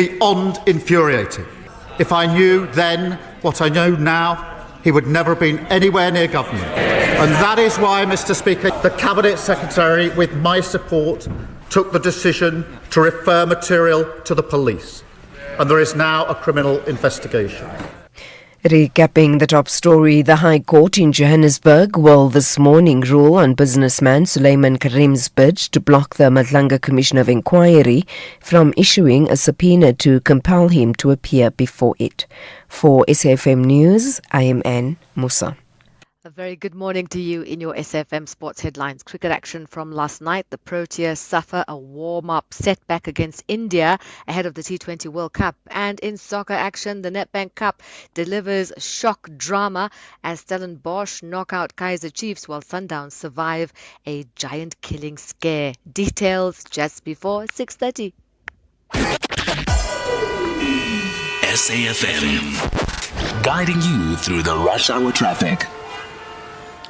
beyond infuriating. If I knew then what I know now, he would never have been anywhere near government. And that is why, Mr. Speaker, the Cabinet Secretary, with my support, took the decision to refer material to the police. And there is now a criminal investigation. Recapping the top story, the High Court in Johannesburg will this morning rule on businessman Suleiman Karim's bid to block the Madlanga Commission of Inquiry from issuing a subpoena to compel him to appear before it. For SAFM News, I am Anne Musa. A very good morning to you in your SFM Sports headlines. Cricket action from last night. The Proteas suffer a warm-up setback against India ahead of the T20 World Cup. And in soccer action, the Nedbank Cup delivers shock drama as Stellenbosch knock out Kaizer Chiefs while Sundowns survive a giant killing scare. Details just before 6:30. SAFM, guiding you through the rush hour traffic.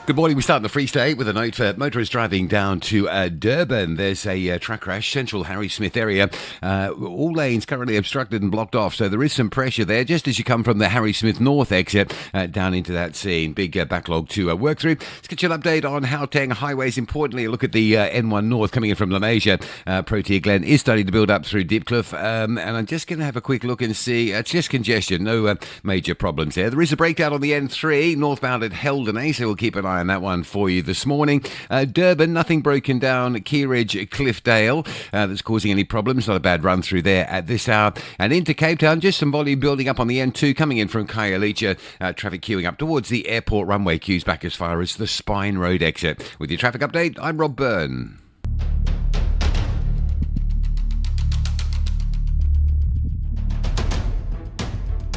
Good morning. We start in the Free State with a note for motorists driving down to Durban. There's a truck crash, central Harry Smith area. All lanes currently obstructed and blocked off, so there is some pressure there just as you come from the Harry Smith North exit down into that scene. Big backlog to work through. Let's get you an update on Gauteng highways. Importantly, a look at the N1 North coming in from La Masia. Protea Glen is starting to build up through Dipcliff, and I'm just going to have a quick look and see. It's just congestion, no major problems there. There is a breakdown on the N3 northbound at Heldenay, so we'll keep an eye on that one for you this morning. Durban, nothing broken down. Keyridge, Cliffdale, that's causing any problems. Not a bad run through there at this hour. And into Cape Town, just some volume building up on the N2 coming in from Khayelitsha. Traffic queuing up towards the airport runway, queues back as far as the Spine Road exit. With your traffic update, I'm Rob Byrne.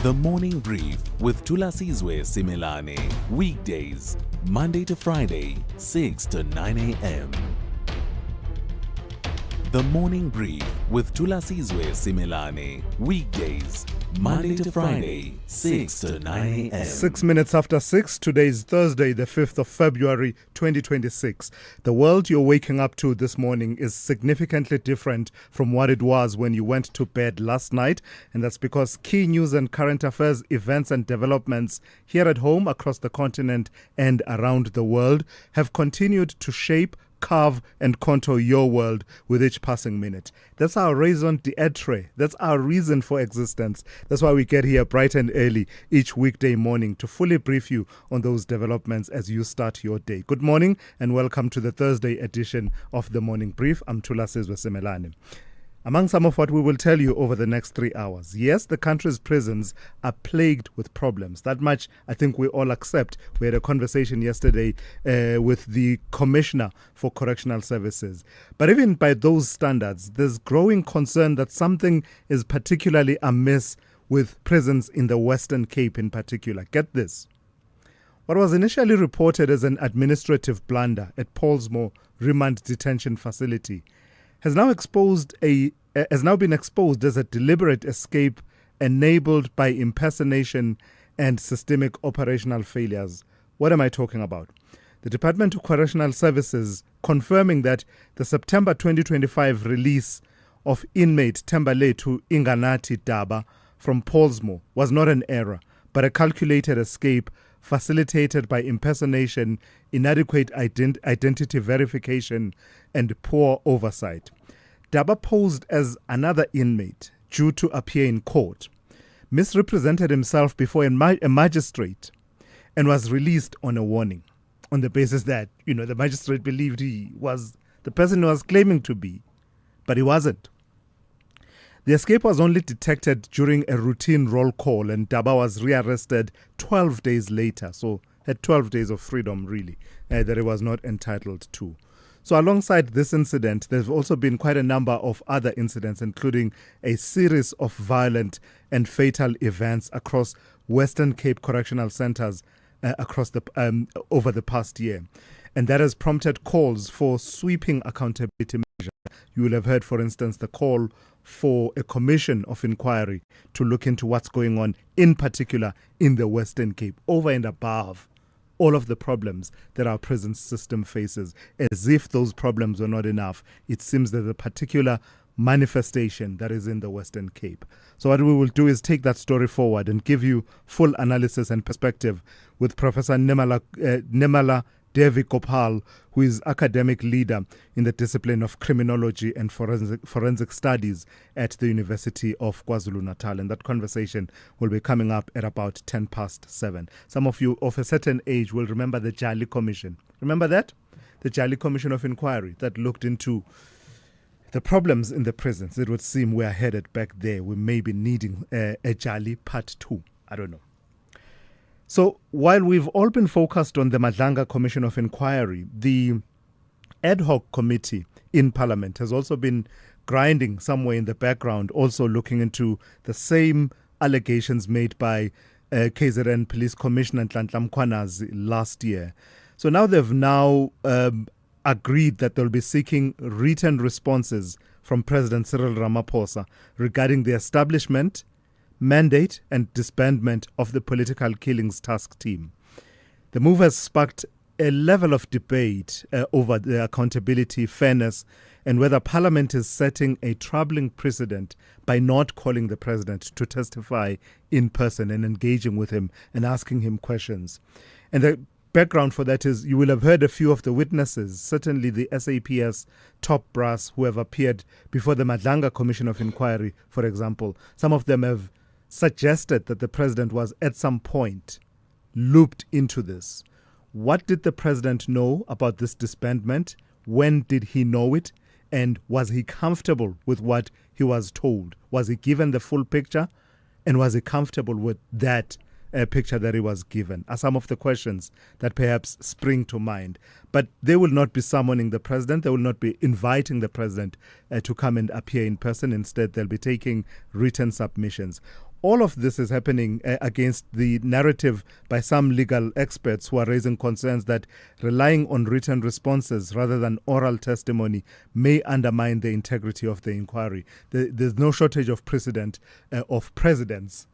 The Morning Brief with Thulasizwe Simelane. Weekdays, Monday to Friday, 6 to 9 a.m. The Morning Brief with Thulasizwe Simelane. Weekdays, Monday to Friday, 6 to 9 a.m. 6 minutes after 6, today is Thursday, the 5th of February, 2026. The world you're waking up to this morning is significantly different from what it was when you went to bed last night. And that's because key news and current affairs, events and developments here at home, across the continent and around the world have continued to shape, carve and contour your world with each passing minute. That's our raison d'etre. That's our reason for existence. That's why we get here bright and early each weekday morning to fully brief you on those developments as you start your day. Good morning and welcome to the Thursday edition of the Morning Brief. I'm Thulasizwe Simelane. Among some of what we will tell you over the next 3 hours. Yes, the country's prisons are plagued with problems. That much I think we all accept. We had a conversation yesterday with the Commissioner for Correctional Services. But even by those standards, there's growing concern that something is particularly amiss with prisons in the Western Cape in particular. Get this. What was initially reported as an administrative blunder at Paulsmoor Remand Detention Facility has now been exposed as a deliberate escape enabled by impersonation and systemic operational failures. What am I talking about? The Department of Correctional Services confirming that the September 2025 release of inmate Tembaletu Inganati Daba from Paulsmoor was not an error, but a calculated escape facilitated by impersonation, inadequate identity verification, and poor oversight. Daba posed as another inmate due to appear in court, misrepresented himself before a magistrate, and was released on a warning on the basis that, the magistrate believed he was the person he was claiming to be, but he wasn't. The escape was only detected during a routine roll call, and Daba was rearrested 12 days later, so had 12 days of freedom, really, that he was not entitled to. So alongside this incident, there's also been quite a number of other incidents, including a series of violent and fatal events across Western Cape correctional centers across over the past year. And that has prompted calls for sweeping accountability measures. You will have heard, for instance, the call for a commission of inquiry to look into what's going on, in particular in the Western Cape, over and above all of the problems that our prison system faces. As if those problems were not enough, it seems that the particular manifestation that is in the Western Cape. So what we will do is take that story forward and give you full analysis and perspective with Professor Nemala Devi Gopal, who is academic leader in the discipline of criminology and forensic studies at the University of KwaZulu-Natal. And that conversation will be coming up at about 7:10. Some of you of a certain age will remember the Jali Commission. Remember that? The Jali Commission of Inquiry that looked into the problems in the prisons. It would seem we are headed back there. We may be needing a Jali Part 2. I don't know. So while we've all been focused on the Madlanga Commission of Inquiry, the ad hoc committee in Parliament has also been grinding somewhere in the background, also looking into the same allegations made by KZN Police Commissioner Nhlanhla Mkhwanazi last year. So now they've agreed that they'll be seeking written responses from President Cyril Ramaphosa regarding the establishment, mandate and disbandment of the Political Killings Task Team. The move has sparked a level of debate over the accountability, fairness, and whether Parliament is setting a troubling precedent by not calling the President to testify in person and engaging with him and asking him questions. And the background for that is you will have heard a few of the witnesses, certainly the SAPS top brass who have appeared before the Madlanga Commission of Inquiry, for example. Some of them have suggested that the President was at some point looped into this. What did the President know about this disbandment? When did he know it? And was he comfortable with what he was told? Was he given the full picture? And was he comfortable with that picture that he was given? Are some of the questions that perhaps spring to mind. But they will not be summoning the President. They will not be inviting the President to come and appear in person. Instead, they'll be taking written submissions. All of this is happening against the narrative by some legal experts who are raising concerns that relying on written responses rather than oral testimony may undermine the integrity of the inquiry. There's no shortage of president of presidents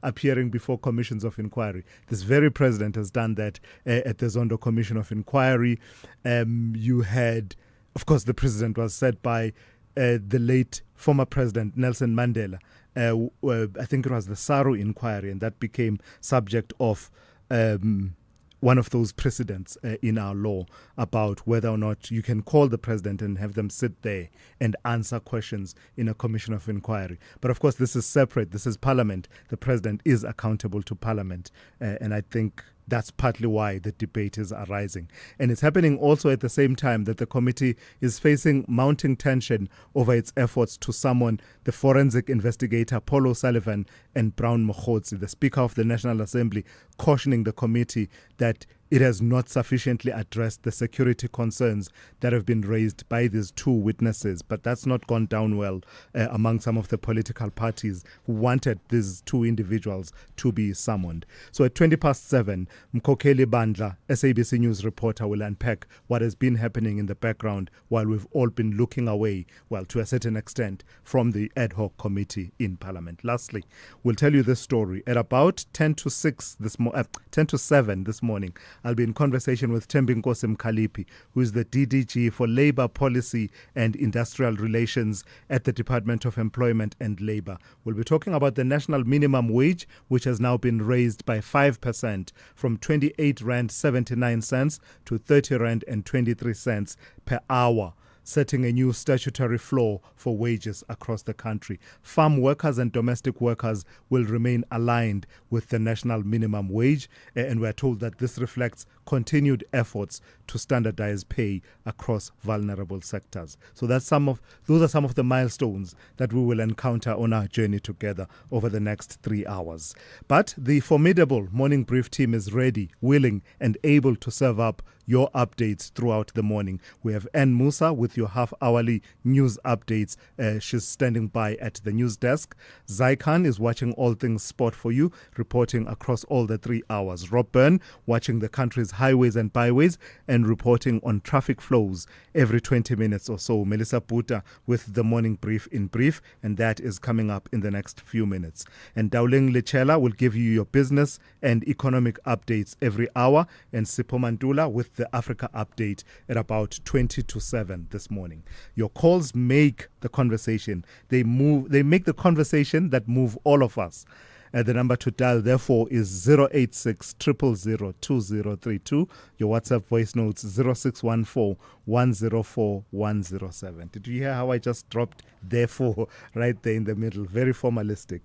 appearing before commissions of inquiry. This very president has done that at the Zondo Commission of Inquiry. You had, of course, the president was said by the late former president Nelson Mandela. I think it was the Saru inquiry, and that became subject of one of those precedents in our law about whether or not you can call the president and have them sit there and answer questions in a commission of inquiry. But of course, this is separate. This is Parliament. The president is accountable to Parliament, and I think that's partly why the debate is arising. And it's happening also at the same time that the committee is facing mounting tension over its efforts to summon the forensic investigator Paul O'Sullivan and Brown Mokhotsi, the Speaker of the National Assembly, cautioning the committee that it has not sufficiently addressed the security concerns that have been raised by these two witnesses. But that's not gone down well among some of the political parties who wanted these two individuals to be summoned. So at 7:20, Mkokeli Bandla, SABC News reporter, will unpack what has been happening in the background while we've all been looking away, well, to a certain extent, from the ad hoc committee in Parliament. Lastly, we'll tell you this story. At about 10 to 7 this morning, I'll be in conversation with Thembinkosi Mkhalipi, who is the DDG for Labour Policy and Industrial Relations at the Department of Employment and Labour. We'll be talking about the national minimum wage, which has now been raised by 5% from 28 Rand 79 cents to 30 Rand and 23 cents per hour, setting a new statutory floor for wages across the country. Farm workers and domestic workers will remain aligned with the national minimum wage, and we're told that this reflects continued efforts to standardize pay across vulnerable sectors. So those are some of the milestones that we will encounter on our journey together over the next 3 hours. But the formidable Morning Brief team is ready, willing, and able to serve up your updates throughout the morning. We have Ann Musa with your half-hourly news updates. She's standing by at the news desk. Zai Khan is watching all things sport for you, reporting across all the 3 hours. Rob Byrne watching the country's highways and byways and reporting on traffic flows every 20 minutes or so. Melissa Puta with the Morning Brief in brief, and that is coming up in the next few minutes. And Dauleng Lechela will give you your business and economic updates every hour, and Sipho Mantula with the Africa update at about 20 to 7 this morning. Your calls make the conversation. They make the conversation that move all of us. The number to dial, therefore, is 086 000 2032. Your WhatsApp voice notes 0614 104 107. Did you hear how I just dropped therefore right there in the middle? Very formalistic.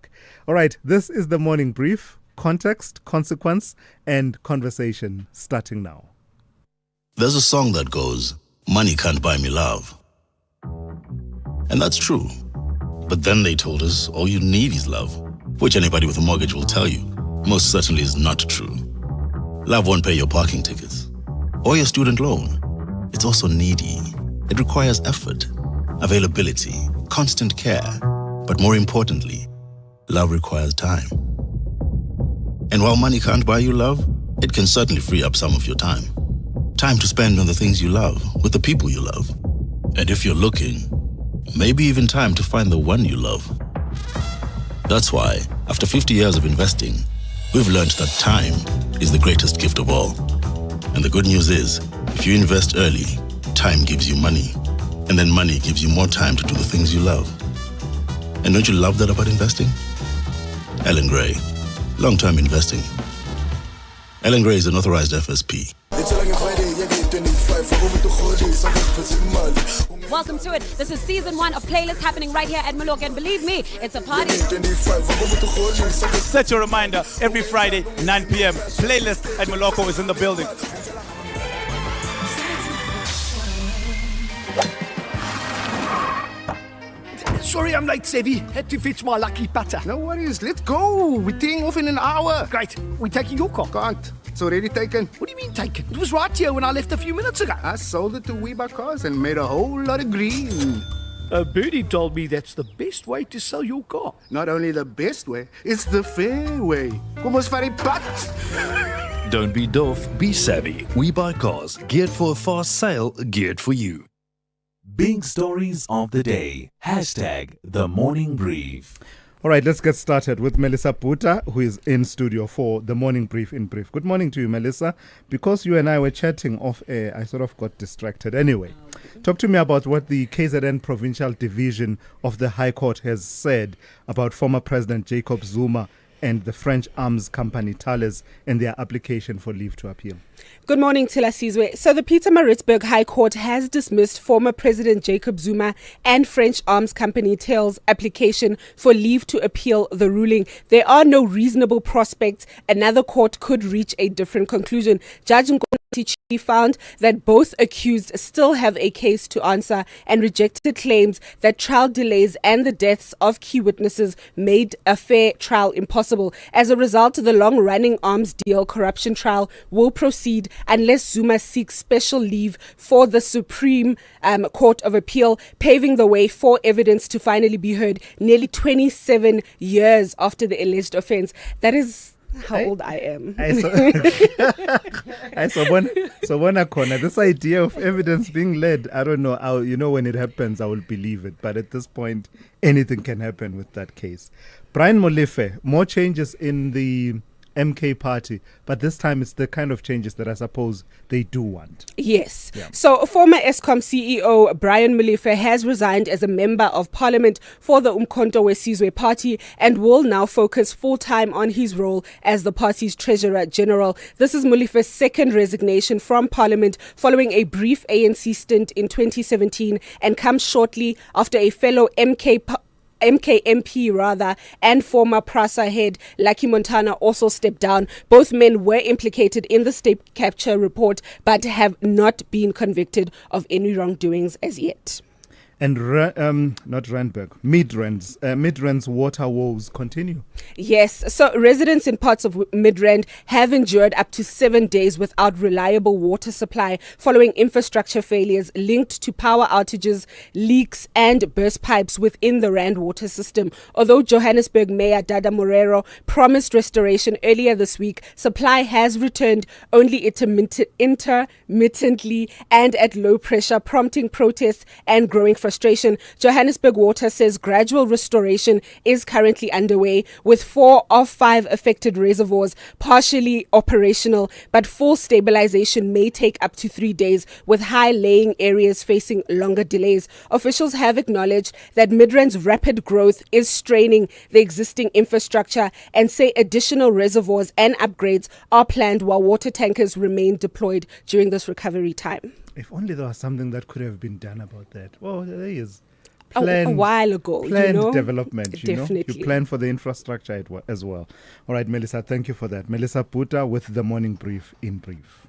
All right, this is the morning brief. Context, consequence, and conversation starting now. There's a song that goes, "Money can't buy me love." And that's true. But then they told us all you need is love, which anybody with a mortgage will tell you most certainly is not true. Love won't pay your parking tickets or your student loan. It's also needy. It requires effort, availability, constant care. But more importantly, love requires time. And while money can't buy you love, it can certainly free up some of your time. Time to spend on the things you love, with the people you love. And if you're looking, maybe even time to find the one you love. That's why, after 50 years of investing, we've learned that time is the greatest gift of all. And the good news is, if you invest early, time gives you money. And then money gives you more time to do the things you love. And don't you love that about investing? Ellen Gray, long-term investing. Ellen Gray is an authorized FSP. Welcome to it. This is season 1 of Playlist happening right here at Malok, and believe me, it's a party. Set your reminder, every Friday, 9 p.m. Playlist at Maloko is in the building. Sorry I'm late, Sevi. Had to fetch my lucky putter. No worries, let's go. We're teeing off in an hour. Great. We're taking your car. Can't. It's already taken. What do you mean taken? It was right here when I left a few minutes ago. I sold it to WeBuyCars and made a whole lot of green. Birdie told me that's the best way to sell your car. Not only the best way, it's the fair way. Kom ons vat die pad. Don't be doof, be savvy. WeBuyCars, geared for a fast sale, geared for you. Big stories of the day. Hashtag the morning brief. All right, let's get started with Melissa Puta, who is in studio for the morning brief in brief. Good morning to you, Melissa. Because you and I were chatting off air, I sort of got distracted. Anyway, talk to me about what the KZN Provincial Division of the High Court has said about former President Jacob Zuma and the French arms company Thales and their application for leave to appeal. Good morning, Thulasizwe. So the Pietermaritzburg High Court has dismissed former President Jacob Zuma and French arms company Thales' application for leave to appeal the ruling. There are no reasonable prospects another court could reach a different conclusion. Judge Nkontichi found that both accused still have a case to answer and rejected claims that trial delays and the deaths of key witnesses made a fair trial impossible. As a result, the long-running arms deal corruption trial will proceed unless Zuma seeks special leave for the Supreme Court of Appeal, paving the way for evidence to finally be heard nearly 27 years after the alleged offense. That is how old I am. This idea of evidence being led, I don't know, when it happens, I will believe it. But at this point, anything can happen with that case. Brian Molefe, more changes in the MK party, but this time it's the kind of changes that I suppose they do want. Yes. Yeah. So former Eskom CEO Brian Molefe has resigned as a member of parliament for the Umkhonto weSizwe party and will now focus full-time on his role as the party's treasurer general. This is Molefe's second resignation from parliament following a brief ANC stint in 2017 and comes shortly after a fellow MKMP and former PRASA head Lucky Montana also stepped down. Both men were implicated in the state capture report but have not been convicted of any wrongdoings as yet. And Midrand's water woes continue. Yes, so residents in parts of Midrand have endured up to 7 days without reliable water supply following infrastructure failures linked to power outages, leaks and burst pipes within the Rand water system. Although Johannesburg Mayor Dada Morero promised restoration earlier this week, supply has returned only intermittently and at low pressure, prompting protests and growing frustration frustration. Johannesburg Water says gradual restoration is currently underway, with 4 of 5 affected reservoirs partially operational, but full stabilization may take up to 3 days, with high laying areas facing longer delays. Officials have acknowledged that Midrand's rapid growth is straining the existing infrastructure and say additional reservoirs and upgrades are planned while water tankers remain deployed during this recovery time. If only there was something that could have been done about that. Well, there is. A while ago, planned development, Definitely. You plan for the infrastructure as well. All right, Melissa, thank you for that. Melissa Puta with the morning brief in brief.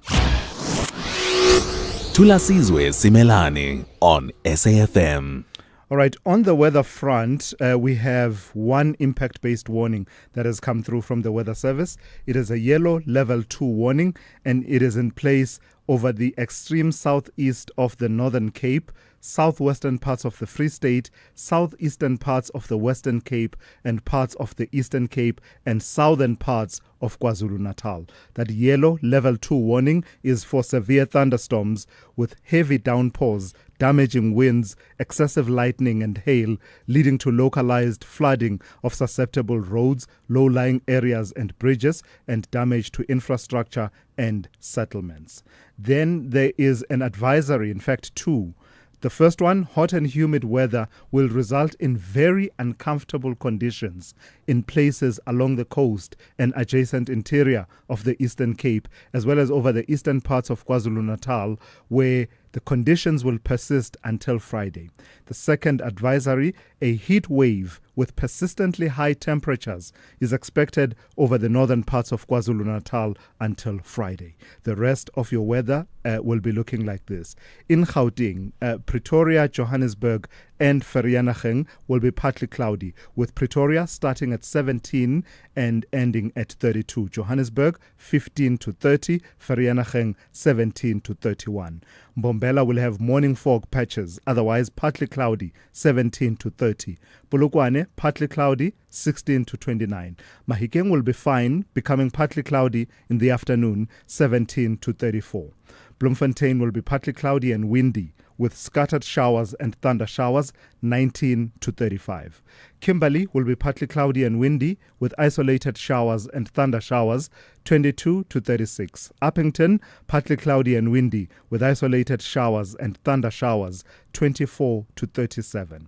Thulasizwe Simelane on SAFM. All right, on the weather front, we have one impact-based warning that has come through from the Weather Service. It is a yellow level 2 warning, and it is in place over the extreme southeast of the Northern Cape, southwestern parts of the Free State, southeastern parts of the Western Cape, and parts of the Eastern Cape and southern parts of KwaZulu-Natal. That yellow level 2 warning is for severe thunderstorms with heavy downpours, damaging winds, excessive lightning and hail, leading to localized flooding of susceptible roads, low-lying areas and bridges, and damage to infrastructure and settlements. Then there is an advisory, in fact 2. The first one, hot and humid weather, will result in very uncomfortable conditions in places along the coast and adjacent interior of the Eastern Cape, as well as over the eastern parts of KwaZulu-Natal, where the conditions will persist until Friday. The second advisory, a heat wave with persistently high temperatures, is expected over the northern parts of KwaZulu-Natal until Friday. The rest of your weather will be looking like this. In Gauteng, Pretoria, Johannesburg, and Vereeniging will be partly cloudy, with Pretoria starting at 17 and ending at 32. Johannesburg 15 to 30, Vereeniging 17 to 31. Mbombela will have morning fog patches, otherwise partly cloudy, 17 to 30. Polokwane partly cloudy, 16 to 29. Mahikeng will be fine, becoming partly cloudy in the afternoon, 17 to 34. Bloemfontein will be partly cloudy and windy, with scattered showers and thunder showers, 19 to 35. Kimberley will be partly cloudy and windy, with isolated showers and thunder showers, 22 to 36. Uppington, partly cloudy and windy, with isolated showers and thunder showers, 24 to 37.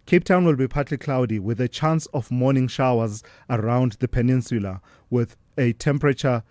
Cape Town will be partly cloudy, with a chance of morning showers around the peninsula, with a temperatures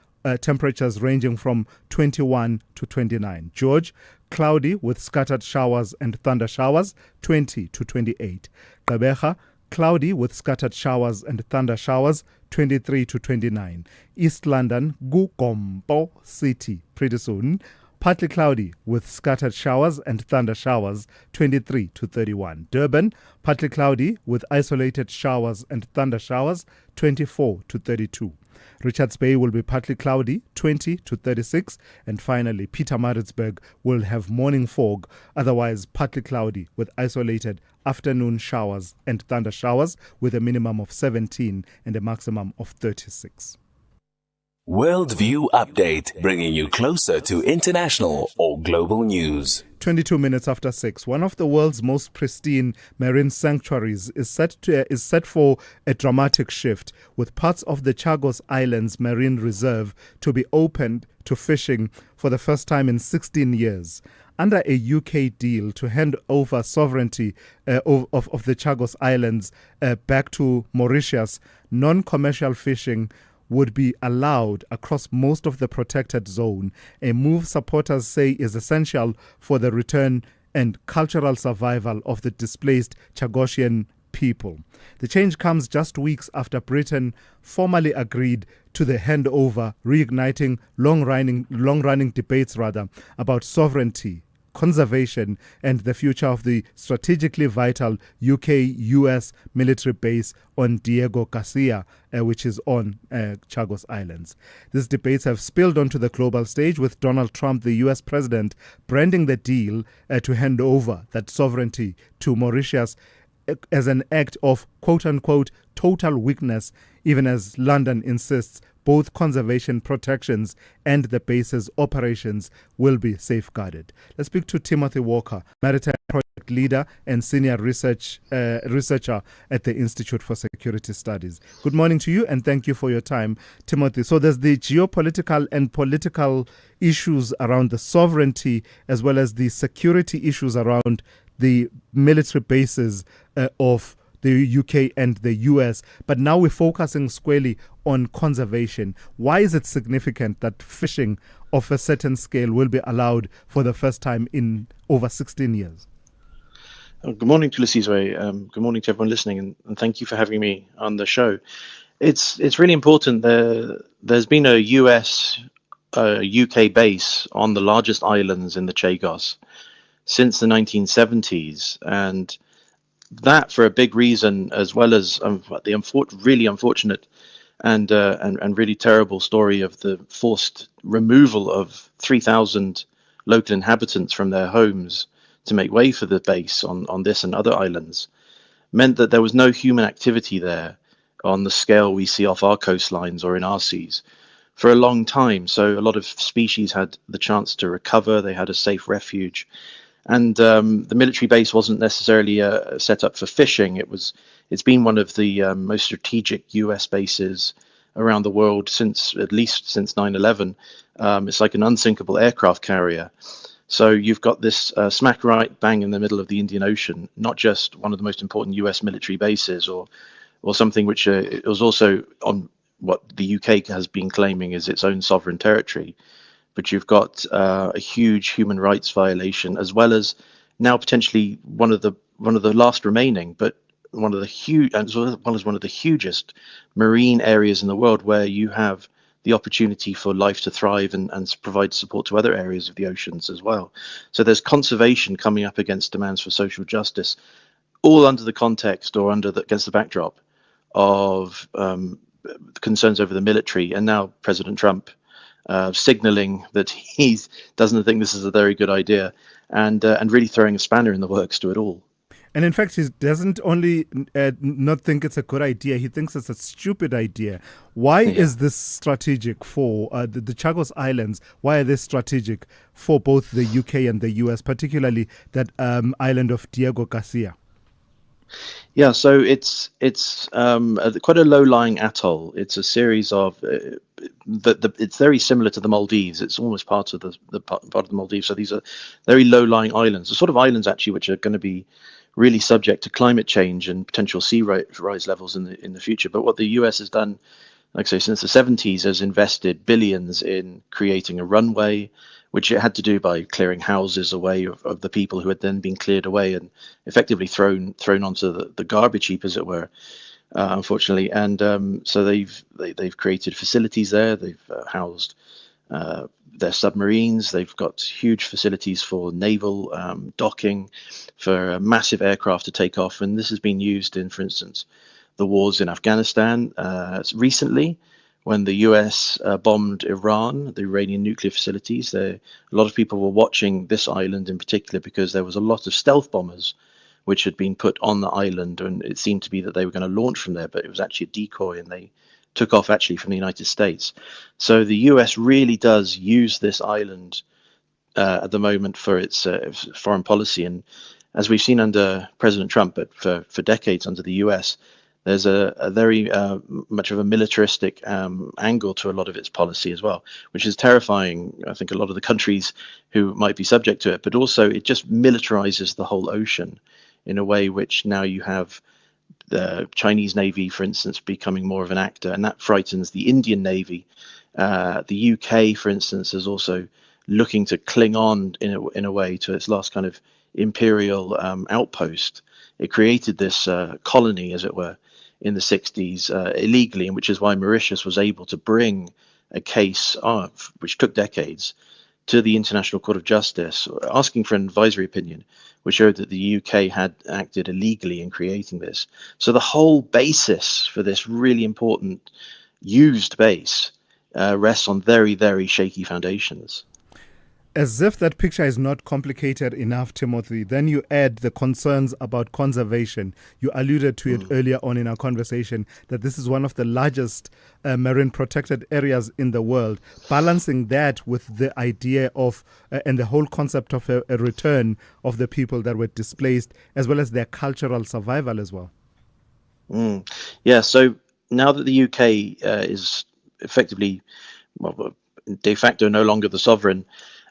ranging from 21 to 29. George, cloudy with scattered showers and thunder showers, 20 to 28. Gqeberha, cloudy with scattered showers and thunder showers, 23 to 29. East London, Gumbo City, pretty soon, partly cloudy with scattered showers and thunder showers, 23 to 31. Durban, partly cloudy with isolated showers and thunder showers, 24 to 32. Richards Bay will be partly cloudy, 20 to 36. And finally, Pietermaritzburg will have morning fog, otherwise partly cloudy with isolated afternoon showers and thunder showers, with a minimum of 17 and a maximum of 36. Worldview Update, bringing you closer to international or global news. 22 minutes after 6. One of the world's most pristine marine sanctuaries is set for a dramatic shift, with parts of the Chagos Islands Marine Reserve to be opened to fishing for the first time in 16 years. Under a UK deal to hand over sovereignty of the Chagos Islands back to Mauritius, non-commercial fishing would be allowed across most of the protected zone, a move supporters say is essential for the return and cultural survival of the displaced Chagosian people. The change comes just weeks after Britain formally agreed to the handover, reigniting long-running debates about sovereignty, conservation, and the future of the strategically vital UK-US military base on Diego Garcia, which is on Chagos Islands. These debates have spilled onto the global stage, with Donald Trump, the US president, branding the deal to hand over that sovereignty to Mauritius as an act of quote-unquote total weakness, even as London insists both conservation protections and the base's operations will be safeguarded. Let's speak to Timothy Walker, Maritime Project project leader and senior researcher at the Institute for Security Studies. Good morning to you, and thank you for your time, Timothy. So there's the geopolitical and political issues around the sovereignty, as well as the security issues around the military bases of the UK and the US. But now we're focusing squarely on conservation. Why is it significant that fishing of a certain scale will be allowed for the first time in over 16 years? Good morning, Thulasizwe. Good morning to everyone listening, and thank you for having me on the show. It's really important. There's been a US UK base on the largest islands in the Chagos since the 1970s, and that for a big reason, as well as the really unfortunate and really terrible story of the forced removal of 3,000 local inhabitants from their homes to make way for the base on this and other islands, meant that there was no human activity there on the scale we see off our coastlines or in our seas for a long time. So a lot of species had the chance to recover. They had a safe refuge. And the military base wasn't necessarily set up for fishing. It's been one of the most strategic US bases around the world at least since 9/11. It's like an unsinkable aircraft carrier. So you've got this smack right bang in the middle of the Indian Ocean, not just one of the most important US military bases or something which it was also on what the UK has been claiming is its own sovereign territory. But you've got a huge human rights violation, as well as now potentially one of the last remaining, but one of the hugest marine areas in the world, where you have the opportunity for life to thrive and provide support to other areas of the oceans as well. So there's conservation coming up against demands for social justice, all under the context or against the backdrop of concerns over the military, and now President Trump signaling that he doesn't think this is a very good idea, and really throwing a spanner in the works to it all. And in fact, he doesn't only not think it's a good idea, he thinks it's a stupid idea. Why is this strategic for the Chagos Islands? Why are they strategic for both the UK and the US, particularly that island of Diego Garcia? Yeah, so it's quite a low-lying atoll. It's a series of it's very similar to the Maldives. It's almost part of the Maldives. So these are very low-lying islands, the sort of islands actually which are going to be really subject to climate change and potential sea rise levels in the future. But what the US has done, like I say, since the 70s, has invested billions in creating a runway, which it had to do by clearing houses away of the people who had then been cleared away and effectively thrown onto the garbage heap, as it were, unfortunately. And so they've created facilities there. They've housed their submarines. They've got huge facilities for naval docking, for massive aircraft to take off. And this has been used in, for instance, the wars in Afghanistan recently, when the US bombed Iran, the Iranian nuclear facilities. A lot of people were watching this island in particular because there was a lot of stealth bombers which had been put on the island, and it seemed to be that they were going to launch from there, but it was actually a decoy, and they took off actually from the United States. So the US really does use this island at the moment for its foreign policy. And as we've seen under President Trump, but for decades under the US, there's a very much of a militaristic angle to a lot of its policy as well, which is terrifying, I think, a lot of the countries who might be subject to it. But also it just militarizes the whole ocean in a way which now you have the Chinese Navy, for instance, becoming more of an actor, and that frightens the Indian Navy. The UK, for instance, is also looking to cling on in a way to its last kind of imperial outpost. It created this colony, as it were, in the 60s illegally, and which is why Mauritius was able to bring a case which took decades to the International Court of Justice, asking for an advisory opinion, which showed that the UK had acted illegally in creating this. So the whole basis for this really important used base rests on very, very shaky foundations. As if that picture is not complicated enough, Timothy, then you add the concerns about conservation. You alluded to it earlier on in our conversation that this is one of the largest marine protected areas in the world. Balancing that with the idea of and the whole concept of a return of the people that were displaced, as well as their cultural survival as well. Yeah, so now that the UK is effectively, well, de facto no longer the sovereign,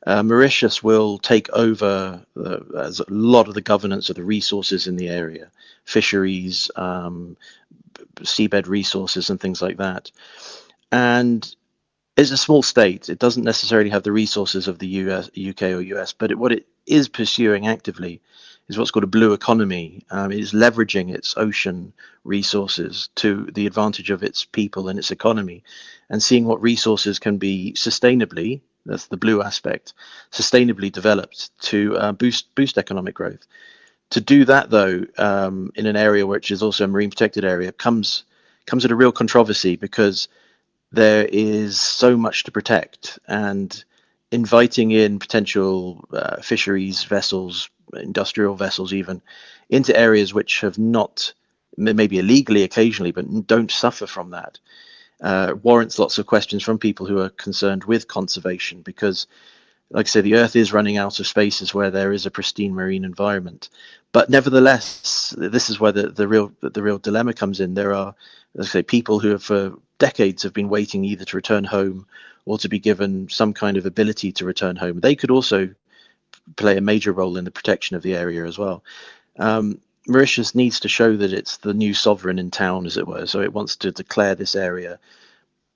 Mauritius will take over a lot of the governance of the resources in the area, fisheries, seabed resources and things like that. And it's a small state. It doesn't necessarily have the resources of the UK or US, but what it is pursuing actively is what's called a blue economy. It is leveraging its ocean resources to the advantage of its people and its economy, and seeing what resources can be sustainably, that's the blue aspect, sustainably developed to boost economic growth. To do that, though, in an area which is also a marine protected area, comes at a real controversy, because there is so much to protect, and inviting in potential fisheries vessels, industrial vessels even, into areas which have not, maybe illegally occasionally, but don't suffer from that, warrants lots of questions from people who are concerned with conservation, because, like I say, the Earth is running out of spaces where there is a pristine marine environment. But nevertheless, this is where the real dilemma comes in. There are, let's say, people who have for decades have been waiting either to return home or to be given some kind of ability to return home. They could also play a major role in the protection of the area as well. Mauritius needs to show that it's the new sovereign in town, as it were. So it wants to declare this area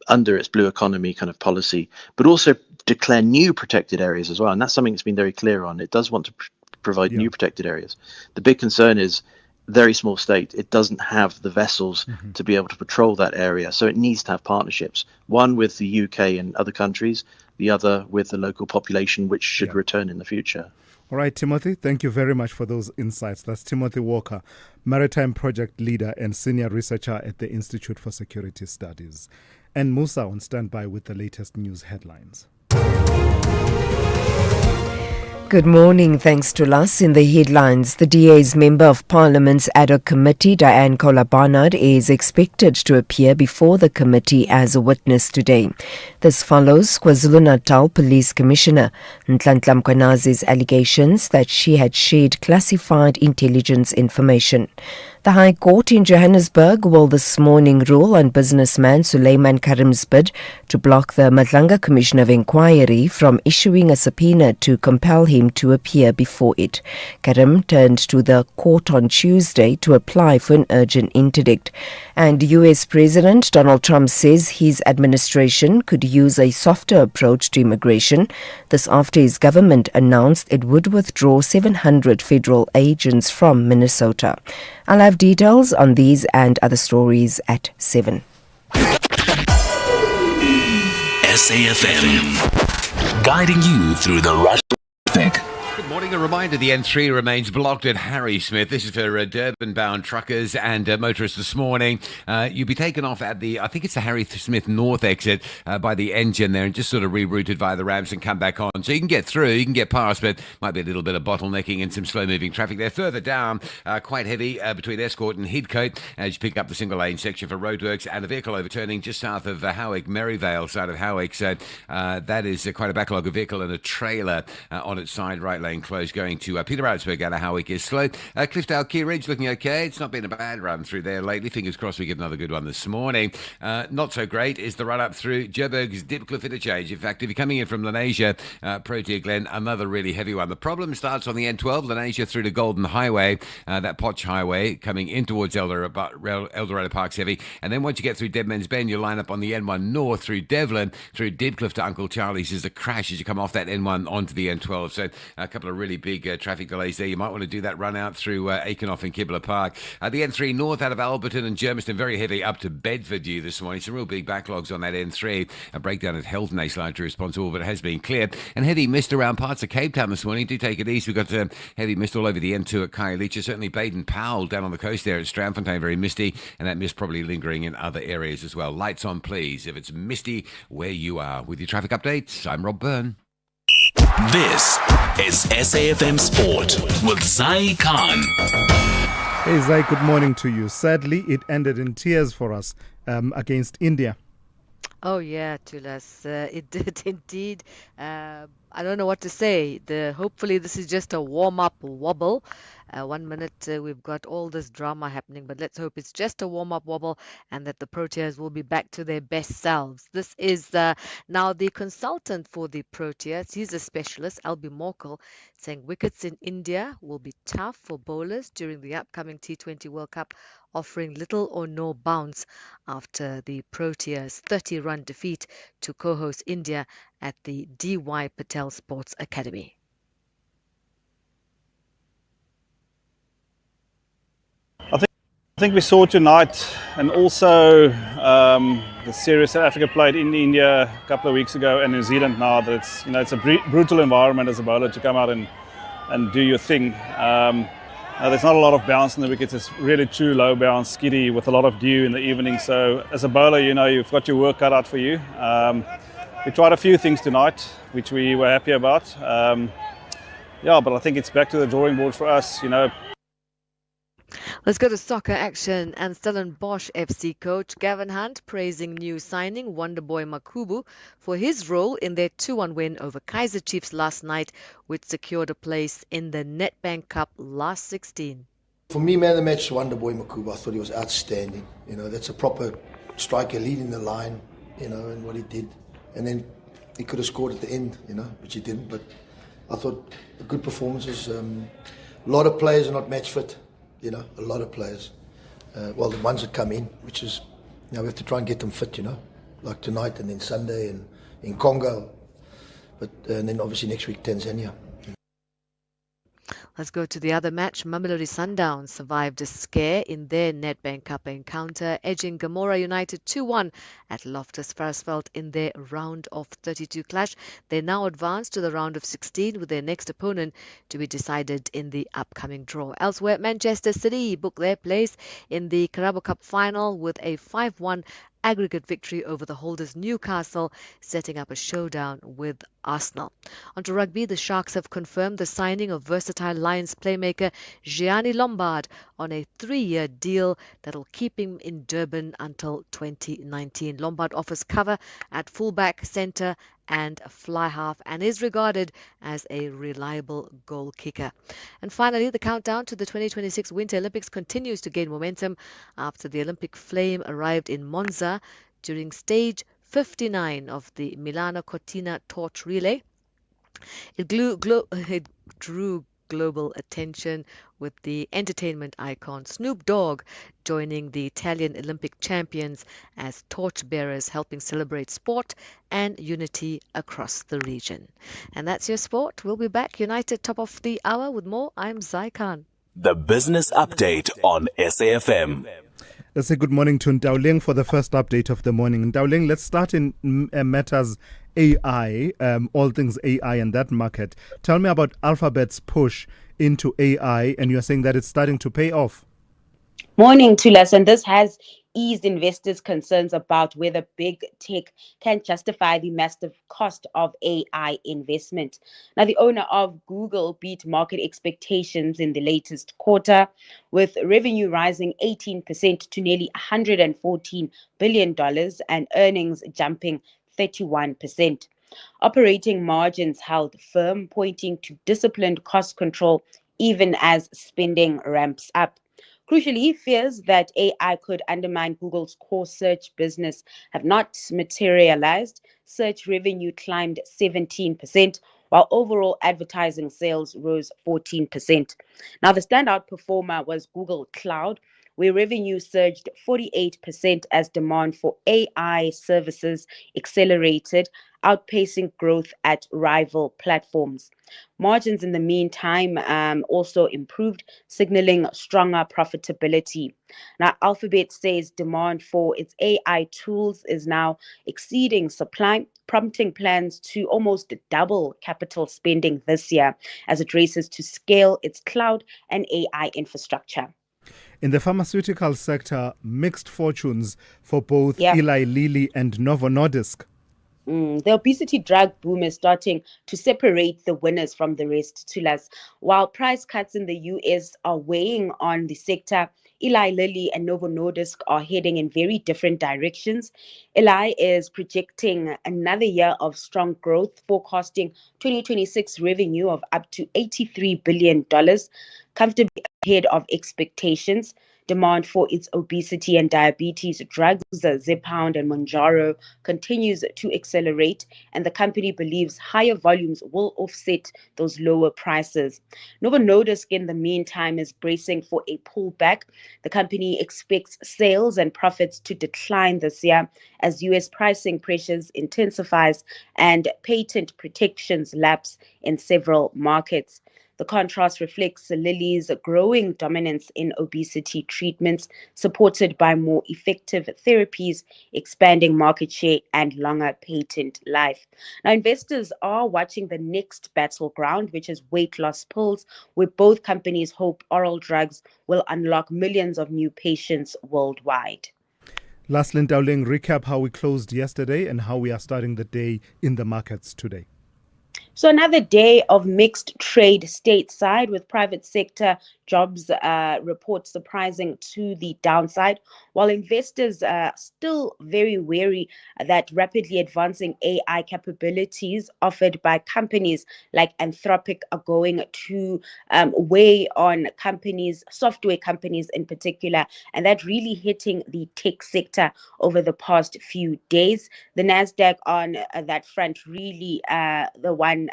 under its blue economy kind of policy, but also declare new protected areas as well. And that's something it's been very clear on. It does want to provide new protected areas. The big concern is very small state. It doesn't have the vessels to be able to patrol that area. So it needs to have partnerships, one with the UK and other countries, the other with the local population, which should return in the future. All right, Timothy, thank you very much for those insights. That's Timothy Walker, Maritime Project Leader and Senior Researcher at the Institute for Security Studies. And Musa on standby with the latest news headlines. Good morning. Thanks to us. In the headlines, the DA's Member of Parliament's ad hoc committee, Diane Kola-Barnard, is expected to appear before the committee as a witness today. This follows KwaZulu-Natal Police Commissioner Nhlanhla Mkhwenazi's allegations that she had shared classified intelligence information. The High Court in Johannesburg will this morning rule on businessman Simelane Karim's bid to block the Madlanga Commission of Inquiry from issuing a subpoena to compel him to appear before it. Karim turned to the court on Tuesday to apply for an urgent interdict. And US President Donald Trump says his administration could use a softer approach to immigration. This after his government announced it would withdraw 700 federal agents from Minnesota. I'll have details on these and other stories at 7. SAFM, guiding you through the rush traffic. Good morning. A reminder, the N3 remains blocked at Harrismith. This is for Durban-bound truckers and motorists this morning. You'll be taken off at I think it's the Harrismith North exit by the engine there, and just sort of rerouted via the ramps and come back on. So you can get through, you can get past, but might be a little bit of bottlenecking and some slow-moving traffic there. Further down, quite heavy between Escort and Hidcote as you pick up the single-lane section for roadworks, and a vehicle overturning just south of Howick, Maryvale side of Howick. So that is quite a backlog of vehicle and a trailer on its side right lane closed going to Peter Outsburg out of Howick is slow. Cliffdale Key Ridge looking okay. It's not been a bad run through there lately. Fingers crossed we get another good one this morning. Not so great is the run up through Joburg's Dipcliffe interchange. In fact, if you're coming in from Lenasia, Protea Glen, another really heavy one. The problem starts on the N12, Lenasia through to Golden Highway, that Potch Highway coming in towards El Dorado Park's heavy. And then once you get through Deadman's Bend, you line up on the N1 North through Devlin, through Dipcliffe to Uncle Charlie's is a crash as you come off that N1 onto the N12. So a couple of really big traffic delays there. You might want to do that run out through Aikenoff and Kibler Park. The N3 North out of Alberton and Germiston, very heavy up to Bedford due this morning. Some real big backlogs on that N3. A breakdown at Heldon is largely responsible, but it has been cleared. And heavy mist around parts of Cape Town this morning. Do take it easy. We've got heavy mist all over the N2 at Khayelitsha. Certainly Baden-Powell down on the coast there at Strandfontein, very misty. And that mist probably lingering in other areas as well. Lights on, please, if it's misty where you are. With your traffic updates, I'm Rob Byrne. This is SAFM Sport with Zai Khan. Hey Zai, good morning to you. Sadly, it ended in tears for us against India. Oh yeah, Tulas, it did indeed. I don't know what to say. Hopefully this is just a warm-up wobble. 1 minute we've got all this drama happening, but let's hope it's just a warm-up wobble and that the Proteas will be back to their best selves. This is now the consultant for the Proteas. He's a specialist, Albie Morkel, saying wickets in India will be tough for bowlers during the upcoming T20 World Cup, offering little or no bounce after the Proteas' 30-run defeat to co-host India at the D.Y. Patel Sports Academy. I think we saw tonight, and also the series South Africa played in India a couple of weeks ago and New Zealand now, that it's a brutal environment as a bowler to come out and do your thing. There's not a lot of bounce in the wickets. It's really true low bounce, skiddy with a lot of dew in the evening. So as a bowler, you've got your work cut out for you. We tried a few things tonight, which we were happy about. But I think it's back to the drawing board for us, Let's go to soccer action, and Stellenbosch FC coach Gavin Hunt praising new signing Wonderboy Makubu for his role in their 2-1 win over Kaizer Chiefs last night, which secured a place in the Nedbank Cup last 16. For me, man of the match, Wonderboy Makubu. I thought he was outstanding. That's a proper striker leading the line, and what he did. And then he could have scored at the end, which he didn't. But I thought good performances. A lot of players are not match fit. A lot of players. The ones that come in, which is, we have to try and get them fit, like tonight and then Sunday and in Congo. And then obviously next week, Tanzania. Let's go to the other match. Mamelodi Sundowns survived a scare in their Nedbank Cup encounter, edging Gamora United 2-1 at Loftus Versfeld in their round of 32 clash. They now advance to the round of 16 with their next opponent to be decided in the upcoming draw. Elsewhere, Manchester City booked their place in the Carabao Cup final with a 5-1 aggregate victory over the holders Newcastle, setting up a showdown with Arsenal. Onto rugby, the Sharks have confirmed the signing of versatile Lions playmaker Gianni Lombard on a 3-year deal that will keep him in Durban until 2019. Lombard offers cover at fullback, centre and fly half and is regarded as a reliable goal kicker. And finally, the countdown to the 2026 Winter Olympics continues to gain momentum after the Olympic flame arrived in Monza during stage 59 of the Milano Cortina torch relay. It drew global attention with the entertainment icon Snoop Dogg joining the Italian Olympic champions as torchbearers, helping celebrate sport and unity across the region. And that's your sport. We'll be back united top of the hour with more. I'm Zai Khan. The business update on SAFM. Let's say good morning to Ndauling for the first update of the morning. Ndauling, let's start in matters AI, all things AI and that market. Tell me about Alphabet's push into AI, and you're saying that it's starting to pay off. Morning, Tulas, and this has eased investors' concerns about whether big tech can justify the massive cost of AI investment. Now, the owner of Google beat market expectations in the latest quarter, with revenue rising 18% to nearly $114 billion and earnings jumping 31%. Operating margins held firm, pointing to disciplined cost control even as spending ramps up. Crucially, fears that AI could undermine Google's core search business have not materialized. Search revenue climbed 17%, while overall advertising sales rose 14%. Now, the standout performer was Google Cloud, where revenue surged 48% as demand for AI services accelerated, outpacing growth at rival platforms. Margins in the meantime also improved, signaling stronger profitability. Now, Alphabet says demand for its AI tools is now exceeding supply, prompting plans to almost double capital spending this year as it races to scale its cloud and AI infrastructure. In the pharmaceutical sector, mixed fortunes for both Eli Lilly and Novo Nordisk. The obesity drug boom is starting to separate the winners from the rest, Tulas. While price cuts in the US are weighing on the sector, Eli Lilly and Novo Nordisk are heading in very different directions. Eli is projecting another year of strong growth, forecasting 2026 revenue of up to $83 billion, comfortably ahead of expectations. Demand for its obesity and diabetes drugs, Zepbound and Mounjaro, continues to accelerate, and the company believes higher volumes will offset those lower prices. Novo Nordisk, in the meantime, is bracing for a pullback. The company expects sales and profits to decline this year as U.S. pricing pressures intensifies and patent protections lapse in several markets. The contrast reflects Lilly's growing dominance in obesity treatments, supported by more effective therapies, expanding market share, and longer patent life. Now, investors are watching the next battleground, which is weight loss pills, where both companies hope oral drugs will unlock millions of new patients worldwide. Lastly, Dowling, recap how we closed yesterday and how we are starting the day in the markets today. So another day of mixed trade stateside, with private sector jobs reports surprising to the downside, while investors are still very wary that rapidly advancing AI capabilities offered by companies like Anthropic are going to weigh on companies, software companies in particular, and that really hitting the tech sector over the past few days. The Nasdaq on that front really the one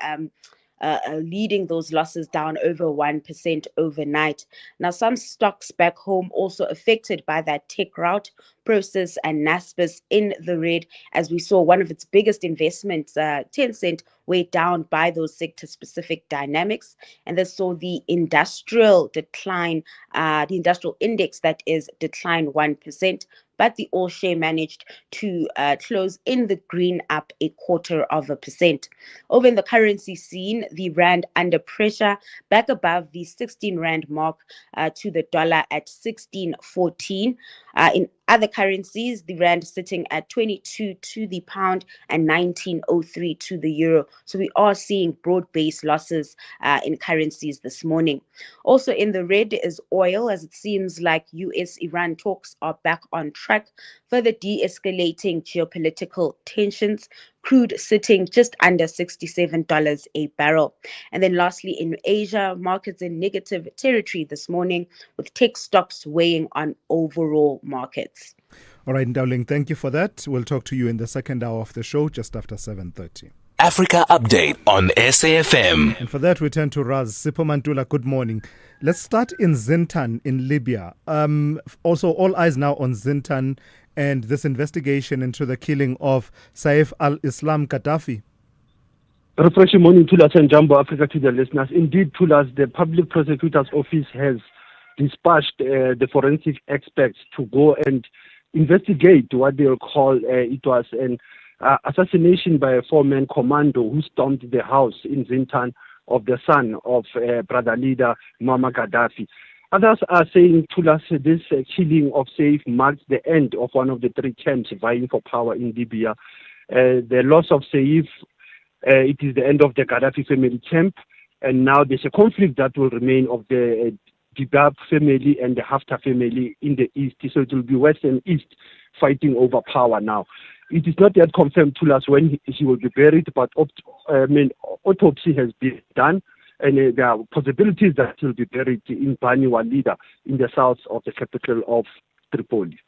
leading those losses down over 1% overnight. Now, some stocks back home also affected by that tech rout. Prosus and Naspers in the red, as we saw one of its biggest investments, Tencent, weighed down by those sector-specific dynamics. And this saw the industrial decline, the industrial index that is decline 1%. But the all share managed to close in the green, up 0.25%. Over in the currency scene, the rand under pressure, back above the 16 rand mark to the dollar at 16.14. In other currencies, the rand sitting at 22 to the pound and 19.03 to the euro. So we are seeing broad-based losses in currencies this morning. Also in the red is oil, as it seems like US-Iran talks are back on track, further de-escalating geopolitical tensions. Crude sitting just under $67 a barrel. And then lastly, in Asia, markets in negative territory this morning, with tech stocks weighing on overall markets. All right, Dowling, thank you for that. We'll talk to you in the second hour of the show, just after 7:30. Africa Update on SAFM. And for that, we turn to Raz. Sipho Mantula, good morning. Let's start in Zintan in Libya. Also, all eyes now on Zintan and this investigation into the killing of Saif al-Islam Gaddafi. Refreshing morning, Tulas and Jumbo Africa to the listeners. Indeed, Tulas, the Public Prosecutor's Office has dispatched the forensic experts to go and investigate what they'll call it was an assassination by a four-man commando who stormed the house in Zintan of the son of brother leader Muammar Gaddafi. Others are saying, Tulas, this killing of Saif marks the end of one of the three camps vying for power in Libya. The loss of Saif, it is the end of the Gaddafi family camp, and now there's a conflict that will remain of the Dibab family and the Haftar family in the east. So it will be west and east fighting over power now. It is not yet confirmed to us when he will be buried, but autopsy has been done, and there are possibilities that he will be buried in Bani Walida in the south of the capital of Tripoli.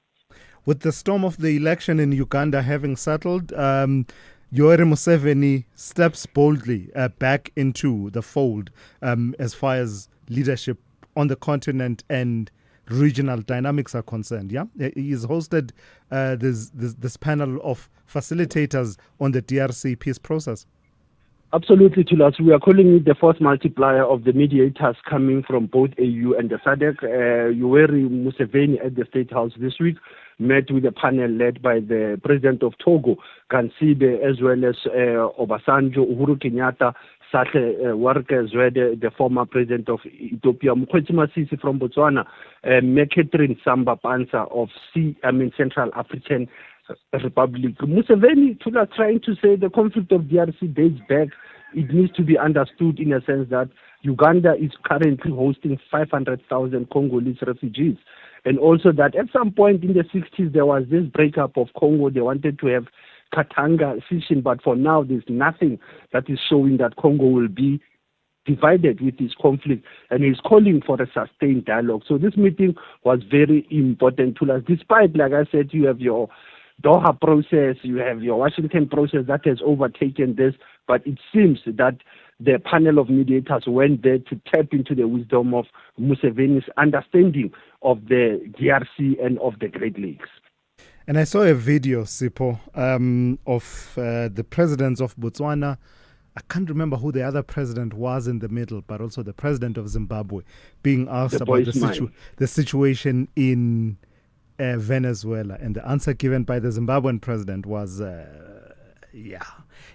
With the storm of the election in Uganda having settled, Yoweri Museveni steps boldly back into the fold as far as leadership on the continent and regional dynamics are concerned. Yeah, he's hosted this panel of facilitators on the DRC peace process. Absolutely, Tulas. We are calling it the force multiplier of the mediators coming from both AU and the SADC. Yoweri Museveni at the State House this week met with a panel led by the President of Togo, Kansibe, as well as Obasanjo, Uhuru Kenyatta, Sahle Workezwe, the former president of Ethiopia, Mokgweetsi Masisi from Botswana, Catherine Samba Panza of Central African Republic. Museveni trying to say the conflict of DRC dates back. It needs to be understood in a sense that Uganda is currently hosting 500,000 Congolese refugees. And also that at some point in the 60s, there was this breakup of Congo. They wanted to have Katanga fishing, but for now, there's nothing that is showing that Congo will be divided with this conflict, and he's calling for a sustained dialogue. So this meeting was very important to us, despite, like I said, you have your Doha process, you have your Washington process that has overtaken this, but it seems that the panel of mediators went there to tap into the wisdom of Museveni's understanding of the DRC and of the Great Lakes. And I saw a video, Sipho, of the presidents of Botswana. I can't remember who the other president was in the middle, but also the president of Zimbabwe being asked about the situation in Venezuela. And the answer given by the Zimbabwean president was,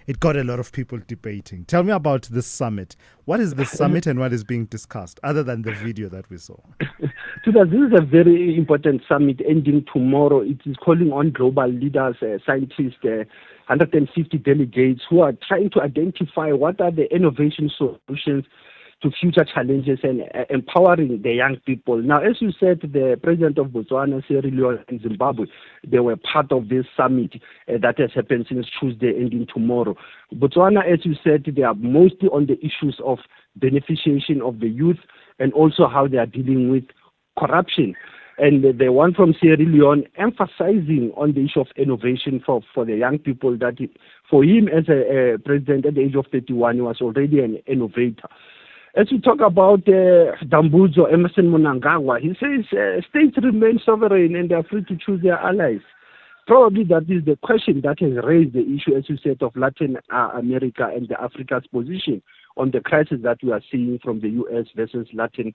it got a lot of people debating. Tell me about this summit. What is the summit and what is being discussed, other than the video that we saw? This is a very important summit ending tomorrow. It is calling on global leaders, scientists, 150 delegates who are trying to identify what are the innovation solutions to future challenges and empowering the young people. Now, as you said, the president of Botswana, Sierra Leone, and Zimbabwe, they were part of this summit that has happened since Tuesday, ending tomorrow. Botswana, as you said, they are mostly on the issues of beneficiation of the youth and also how they are dealing with corruption. And the one from Sierra Leone emphasizing on the issue of innovation for the young people, that for him as a president at the age of 31, he was already an innovator. As we talk about Dambudzo, Emerson Mnangagwa, he says states remain sovereign and they are free to choose their allies. Probably that is the question that has raised the issue, as you said, of Latin America and Africa's position on the crisis that we are seeing from the U.S. versus Latin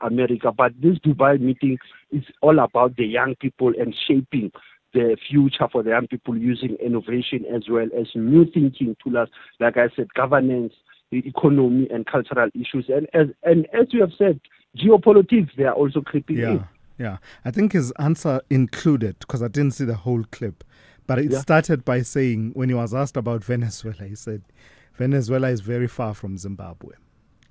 America. But this Dubai meeting is all about the young people and shaping the future for the young people using innovation as well as new thinking tools, like I said, governance, economy and cultural issues. And as you have said, geopolitics, they are also creeping in. Yeah, I think his answer included, because I didn't see the whole clip, but it started by saying, when he was asked about Venezuela, he said, Venezuela is very far from Zimbabwe.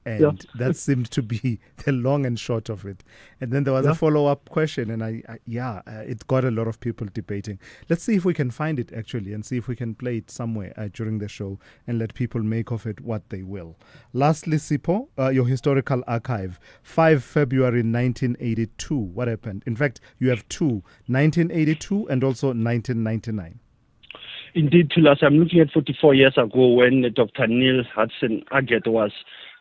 And that seemed to be the long and short of it. And then there was a follow-up question, and it got a lot of people debating. Let's see if we can find it, actually, and see if we can play it somewhere during the show and let people make of it what they will. Lastly, Sipho, your historical archive, 5 February 1982. What happened? In fact, you have two, 1982 and also 1999. Indeed, Thulas, I'm looking at 44 years ago when Dr. Neil Hudson Aggett was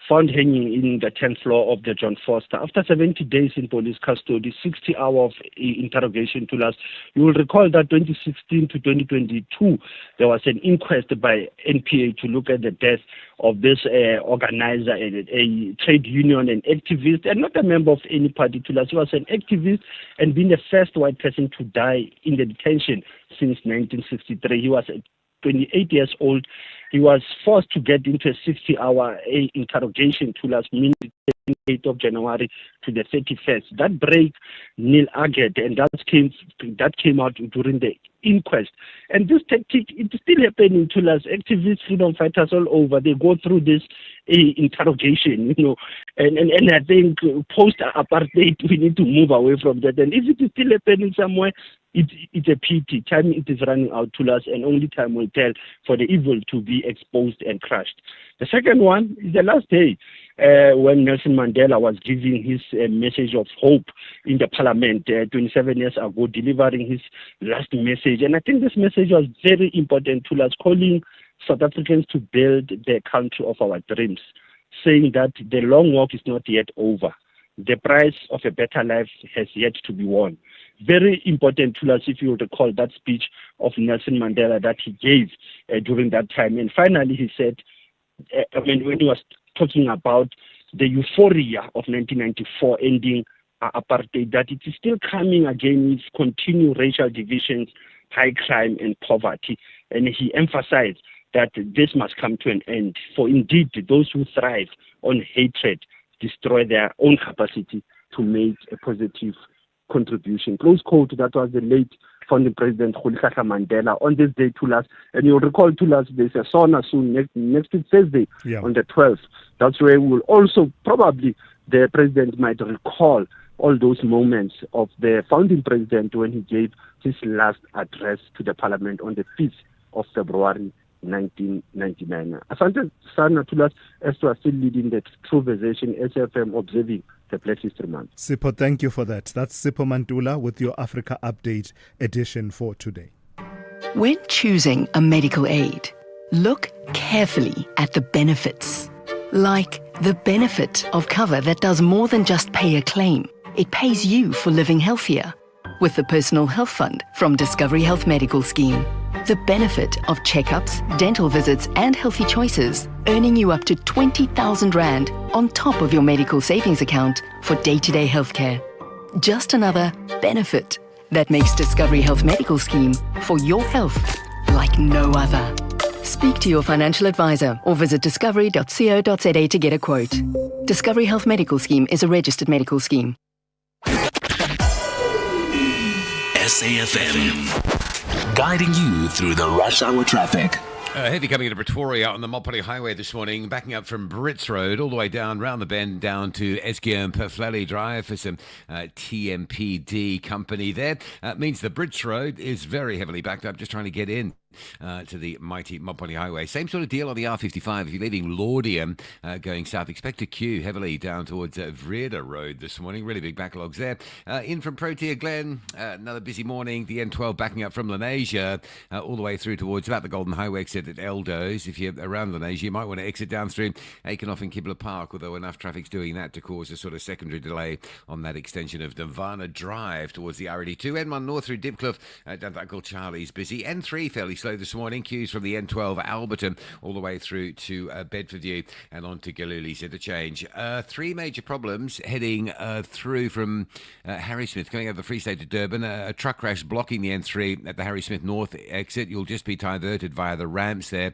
found hanging in the 10th floor of the John Foster. After 70 days in police custody, 60 hours of interrogation to last. You will recall that 2016 to 2022, there was an inquest by NPA to look at the death of this organizer, a trade union, an activist, and not a member of any party. To last, he was an activist and being the first white person to die in the detention since 1963. He was 28 years old. He was forced to get into a 60-hour interrogation to last minute, 8th of January to the 31st. That break Neil Aggett, and that came out during the inquest. And this tactic, it's still happening to us. Activists, freedom fighters all over, they go through this interrogation, and I think post-apartheid, we need to move away from that. And if it is still happening somewhere, it's a pity. Time it is running out to us, and only time will tell for the evil to be exposed and crushed. The second one is the last day when Nelson Mandela was giving his message of hope in the parliament 27 years ago, delivering his last message. And I think this message was very important to us, calling South Africans to build the country of our dreams, saying that the long walk is not yet over. The price of a better life has yet to be won. Very important to us, if you recall that speech of Nelson Mandela that he gave during that time. And finally, he said, when he was talking about the euphoria of 1994 ending apartheid, that it is still coming again with continued racial divisions, high crime and poverty. And he emphasized that this must come to an end. For indeed, those who thrive on hatred destroy their own capacity to make a positive contribution. Close quote, that was the late founding president Thulasizwe Mandela on this day, Thulas. And you'll recall, Thulas, there's a sauna soon, next week Thursday, on the 12th. That's where we will also, probably, the president might recall all those moments of the founding president when he gave his last address to the parliament on the 5th of February 1999. Asante sana Thulas, as we are still leading the True Conversation SFM observing the Black History Month. Sipho, thank you for that. That's Sipho Mantula with your Africa Update edition for today. When choosing a medical aid, look carefully at the benefits. Like the benefit of cover that does more than just pay a claim. It pays you for living healthier. With the Personal Health Fund from Discovery Health Medical Scheme. The benefit of checkups, dental visits and healthy choices, earning you up to 20,000 Rand on top of your medical savings account for day-to-day healthcare. Just another benefit that makes Discovery Health Medical Scheme for your health like no other. Speak to your financial advisor or visit discovery.co.za to get a quote. Discovery Health Medical Scheme is a registered medical scheme. SAFM, guiding you through the rush hour traffic. Heavy coming into Pretoria on the Mopani Highway this morning, backing up from Brits Road all the way down round the bend down to Esgium Perflelly Drive for some TMPD company there. Means the Brits Road is very heavily backed up, just trying to get in to the mighty Mopani Highway. Same sort of deal on the R55. If you're leaving Laudium going south, expect to queue heavily down towards Vreda Road this morning. Really big backlogs there. In from Protea Glen, another busy morning. The N12 backing up from Lenasia all the way through towards about the Golden Highway exit at Eldos. If you're around Lenasia, you might want to exit down through Aikenoff and Kibler Park, although enough traffic's doing that to cause a sort of secondary delay on that extension of Nirvana Drive towards the RD2. N1 North through Dibcliff down to Uncle Charlie's busy. N3 fairly slow this morning. Queues from the N12 Alberton all the way through to Bedfordview and on to Galilee's interchange. Three major problems heading through from Harrismith, coming over the Free State to Durban. A truck crash blocking the N3 at the Harrismith North exit. You'll just be diverted via the ramps there.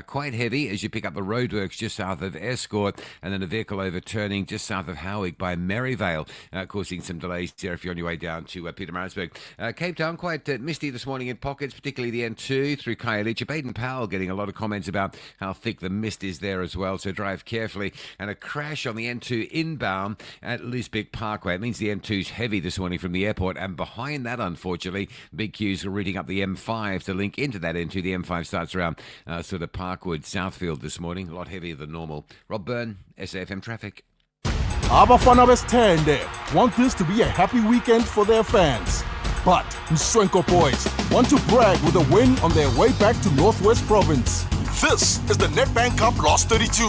Quite heavy as you pick up the roadworks just south of Escort, and then a vehicle overturning just south of Howick by Maryvale, causing some delays there if you're on your way down to Pietermaritzburg. Cape Town, quite misty this morning in pockets, particularly the N2 through Khayelitsha. Baden Powell getting a lot of comments about how thick the mist is there as well, so drive carefully. And a crash on the N2 inbound at Lisbik Parkway. It means the N2's heavy this morning from the airport, and behind that, unfortunately, big queues are routing up the M5 to link into that N2. The M5 starts around sort of Parkwood, Southfield this morning, a lot heavier than normal. Rob Byrne, SAFM Traffic. Abafana Westende want this to be a happy weekend for their fans. But Mswenko boys want to brag with a win on their way back to Northwest Province. This is the Nedbank Cup Lost 32.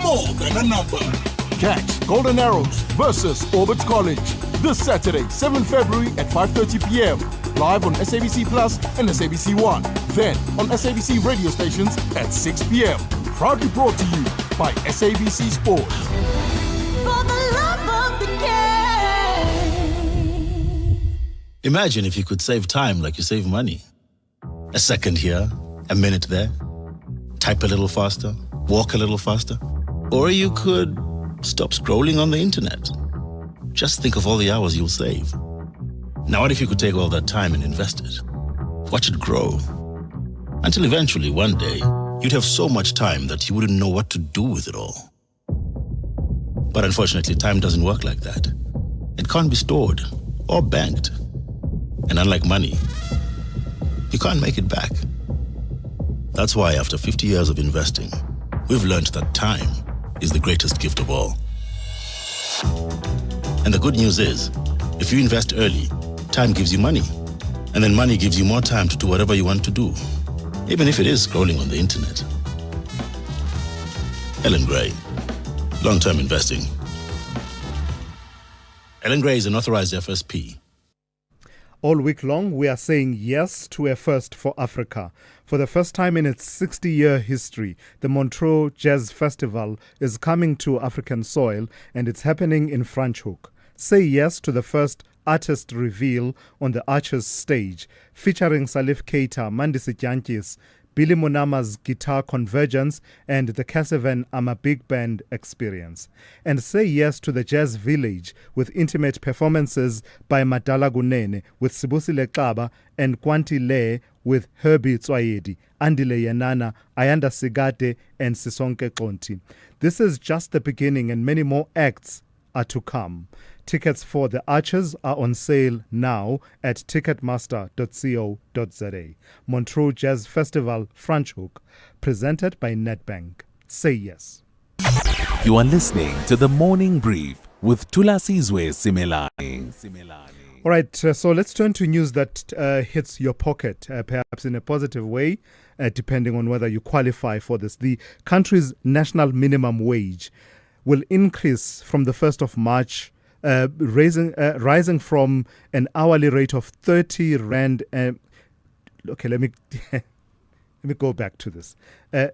More than a number. Catch Golden Arrows versus Orbit College this Saturday, 7 February at 5:30 p.m. Live on SABC Plus and SABC One. Then on SABC radio stations at 6 p.m. Proudly brought to you by SABC Sport. For the love of the game. Imagine if you could save time like you save money. A second here, a minute there. Type a little faster, walk a little faster. Or you could stop scrolling on the internet. Just think of all the hours you'll save. Now what if you could take all that time and invest it? Watch it grow. Until eventually, one day, you'd have so much time that you wouldn't know what to do with it all. But unfortunately, time doesn't work like that. It can't be stored or banked. And unlike money, you can't make it back. That's why after 50 years of investing, we've learned that time is the greatest gift of all. And the good news is, if you invest early, time gives you money. And then money gives you more time to do whatever you want to do, even if it is scrolling on the internet. Ellen Gray, long-term investing. Ellen Gray is an authorized FSP. All week long, we are saying yes to a first for Africa. For the first time in its 60-year history, the Montreux Jazz Festival is coming to African soil, and it's happening in Franschhoek. Say yes to the first artist reveal on the Archers stage, featuring Salif Keita, Mandisi Jantjies, Billy Munama's Guitar Convergence, and the Cassavan Ama Big Band Experience. And say yes to the Jazz Village with intimate performances by Madala Gunene with Sibusile Xaba and Kwanti Le with Herbie Tswayedi, Andile Yanana, Ayanda Sigate, and Sisonke Konti. This is just the beginning, and many more acts are to come. Tickets for the Archers are on sale now at ticketmaster.co.za. Montreux Jazz Festival Franschhoek, presented by Nedbank. Say yes. You are listening to the Morning Brief with Thulasizwe Simelane. All right, so let's turn to news that hits your pocket, perhaps in a positive way, depending on whether you qualify for this. The country's national minimum wage will increase from the 1st of March, rising from an hourly rate of 30 rand. Okay, let me go back to this.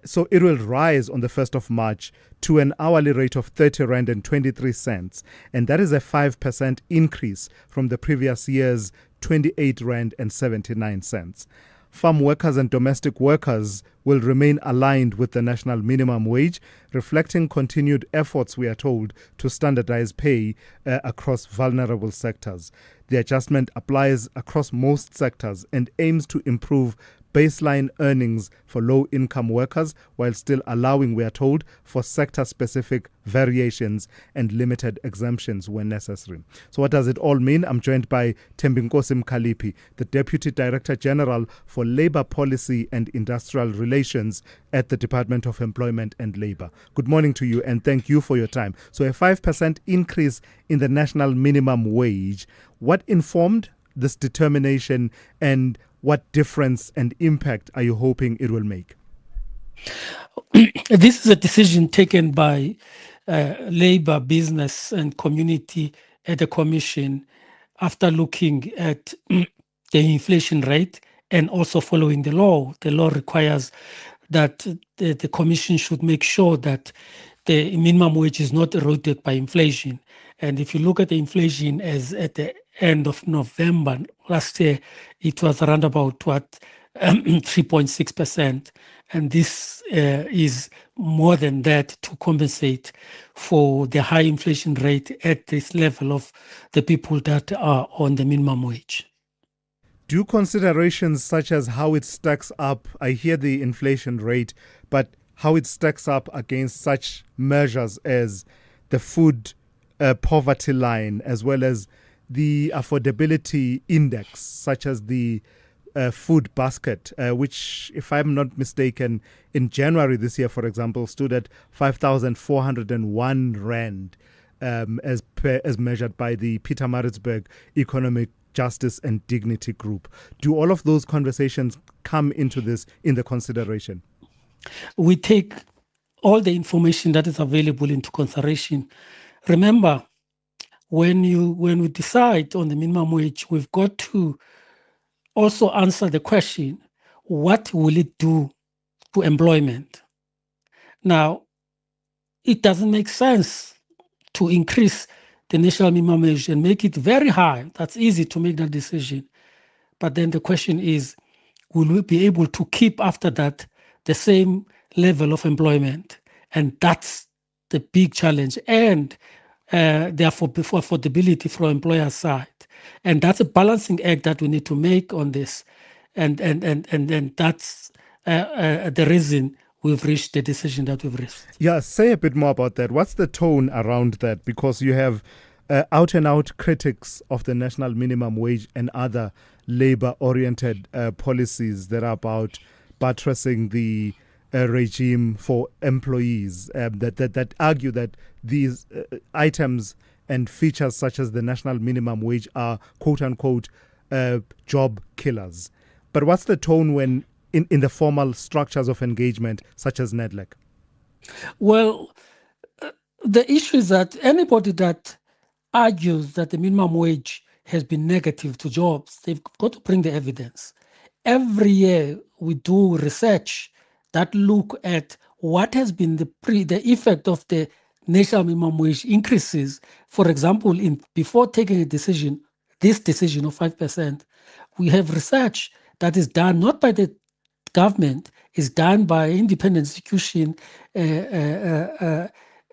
So it will rise on the 1st of March to an hourly rate of 30 rand and 23 cents, and that is a 5% increase from the previous year's 28 rand and 79 cents. Farm workers and domestic workers will remain aligned with the national minimum wage, reflecting continued efforts, we are told, to standardize pay across vulnerable sectors. The adjustment applies across most sectors and aims to improve baseline earnings for low-income workers while still allowing, we are told, for sector-specific variations and limited exemptions when necessary. So what does it all mean? I'm joined by Thembinkosi Mkhaliphi, the Deputy Director General for Labour Policy and Industrial Relations at the Department of Employment and Labour. Good morning to you, and thank you for your time. So a 5% increase in the national minimum wage. What informed this determination, and what difference and impact are you hoping it will make? This is a decision taken by Labour, business and community at the Commission after looking at the inflation rate and also following the law. The law requires that the Commission should make sure that the minimum wage is not eroded by inflation. And if you look at the inflation as at the end of November last year, it was around about 3.6%. And this is more than that to compensate for the high inflation rate at this level of the people that are on the minimum wage. Do considerations such as how it stacks up, I hear the inflation rate, but how it stacks up against such measures as the food poverty line, as well as the affordability index, such as the food basket, which, if I'm not mistaken, in January this year, for example, stood at 5,401 rand, as measured by the Pietermaritzburg Economic Justice and Dignity Group. Do all of those conversations come into this in the consideration? We take all the information that is available into consideration. Remember, when we decide on the minimum wage, we've got to also answer the question, what will it do to employment? Now, it doesn't make sense to increase the national minimum wage and make it very high. That's easy to make that decision. But then the question is, will we be able to keep after that the same level of employment? And that's the big challenge. And therefore, for affordability from employer side. And that's a balancing act that we need to make on this. And that's the reason we've reached the decision that we've reached. Yeah, say a bit more about that. What's the tone around that? Because you have out-and-out critics of the national minimum wage and other labor-oriented policies that are about buttressing the regime for employees that argue that these items and features such as the national minimum wage are quote-unquote job killers. But what's the tone when in the formal structures of engagement such as NEDLEC? Well, the issue is that anybody that argues that the minimum wage has been negative to jobs, they've got to bring the evidence. Every year we do research that look at what has been the effect of the national minimum wage increases. For example, before taking this decision of 5%, we have research that is done not by the government is done by an independent institution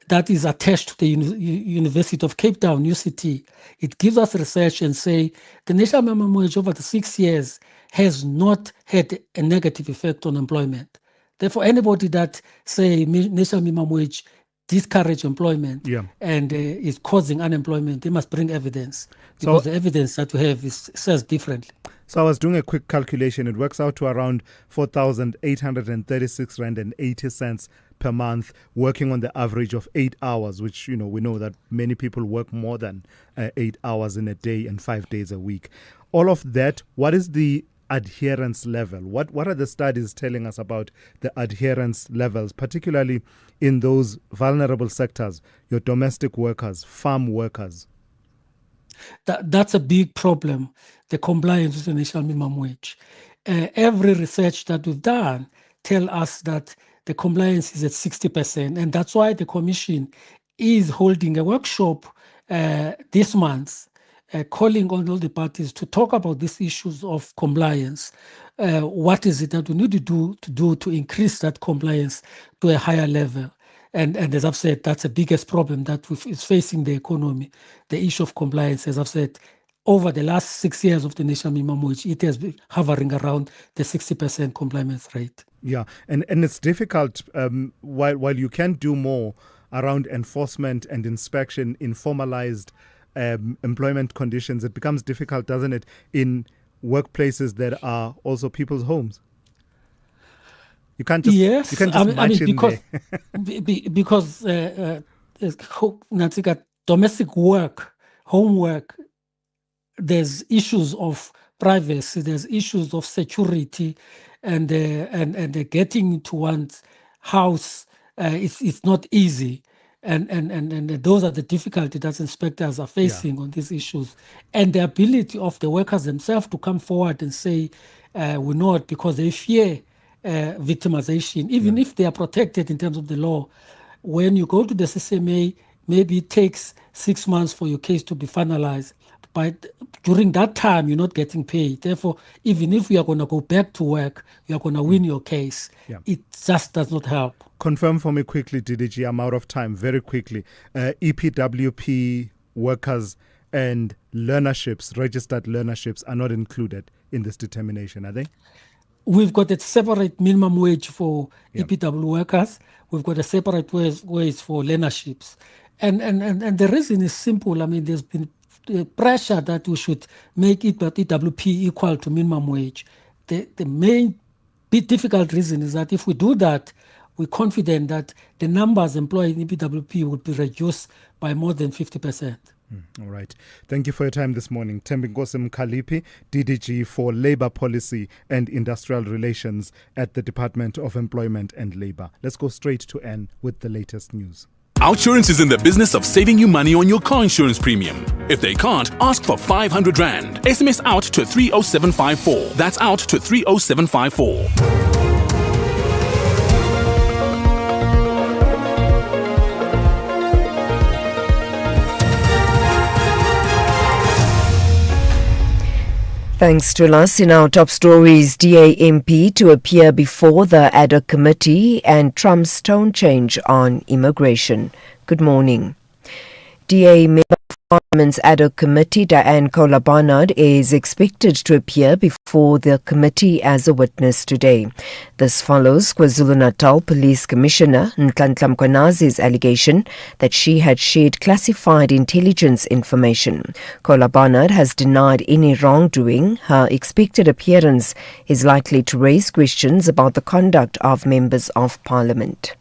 that is attached to the University of Cape Town, UCT. It gives us research and say the national minimum wage over the 6 years has not had a negative effect on employment. Therefore, anybody that say national minimum wage discourage employment and is causing unemployment, they must bring evidence, because the evidence that we have says differently. So I was doing a quick calculation. It works out to around 4,836 rand and 80 cents per month, working on the average of 8 hours, which, we know that many people work more than 8 hours in a day and 5 days a week. All of that, what is the adherence level? What are the studies telling us about the adherence levels, particularly in those vulnerable sectors, your domestic workers, farm workers? That's a big problem, the compliance with the national minimum wage. Every research that we've done tell us that the compliance is at 60%, and that's why the Commission is holding a workshop this month, calling on all the parties to talk about these issues of compliance. What is it that we need to do to increase that compliance to a higher level? And as I've said, that's the biggest problem that is facing the economy, the issue of compliance. As I've said, over the last 6 years of the national minimum wage, it has been hovering around the 60% compliance rate. Yeah, and it's difficult while you can do more around enforcement and inspection in formalized employment conditions. It becomes difficult, doesn't it, in workplaces that are also people's homes? You can't just match in because there. because domestic work, homework, there's issues of privacy, there's issues of security, and getting to one's house it's not easy. And those are the difficulties that inspectors are facing on these issues, and the ability of the workers themselves to come forward and say we're not, because they fear victimization, even if they are protected in terms of the law. When you go to the CCMA, maybe it takes 6 months for your case to be finalized, but during that time you're not getting paid. Therefore, even if you are going to go back to work, you are going to win your case. It just does not help. Confirm for me quickly, DDG, I'm out of time, very quickly. EPWP workers and learnerships, registered learnerships, are not included in this determination, are they? We've got a separate minimum wage for EPW workers. We've got a separate wage for learnerships. And the reason is simple. I mean, there's been pressure that we should make EPWP equal to minimum wage. The main difficult reason is that if we do that, we're confident that the numbers employed in EPWP would be reduced by more than 50%. All right. Thank you for your time this morning. Thembinkosi Mkhaliphi, DDG for Labour Policy and Industrial Relations at the Department of Employment and Labour. Let's go straight to Anne with the latest news. Outsurance is in the business of saving you money on your car insurance premium. If they can't, ask for 500 Rand. SMS out to 30754. That's out to 30754. Thanks to us. In our top stories, DA MP to appear before the ad hoc committee and Trump's tone change on immigration. Good morning. DA member of Parliament's ad hoc committee, Diane Kola-Barnard, is expected to appear before the committee as a witness today. This follows KwaZulu-Natal Police Commissioner Nhlanhla Mkhwanazi's allegation that she had shared classified intelligence information. Kola-Barnard has denied any wrongdoing. Her expected appearance is likely to raise questions about the conduct of members of Parliament.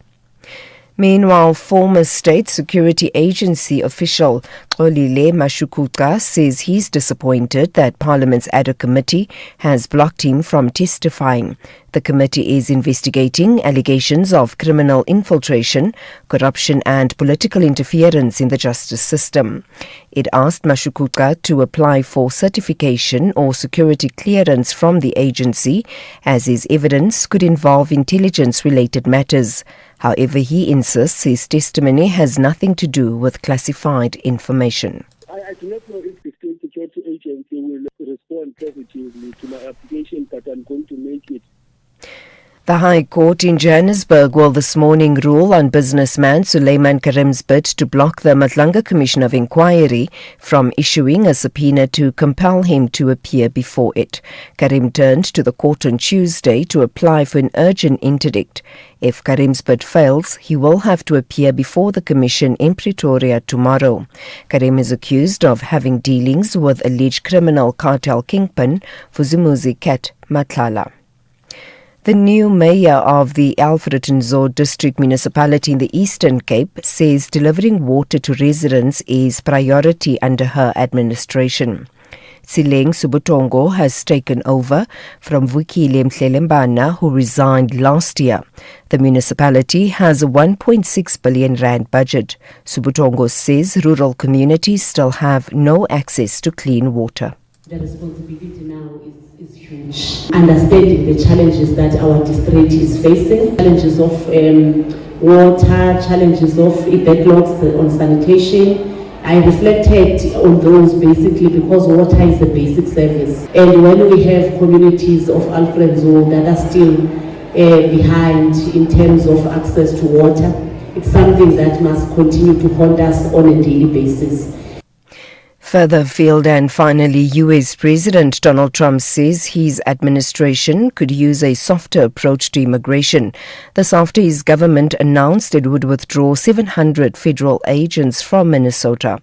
Meanwhile, former State Security Agency official Xolile Mashukuka says he's disappointed that Parliament's ad hoc committee has blocked him from testifying. The committee is investigating allegations of criminal infiltration, corruption and political interference in the justice system. It asked Mashukuka to apply for certification or security clearance from the agency, as his evidence could involve intelligence-related matters. However, he insists his testimony has nothing to do with classified information. I do not know if the State Security Agency will respond positively to my application, but I'm going to make it. The High Court in Johannesburg will this morning rule on businessman Suleiman Karim's bid to block the Matlanga Commission of Inquiry from issuing a subpoena to compel him to appear before it. Karim turned to the court on Tuesday to apply for an urgent interdict. If Karim's bid fails, he will have to appear before the commission in Pretoria tomorrow. Karim is accused of having dealings with alleged criminal cartel kingpin Thulasizwe Cat Matlala. The new mayor of the Alfred Nzo District Municipality in the Eastern Cape says delivering water to residents is priority under her administration. Tsileng Subutongo has taken over from Vukile Mhlelembana, who resigned last year. The municipality has a 1.6 billion rand budget. Subutongo says rural communities still have no access to clean water. The responsibility now is huge. Understanding the challenges that our district is facing, challenges of water, challenges of backlogs on sanitation. I reflected on those basically because water is a basic service. And when we have communities of Alfred Nzo that are still behind in terms of access to water, it's something that must continue to haunt us on a daily basis. Further afield, and finally, US President Donald Trump says his administration could use a softer approach to immigration. This after his government announced it would withdraw 700 federal agents from Minnesota.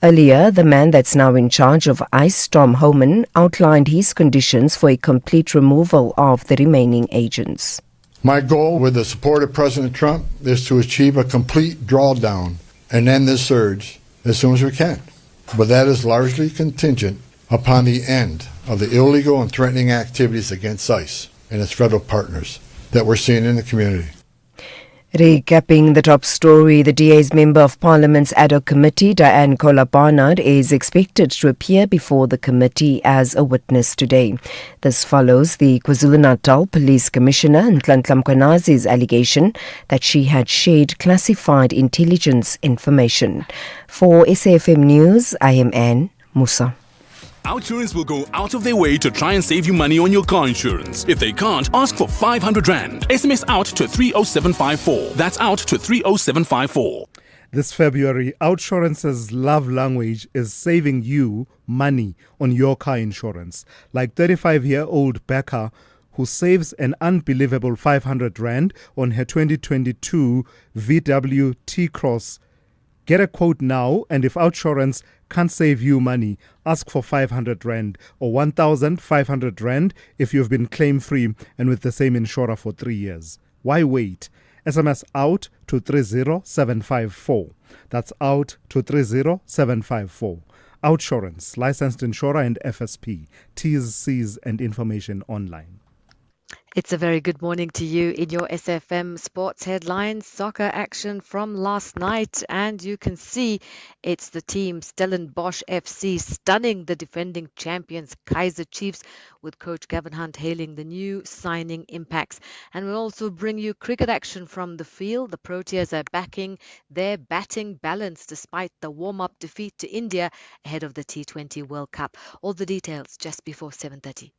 Earlier, the man that's now in charge of ICE, Tom Homan, outlined his conditions for a complete removal of the remaining agents. My goal with the support of President Trump is to achieve a complete drawdown and end this surge as soon as we can. But that is largely contingent upon the end of the illegal and threatening activities against ICE and its federal partners that we're seeing in the community. Recapping the top story, the DA's Member of Parliament's ad hoc committee, Diane Kola-Barnard, is expected to appear before the committee as a witness today. This follows the KwaZulu-Natal Police Commissioner, Nhlanhla Mkhwanazi's allegation that she had shared classified intelligence information. For SAFM News, I am Anne Musa. Outsurance will go out of their way to try and save you money on your car insurance. If they can't, ask for 500 Rand. SMS out to 30754. That's out to 30754. This February, Outsurance's love language is saving you money on your car insurance. Like 35-year-old Becca, who saves an unbelievable 500 Rand on her 2022 VW T-Cross. Get a quote now, and if Outsurance can't save you money, ask for 500 Rand or 1,500 Rand if you've been claim-free and with the same insurer for 3 years. Why wait? SMS out to 30754. That's out to 30754. Outsurance, licensed insurer and FSP. T's, C's and information online. It's a very good morning to you in your SFM Sports Headlines. Soccer action from last night, and you can see it's the team Stellenbosch FC stunning the defending champions Kaizer Chiefs, with coach Gavin Hunt hailing the new signing impacts. And we'll also bring you cricket action from the field. The Proteas are backing their batting balance despite the warm-up defeat to India ahead of the T20 World Cup. All the details just before 7:30.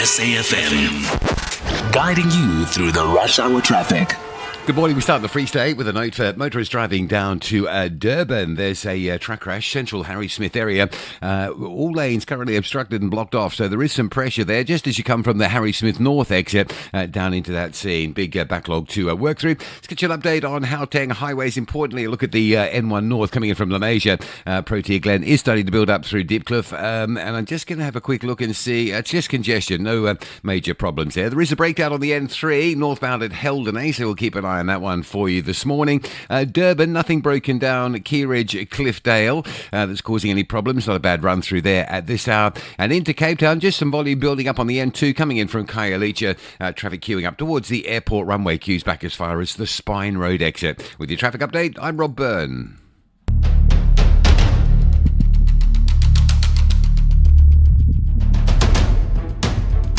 SAFM, guiding you through the rush hour traffic. Good morning. We start in the Free State with a note for motorists driving down to Durban. There's a truck crash, central Harry Smith area. All lanes currently obstructed and blocked off, so there is some pressure there just as you come from the Harry Smith North exit down into that scene. Big backlog to work through. Let's get you an update on Gauteng highways. Importantly, look at the N1 North coming in from La Masia. Protea Glen is starting to build up through Dipcliffe, and I'm just going to have a quick look and see. It's just congestion, no major problems there. There is a breakdown on the N3 northbound at Heldenay, so we'll keep an eye on that one for you this morning. Durban, nothing broken down. Keyridge, Cliffdale, that's causing any problems. Not a bad run through there at this hour. And into Cape Town, just some volume building up on the N2 coming in from Khayelitsha. Traffic queuing up towards the airport runway, queues back as far as the Spine Road exit. With your traffic update, I'm Rob Byrne.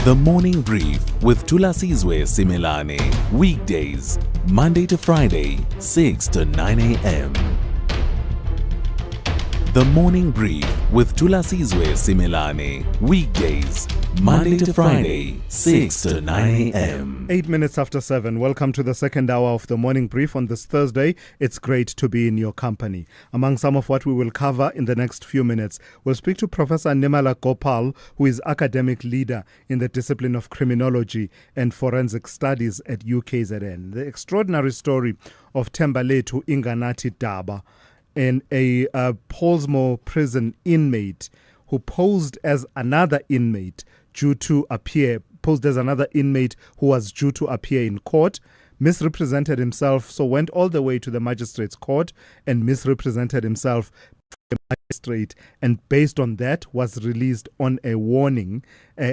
The Morning Brief with Thulasizwe Simelane. Weekdays, Monday to Friday, 6 to 9 a.m. The Morning Brief with Thulasizwe Simelane. Weekdays, Monday to Friday, 6 to 9 a.m. 8 minutes after 7. Welcome to the second hour of the Morning Brief on this Thursday. It's great to be in your company. Among some of what we will cover in the next few minutes, we'll speak to Professor Nimala Gopal, who is academic leader in the discipline of criminology and forensic studies at UKZN. The extraordinary story of Thembaletu Inganathi Daba, and a Pollsmoor prison inmate who posed as another inmate who was due to appear in court, misrepresented himself, so went all the way to the magistrate's court and misrepresented himself to the magistrate, and based on that was released on a warning,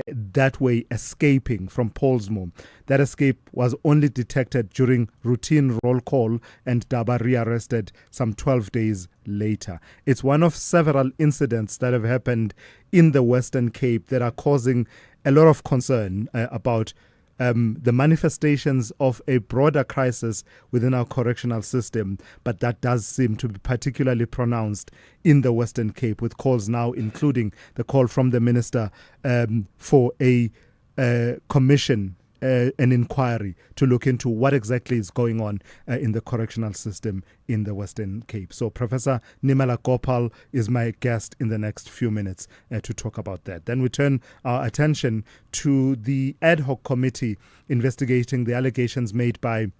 that way escaping from Pollsmoor. That escape was only detected during routine roll call, and Daba rearrested some 12 days later. It's one of several incidents that have happened in the Western Cape that are causing a lot of concern about the manifestations of a broader crisis within our correctional system, but that does seem to be particularly pronounced in the Western Cape, with calls now including the call from the Minister for a commission, an inquiry to look into what exactly is going on in the correctional system in the Western Cape. So Professor Nimala Gopal is my guest in the next few minutes to talk about that. Then we turn our attention to the ad hoc committee investigating the allegations made by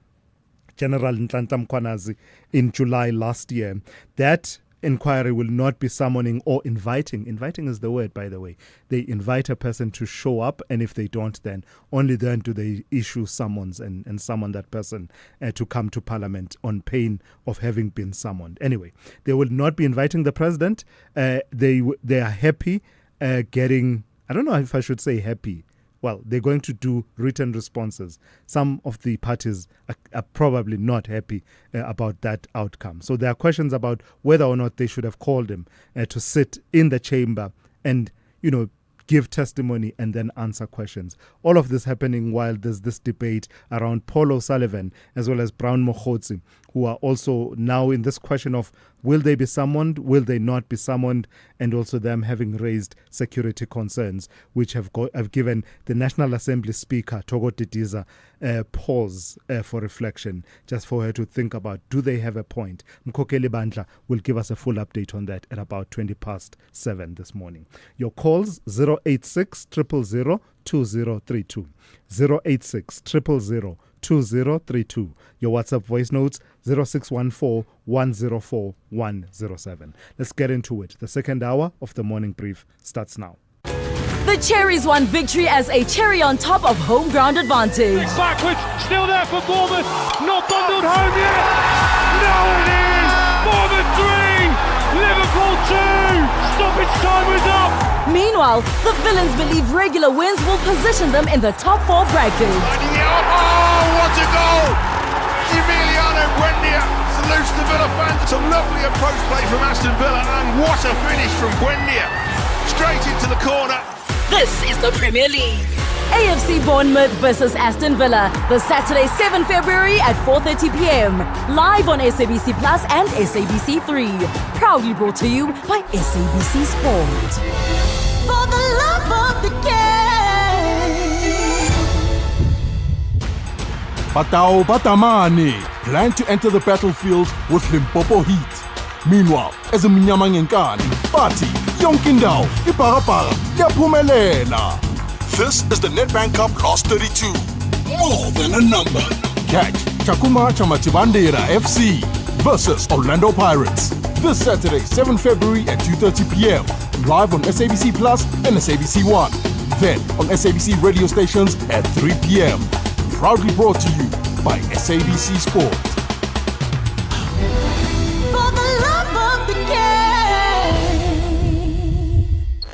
General Nhlanhla Mkhwanazi in July last year. That inquiry will not be summoning or inviting is the word, by the way. They invite a person to show up, and if they don't, then only then do they issue summons and summon that person to come to Parliament on pain of having been summoned. Anyway, they will not be inviting the president. They are happy getting, I don't know if I should say happy. Well, they're going to do written responses. Some of the parties are probably not happy about that outcome. So there are questions about whether or not they should have called him to sit in the chamber and, give testimony and then answer questions. All of this happening while there's this debate around Paul O'Sullivan as well as Brown Mokhotsi, who are also now in this question of will they be summoned, will they not be summoned, and also them having raised security concerns, which have given the National Assembly Speaker, Togo Didiza, pause for reflection, just for her to think about, do they have a point? Mkhokeli Bandla will give us a full update on that at about 7:20 this morning. Your calls, 086 000 2032. 086 000 2032. Your WhatsApp voice notes, 0614 104 107. Let's get into it. The second hour of the Morning Brief starts now. The Cherries won victory as a cherry on top of home ground advantage. Backwards, still there for Bournemouth. Not bundled home yet. No, it is. Bournemouth 3, Liverpool 2. Stoppage time was up. Meanwhile, the villains believe regular wins will position them in the top 4 bracket. Oh, what a goal! Emiliano Buendia salutes the Villa fans. Some lovely approach play from Aston Villa, and what a finish from Buendia. Straight into the corner. This is the Premier League. AFC Bournemouth versus Aston Villa, this Saturday 7 February at 4:30 p.m. Live on SABC Plus and SABC 3. Proudly brought to you by SABC Sport. For the love of the game. Patao Batamane plan to enter the battlefield with Limpopo Heat. Meanwhile, as a Mnyamangenkani, Party, Yonkindao, Iparapara, Yaphumelela. This is the Nedbank Cup Last 32. More than a number. Catch Chakuma Chamatibandera FC versus Orlando Pirates this Saturday, 7 February at 2:30 p.m. Live on SABC Plus and SABC 1. Then on SABC radio stations at 3 p.m. Proudly brought to you by SABC Sport. For the love of the game.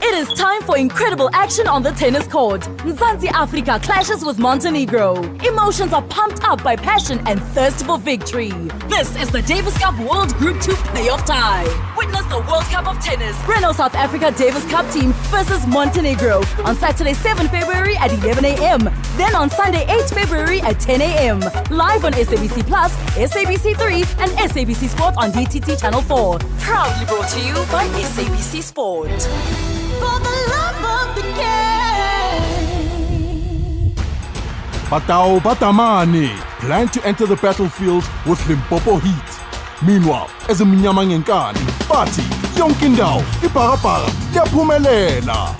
It is time for incredible action on the tennis court. Mzansi Africa clashes with Montenegro. Emotions are pumped up by passion and thirst for victory. This is the Davis Cup World Group 2 playoff tie. Witness the World Cup of Tennis, Renault South Africa Davis Cup team versus Montenegro on Saturday 7 February at 11 a.m. Then on Sunday 8 February at 10 a.m. Live on SABC Plus, SABC 3 and SABC Sport on DTT Channel 4. Proudly brought to you by SABC Sport. For the love of the game. Patao Batamani plan to enter the battlefield with Limpopo Heat. Meanwhile, as a Mnyamangenkani, Party, Yonkindao, Iparapara, Yaphumelela.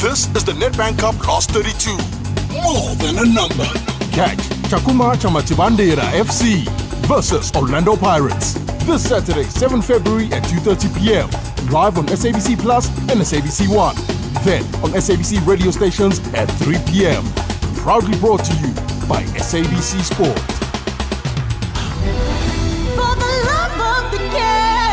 This is the Nedbank Cup Last 32. More than a number. Catch Chakuma Chamatibandera FC versus Orlando Pirates this Saturday, 7 February at 2:30 p.m. Live on SABC Plus and SABC 1. Then on SABC radio stations at 3 p.m. Proudly brought to you by SABC Sport. For the love of the game.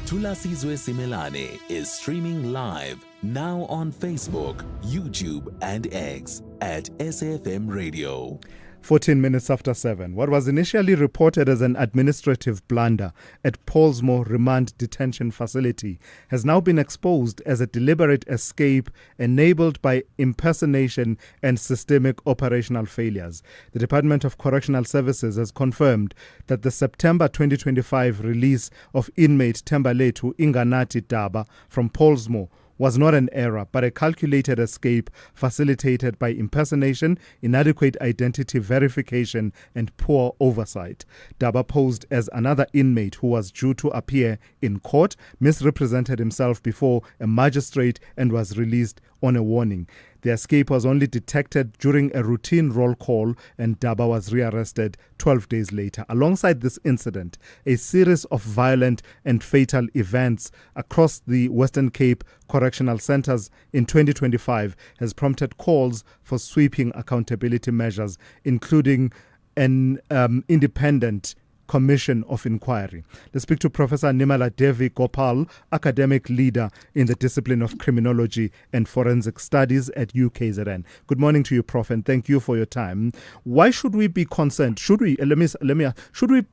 Thulasizwe Simelane is streaming live now on Facebook, YouTube and X at SAFM Radio. 14 minutes after 7. What was initially reported as an administrative blunder at Pollsmoor Remand Detention Facility has now been exposed as a deliberate escape enabled by impersonation and systemic operational failures. The Department of Correctional Services has confirmed that the September 2025 release of inmate Tembaletu Inganati Daba from Pollsmoor was not an error, but a calculated escape facilitated by impersonation, inadequate identity verification, and poor oversight. Daba posed as another inmate who was due to appear in court, misrepresented himself before a magistrate, and was released on a warning. The escape was only detected during a routine roll call, and Daba was rearrested 12 days later. Alongside this incident, a series of violent and fatal events across the Western Cape correctional centers in 2025 has prompted calls for sweeping accountability measures, including an independent Commission of Inquiry. Let's speak to Professor Nimala Devi Gopal, academic leader in the discipline of criminology and forensic studies at UKZN. Good morning to you, Prof, and thank you for your time. Why should we be concerned? Should we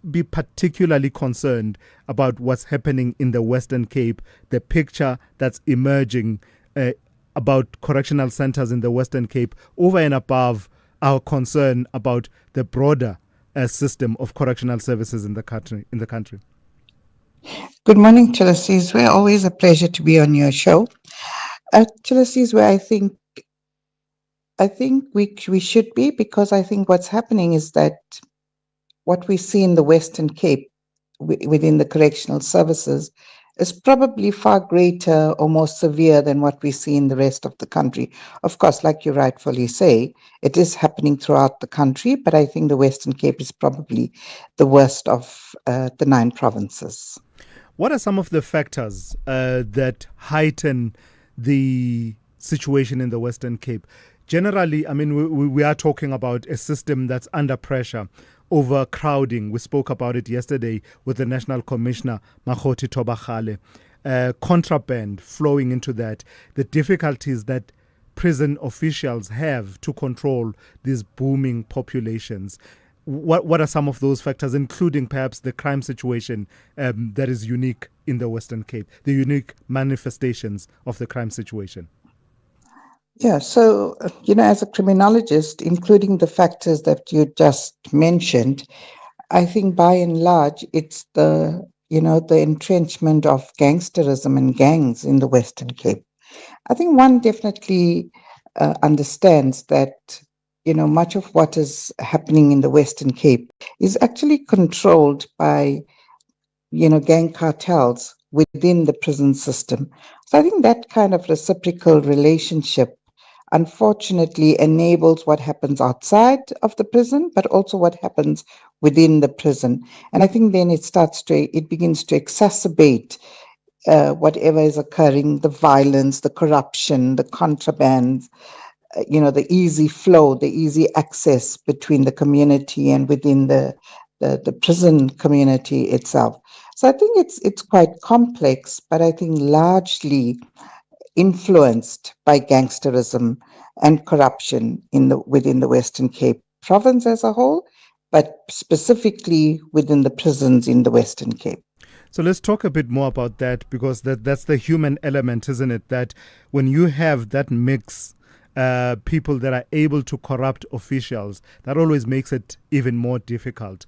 be particularly concerned about what's happening in the Western Cape, the picture that's emerging about correctional centers in the Western Cape, over and above our concern about the broader system of correctional services in the country? Good morning, Thulasizwe. Always a pleasure to be on your show. Thulasizwe, I think we should be, because I think what's happening is that what we see in the Western Cape within the correctional services is probably far greater or more severe than what we see in the rest of the country. Of course, like you rightfully say, it is happening throughout the country, but I think the Western Cape is probably the worst of the 9 provinces. What are some of the factors that heighten the situation in the Western Cape? Generally, I mean, we are talking about a system that's under pressure. Overcrowding, we spoke about it yesterday with the National Commissioner, Makgoti Tobagale. Contraband flowing into that. The difficulties that prison officials have to control these booming populations. What are some of those factors, including perhaps the crime situation that is unique in the Western Cape, the unique manifestations of the crime situation? Yeah, so, as a criminologist, including the factors that you just mentioned, I think by and large, it's the entrenchment of gangsterism and gangs in the Western Cape. I think one definitely understands that, much of what is happening in the Western Cape is actually controlled by, gang cartels within the prison system. So I think that kind of reciprocal relationship unfortunately enables what happens outside of the prison, but also what happens within the prison. And I think then it begins to exacerbate whatever is occurring, the violence, the corruption, the contraband, the easy flow, the easy access between the community and within the the prison community itself. So I think it's quite complex, but I think largely influenced by gangsterism and corruption within the Western Cape province as a whole, but specifically within the prisons in the Western Cape. So let's talk a bit more about that, because that's the human element, isn't it? That when you have that mix, people that are able to corrupt officials, that always makes it even more difficult.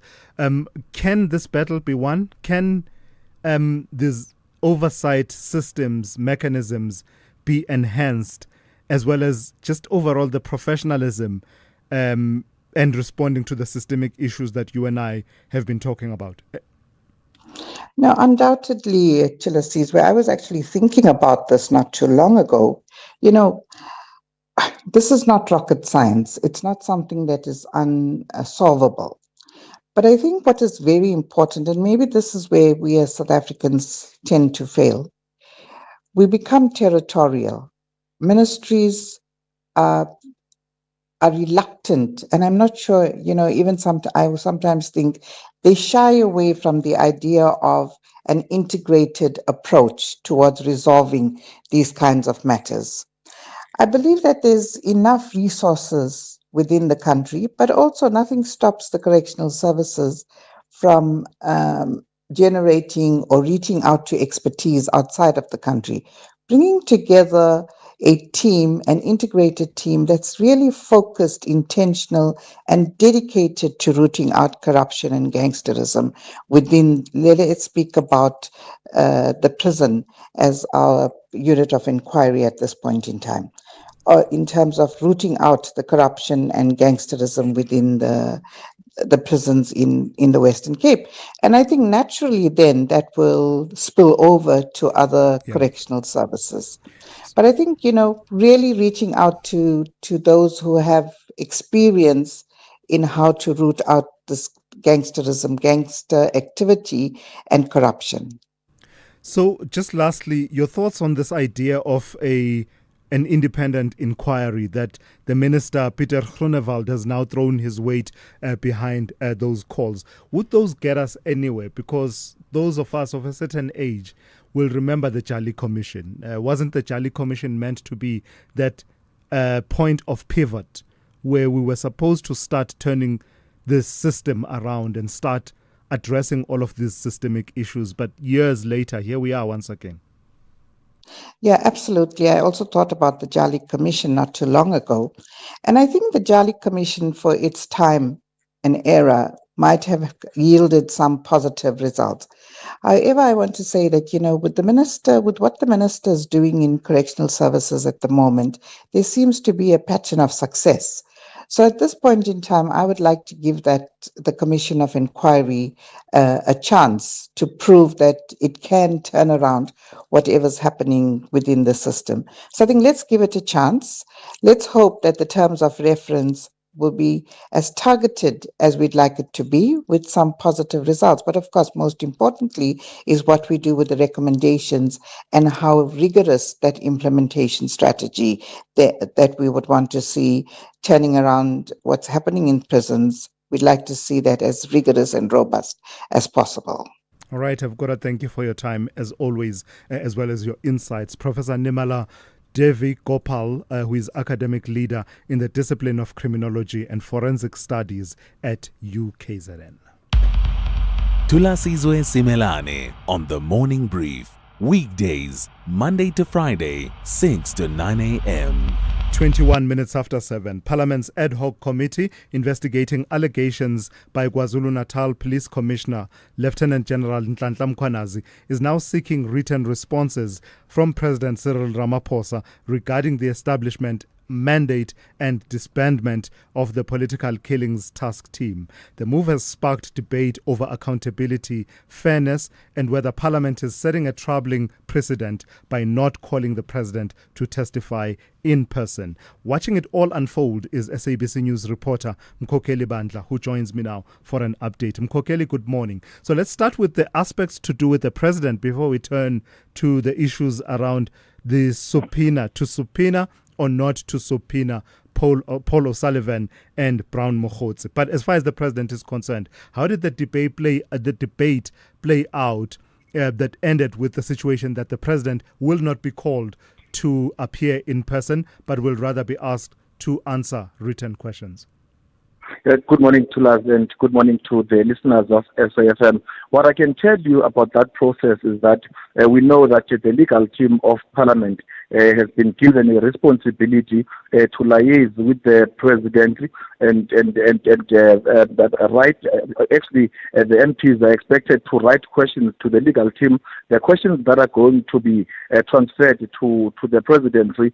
Can this battle be won? Can these oversight systems, mechanisms be enhanced, as well as just overall the professionalism and responding to the systemic issues that you and I have been talking about? Now, undoubtedly, Thulasizwe, I was actually thinking about this not too long ago. You know, this is not rocket science. It's not something that is unsolvable. But I think what is very important, and maybe this is where we as South Africans tend to fail, we become territorial. Ministries are reluctant, and I'm not sure, even I will sometimes think they shy away from the idea of an integrated approach towards resolving these kinds of matters. I believe that there's enough resources within the country, but also nothing stops the correctional services from generating or reaching out to expertise outside of the country, bringing together an integrated team that's really focused, intentional, and dedicated to rooting out corruption and gangsterism within, let's speak about the prison as our unit of inquiry at this point in time, or in terms of rooting out the corruption and gangsterism within the prisons in the Western Cape. And I think naturally then that will spill over to other correctional services. But I think, really reaching out to those who have experience in how to root out this gangsterism, gangster activity and corruption. So just lastly, your thoughts on this idea of an independent inquiry that the Minister, Peter Groenewald, has now thrown his weight behind those calls. Would those get us anywhere? Because those of us of a certain age will remember the Jali Commission. Wasn't the Jali Commission meant to be that point of pivot where we were supposed to start turning this system around and start addressing all of these systemic issues? But years later, here we are once again. Yeah, absolutely. I also thought about the Jali Commission not too long ago. And I think the Jali Commission for its time and era might have yielded some positive results. However, I want to say that, with what the minister is doing in correctional services at the moment, there seems to be a pattern of success. So at this point in time, I would like to give the Commission of Inquiry a chance to prove that it can turn around whatever's happening within the system. So I think let's give it a chance. Let's hope that the terms of reference will be as targeted as we'd like it to be, with some positive results. But of course, most importantly is what we do with the recommendations and how rigorous that implementation strategy that we would want to see turning around what's happening in prisons. We'd like to see that as rigorous and robust as possible. All right, I've got to thank you for your time as always, as well as your insights. Professor Nimala Devi Gopal, who is academic leader in the discipline of criminology and forensic studies at UKZN. Thulasizwe Simelane on the Morning Brief. Weekdays, Monday to Friday, 6 to 9 a.m. 21 minutes after 7, Parliament's ad hoc committee investigating allegations by KwaZulu-Natal Police Commissioner Lieutenant General Nhlanhla Mkhwanazi is now seeking written responses from President Cyril Ramaphosa regarding the establishment, mandate and disbandment of the Political Killings Task Team. The move has sparked debate over accountability, fairness, and whether Parliament is setting a troubling precedent by not calling the President to testify in person. Watching it all unfold is SABC News reporter Mkhokeli Bandla, who joins me now for an update. Mkhokeli, good morning. So let's start with the aspects to do with the President before we turn to the issues around the subpoena, to subpoena or not to subpoena Paul O'Sullivan and Brown Mokhotsi. But as far as the president is concerned, how did the debate play out that ended with the situation that the president will not be called to appear in person, but will rather be asked to answer written questions? Good morning to us and good morning to the listeners of SAFM. What I can tell you about that process is that we know that the legal team of Parliament has been given a responsibility to liaise with the president and write. Actually, the MPs are expected to write questions to the legal team. The questions that are going to be transferred to the presidency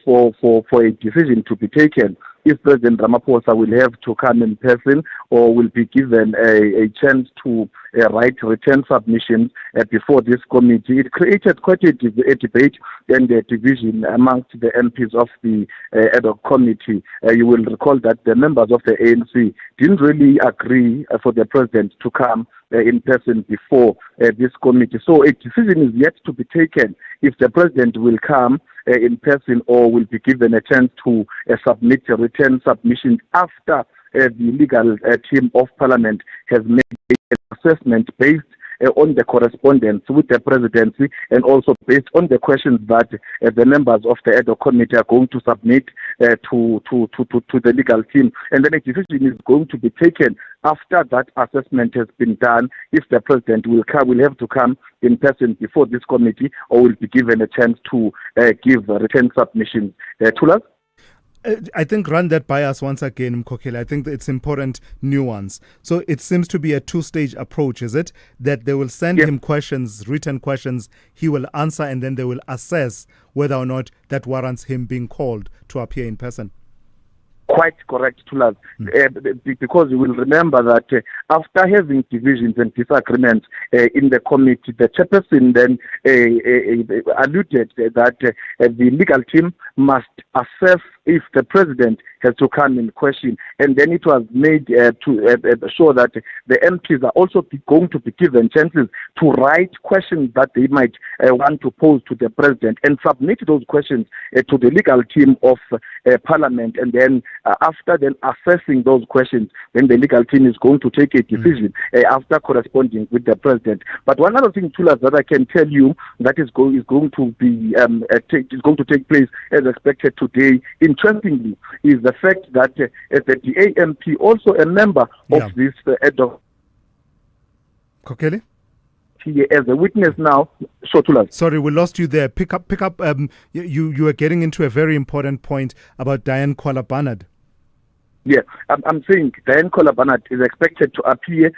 for a decision to be taken. If President Ramaphosa will have to come in person or will be given a chance to write return submissions before this committee. It created quite a debate and a division amongst the MPs of the ad hoc committee. You will recall that the members of the ANC didn't really agree for the president to come in person before this committee. So a decision is yet to be taken if the president will come in person or will be given a chance to submit a return submission after the legal team of Parliament has made an assessment based on the correspondence with the presidency and also based on the questions that the members of the ad hoc committee are going to submit to the legal team. And then a decision is going to be taken after that assessment has been done if the president will have to come in person before this committee or will be given a chance to give return submissions. Thulas? I think run that by us once again, Mkhokheli. I think it's important nuance. So it seems to be a two-stage approach, is it? That they will send him questions, written questions, he will answer, and then they will assess whether or not that warrants him being called to appear in person. Quite correct, Thulas. Because you will remember that after having divisions and disagreements in the committee, the chairperson then alluded that the legal team must assess if the president has to come in question. And then it was made to show that the MPs are also going to be given chances to write questions that they might want to pose to the president and submit those questions to the legal team of Parliament. And then after then assessing those questions, then the legal team is going to take a decision after corresponding with the president. But one other thing, Thulas, that I can tell you that is going to take place as expected today, interestingly, is the fact that the DA MP, also a member of this ad hoc. Mkhokheli? As a witness now. Sorry, we lost you there. Pick up. You are getting into a very important point about Diane Kohler-Barnard. Yeah, I'm saying Diane Kohler-Barnard is expected to appear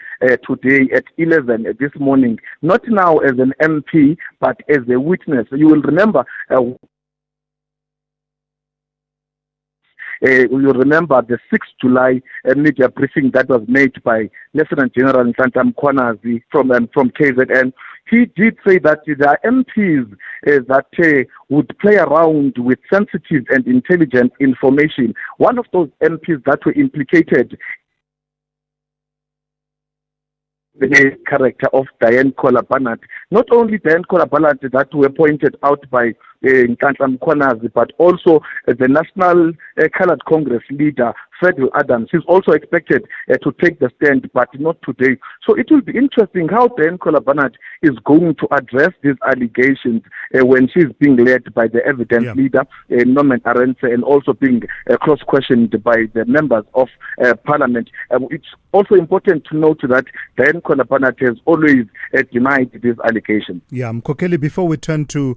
today at 11 this morning, not now as an MP, but as a witness. You will remember you remember the 6th July media briefing that was made by Lieutenant General Nhlanhla Mkhwanazi from KZN. He did say that there are MPs that would play around with sensitive and intelligent information. One of those MPs that were implicated the character of Diane Kohler-Barnard. Not only Diane Kohler-Barnard that were pointed out by Nhlanhla Mkhwanazi, but also the National Coloured Congress leader, Frederick Adams. He's also expected to take the stand, but not today. So it will be interesting how Diane Kohler-Barnard is going to address these allegations when she's being led by the evidence leader, Norman Arendse, and also being cross-questioned by the members of Parliament. It's also important to note that Diane Kohler-Barnard has always denied these allegations. Yeah, Mkhokheli, before we turn to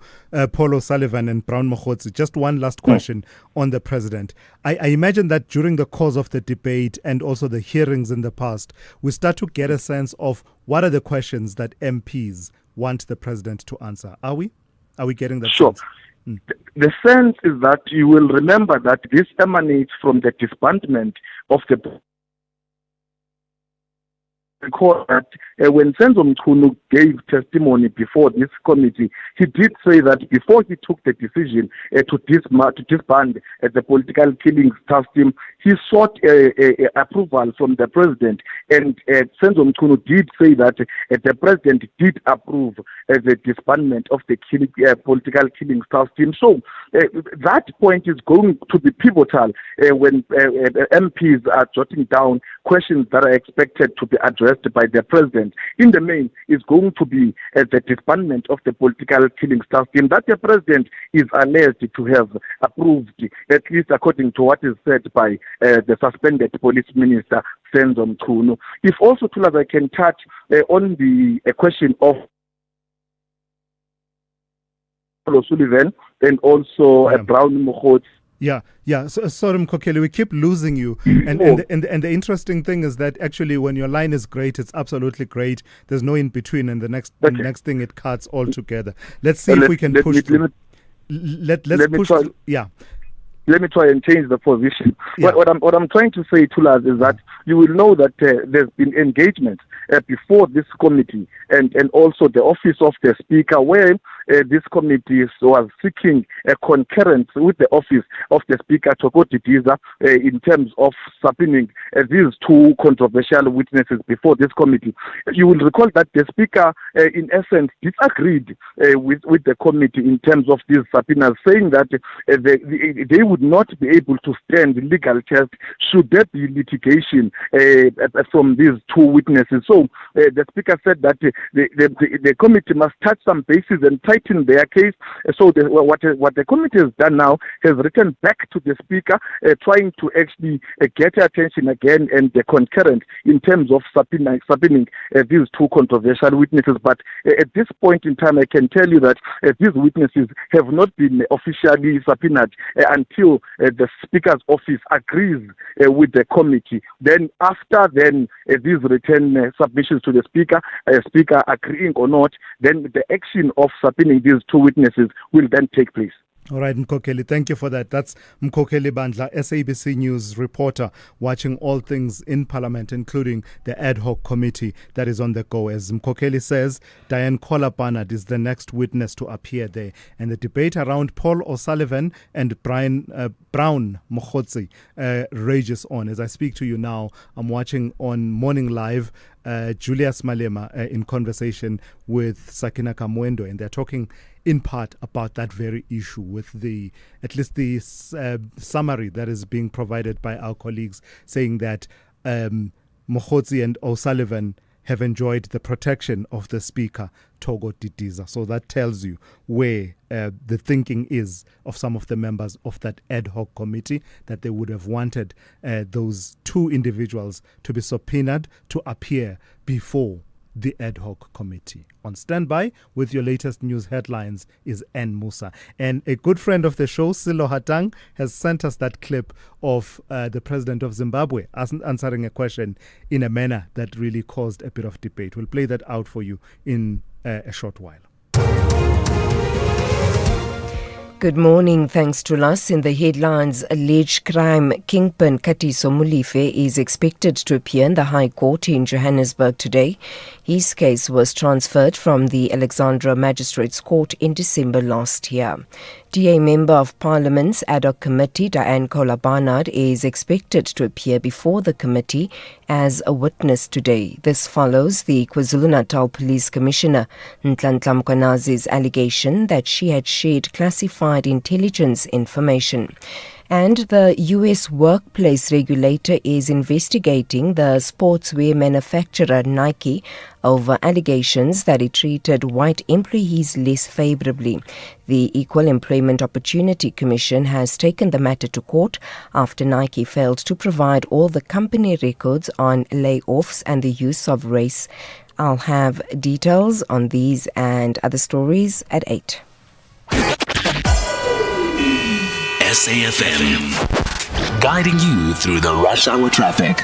Paul O'Sullivan and Brown Mokhotsi, just one last question on the president. I imagine that during the course of the debate and also the hearings in the past, we start to get a sense of what are the questions that MPs want the president to answer. Are we getting that sense? The sense is that you will remember that this emanates from the disbandment of the recall that when Senzo Mchunu gave testimony before this committee, he did say that before he took the decision to disband the political killings task team, he sought approval from the president, and Senzo Mchunu did say that the president did approve the disbandment of the political killings task team. So that point is going to be pivotal when MPs are jotting down questions that are expected to be addressed by the president. In the main, is going to be the disbandment of the political killings task team that the president is alleged to have approved, at least according to what is said by the suspended police minister, Senzo Mchunu. If also, Thulas, I can touch on the question of Sullivan and also Brown Mokhotsi. Yeah. So, sorry, Mkokeli, we keep losing you. And the interesting thing is that actually when your line is great, it's absolutely great. There's no in between, and the next thing it cuts altogether. Let's see if we can push through. Let's push through. Yeah. Let me try and change the position. Yeah. What I'm trying to say, Thulas, is that you will know that there's been engagement before this committee and also the office of the speaker, where this committee was seeking a concurrence with the office of the speaker, Thoko Didiza, in terms of subpoenaing these two controversial witnesses before this committee. You will recall that the speaker, in essence, disagreed with the committee in terms of these subpoenas, saying that they would not be able to stand legal test should there be litigation from these two witnesses. So the speaker said that the committee must touch some bases and tighten their case. So what the committee has done now has written back to the speaker, trying to actually get attention again and the concurrent in terms of subpoenaing these two controversial witnesses. But at this point in time, I can tell you that these witnesses have not been officially subpoenaed until the speaker's office agrees with the committee. Then after these written submissions to the speaker agreeing or not, then the action of subpoenaing these two witnesses will then take place. All right, Mkokeli, thank you for that. That's Mkokeli Bandla, SABC News reporter, watching all things in Parliament, including the ad hoc committee that is on the go. As Mkokeli says, Diane Kohler-Barnard is the next witness to appear there. And the debate around Paul O'Sullivan and Brown Mokhotsi rages on. As I speak to you now, I'm watching on Morning Live Julius Malema in conversation with Sakina Kamwendo, and they're talking in part about that very issue, with at least the summary that is being provided by our colleagues, saying that Mokhotsi and O'Sullivan have enjoyed the protection of the Speaker, Thoko Didiza. So that tells you where the thinking is of some of the members of that ad hoc committee, that they would have wanted those two individuals to be subpoenaed to appear before the ad hoc committee. On standby with your latest news headlines is N. Musa. And a good friend of the show, Silo Hatang, has sent us that clip of the president of Zimbabwe answering a question in a manner that really caused a bit of debate. We'll play that out for you in a short while. Good morning. Thanks to us. In the headlines, alleged crime kingpin Katiso Mulife is expected to appear in the High Court in Johannesburg today. His case was transferred from the Alexandra Magistrates Court in December last year. DA Member of Parliament's ad hoc committee, Diane Kohler-Barnard, is expected to appear before the committee as a witness today. This follows the KwaZulu-Natal Police Commissioner, Nhlanhla Mkwanazi's allegation that she had shared classified intelligence information. And the U.S. workplace regulator is investigating the sportswear manufacturer Nike over allegations that it treated white employees less favorably. The Equal Employment Opportunity Commission has taken the matter to court after Nike failed to provide all the company records on layoffs and the use of race. I'll have details on these and other stories at 8. SAFM, guiding you through the rush hour traffic.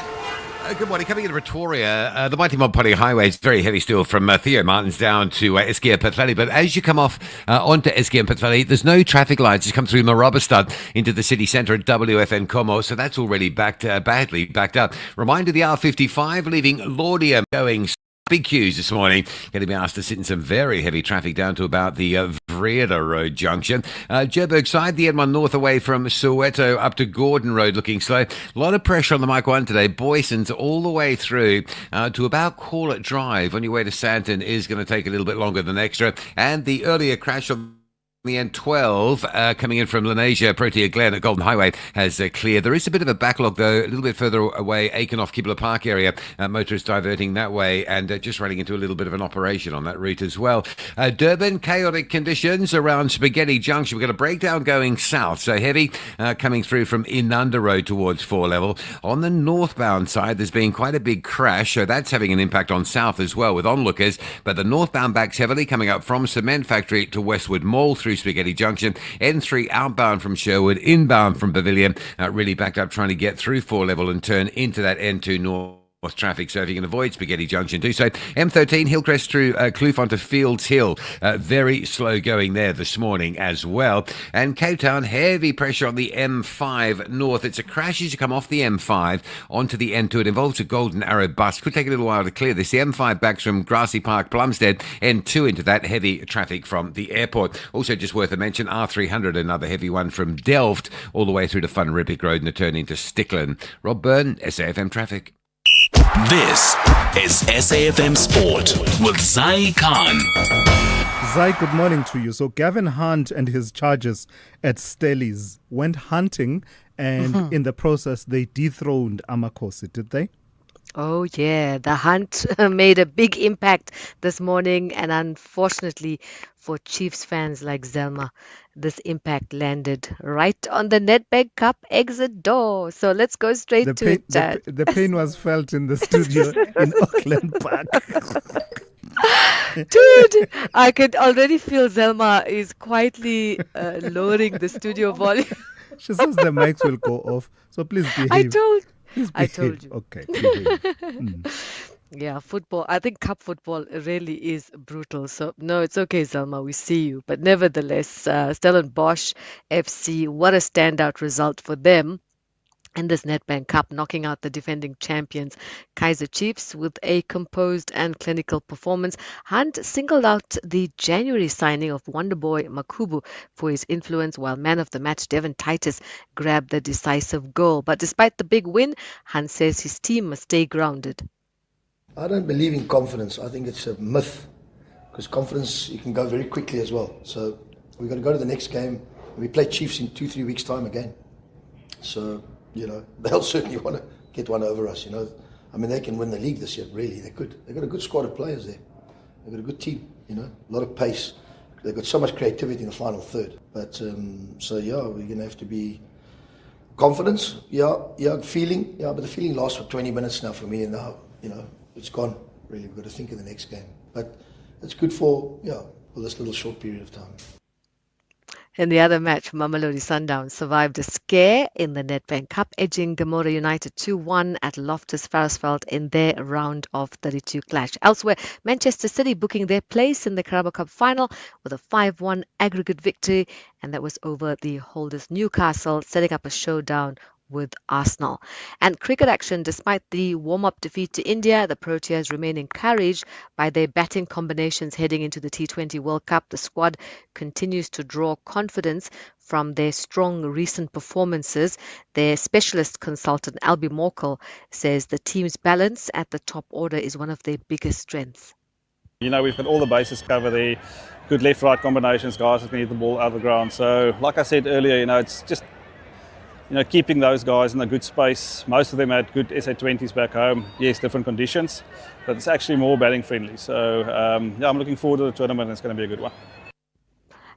Good morning. Coming into Pretoria, the Mighty Montpellier Highway is very heavy still from Theo Martins down to Eskia Pithvalley. But as you come off onto Eskia Pithvalley, there's no traffic lights. You come through Marabastad into the city centre at WFN Como, so that's already badly backed up. Reminder, the R55 leaving Laudium going. Big queues this morning. Going to be asked to sit in some very heavy traffic down to about the Vreda Road junction. Joburg side, the N1 north away from Soweto up to Gordon Road looking slow. A lot of pressure on the Mike 1 today. Boyson's all the way through to about Corlett Drive. On your way to Santon is going to take a little bit longer than extra. And the earlier crash on the N12 coming in from Lenasia, Protea Glen at Golden Highway has cleared. There is a bit of a backlog though, a little bit further away, Aiken off Kibla Park area. Motorists diverting that way and just running into a little bit of an operation on that route as well. Durban, chaotic conditions around Spaghetti Junction. We've got a breakdown going south, so heavy coming through from Inanda Road towards 4 level. On the northbound side, there's been quite a big crash, so that's having an impact on south as well with onlookers. But the northbound backs heavily coming up from Cement Factory to Westwood Mall through Spaghetti Junction. N3 outbound from Sherwood, inbound from Pavilion, really backed up trying to get through 4 level and turn into that N2 north traffic, so if you can avoid Spaghetti Junction, do so. M13 Hillcrest through Kloof onto Fields Hill, very slow going there this morning as well. And Cape Town, heavy pressure on the M5 north. It's a crash as you come off the M5 onto the N2. It involves a Golden Arrow bus. Could take a little while to clear this. The M5 backs from Grassy Park, Plumstead, N2 into that heavy traffic from the airport. Also just worth a mention, R300, another heavy one from Delft all the way through to Fun Rippick Road and a turn into Stickland. Rob Byrne, SAFM Traffic. This is SAFM Sport with Zai Khan. Zai, good morning to you. So Gavin Hunt and his charges at Stellies went hunting and in the process they dethroned Amakosi, did they? Oh, yeah. The hunt made a big impact this morning. And unfortunately for Chiefs fans like Zelma, this impact landed right on the Nedbank Cup exit door. So let's go straight to it, Chad. The pain was felt in the studio in Auckland Park. Dude, I could already feel Zelma is quietly lowering the studio volume. She says the mics will go off. So please behave. I told you. Okay. Behave. Yeah, football. I think cup football really is brutal. So, no, it's okay, Zelma. We see you. But nevertheless, Stellenbosch FC, what a standout result for them in this Nedbank Cup, knocking out the defending champions Kaizer Chiefs with a composed and clinical performance. Hunt singled out the January signing of Wonderboy Makubu for his influence, while man of the match Devon Titus grabbed the decisive goal. But despite the big win, Hunt says his team must stay grounded. I don't believe in confidence. I think it's a myth, because confidence, you can go very quickly as well. So we're going to go to the next game. We play Chiefs in 2-3 weeks' time again. So, they'll certainly want to get one over us, I mean, they can win the league this year, really. They could. They've got a good squad of players there. They've got a good team, a lot of pace. They've got so much creativity in the final third. But, we're going to have to be confidence, feeling. Yeah, but the feeling lasts for 20 minutes now for me, and now, it's gone, really. We've got to think of the next game. But it's good for this little short period of time. In the other match, Mamelodi Sundowns survived a scare in the Nedbank Cup, edging Gamora United 2-1 at Loftus Versfeld in their round of 32 clash. Elsewhere, Manchester City booking their place in the Carabao Cup final with a 5-1 aggregate victory, and that was over the holders Newcastle, setting up a showdown with Arsenal. And cricket action, despite the warm-up defeat to India, the Proteas remain encouraged by their batting combinations heading into the T20 World Cup. The squad continues to draw confidence from their strong recent performances. Their specialist consultant, Albie Morkel, says the team's balance at the top order is one of their biggest strengths. We've got all the bases covered there, good left-right combinations, guys that can hit the ball out of the ground. So, like I said earlier, it's just keeping those guys in a good space. Most of them had good SA20s back home. Yes, different conditions, but it's actually more batting friendly. So, I'm looking forward to the tournament. It's going to be a good one.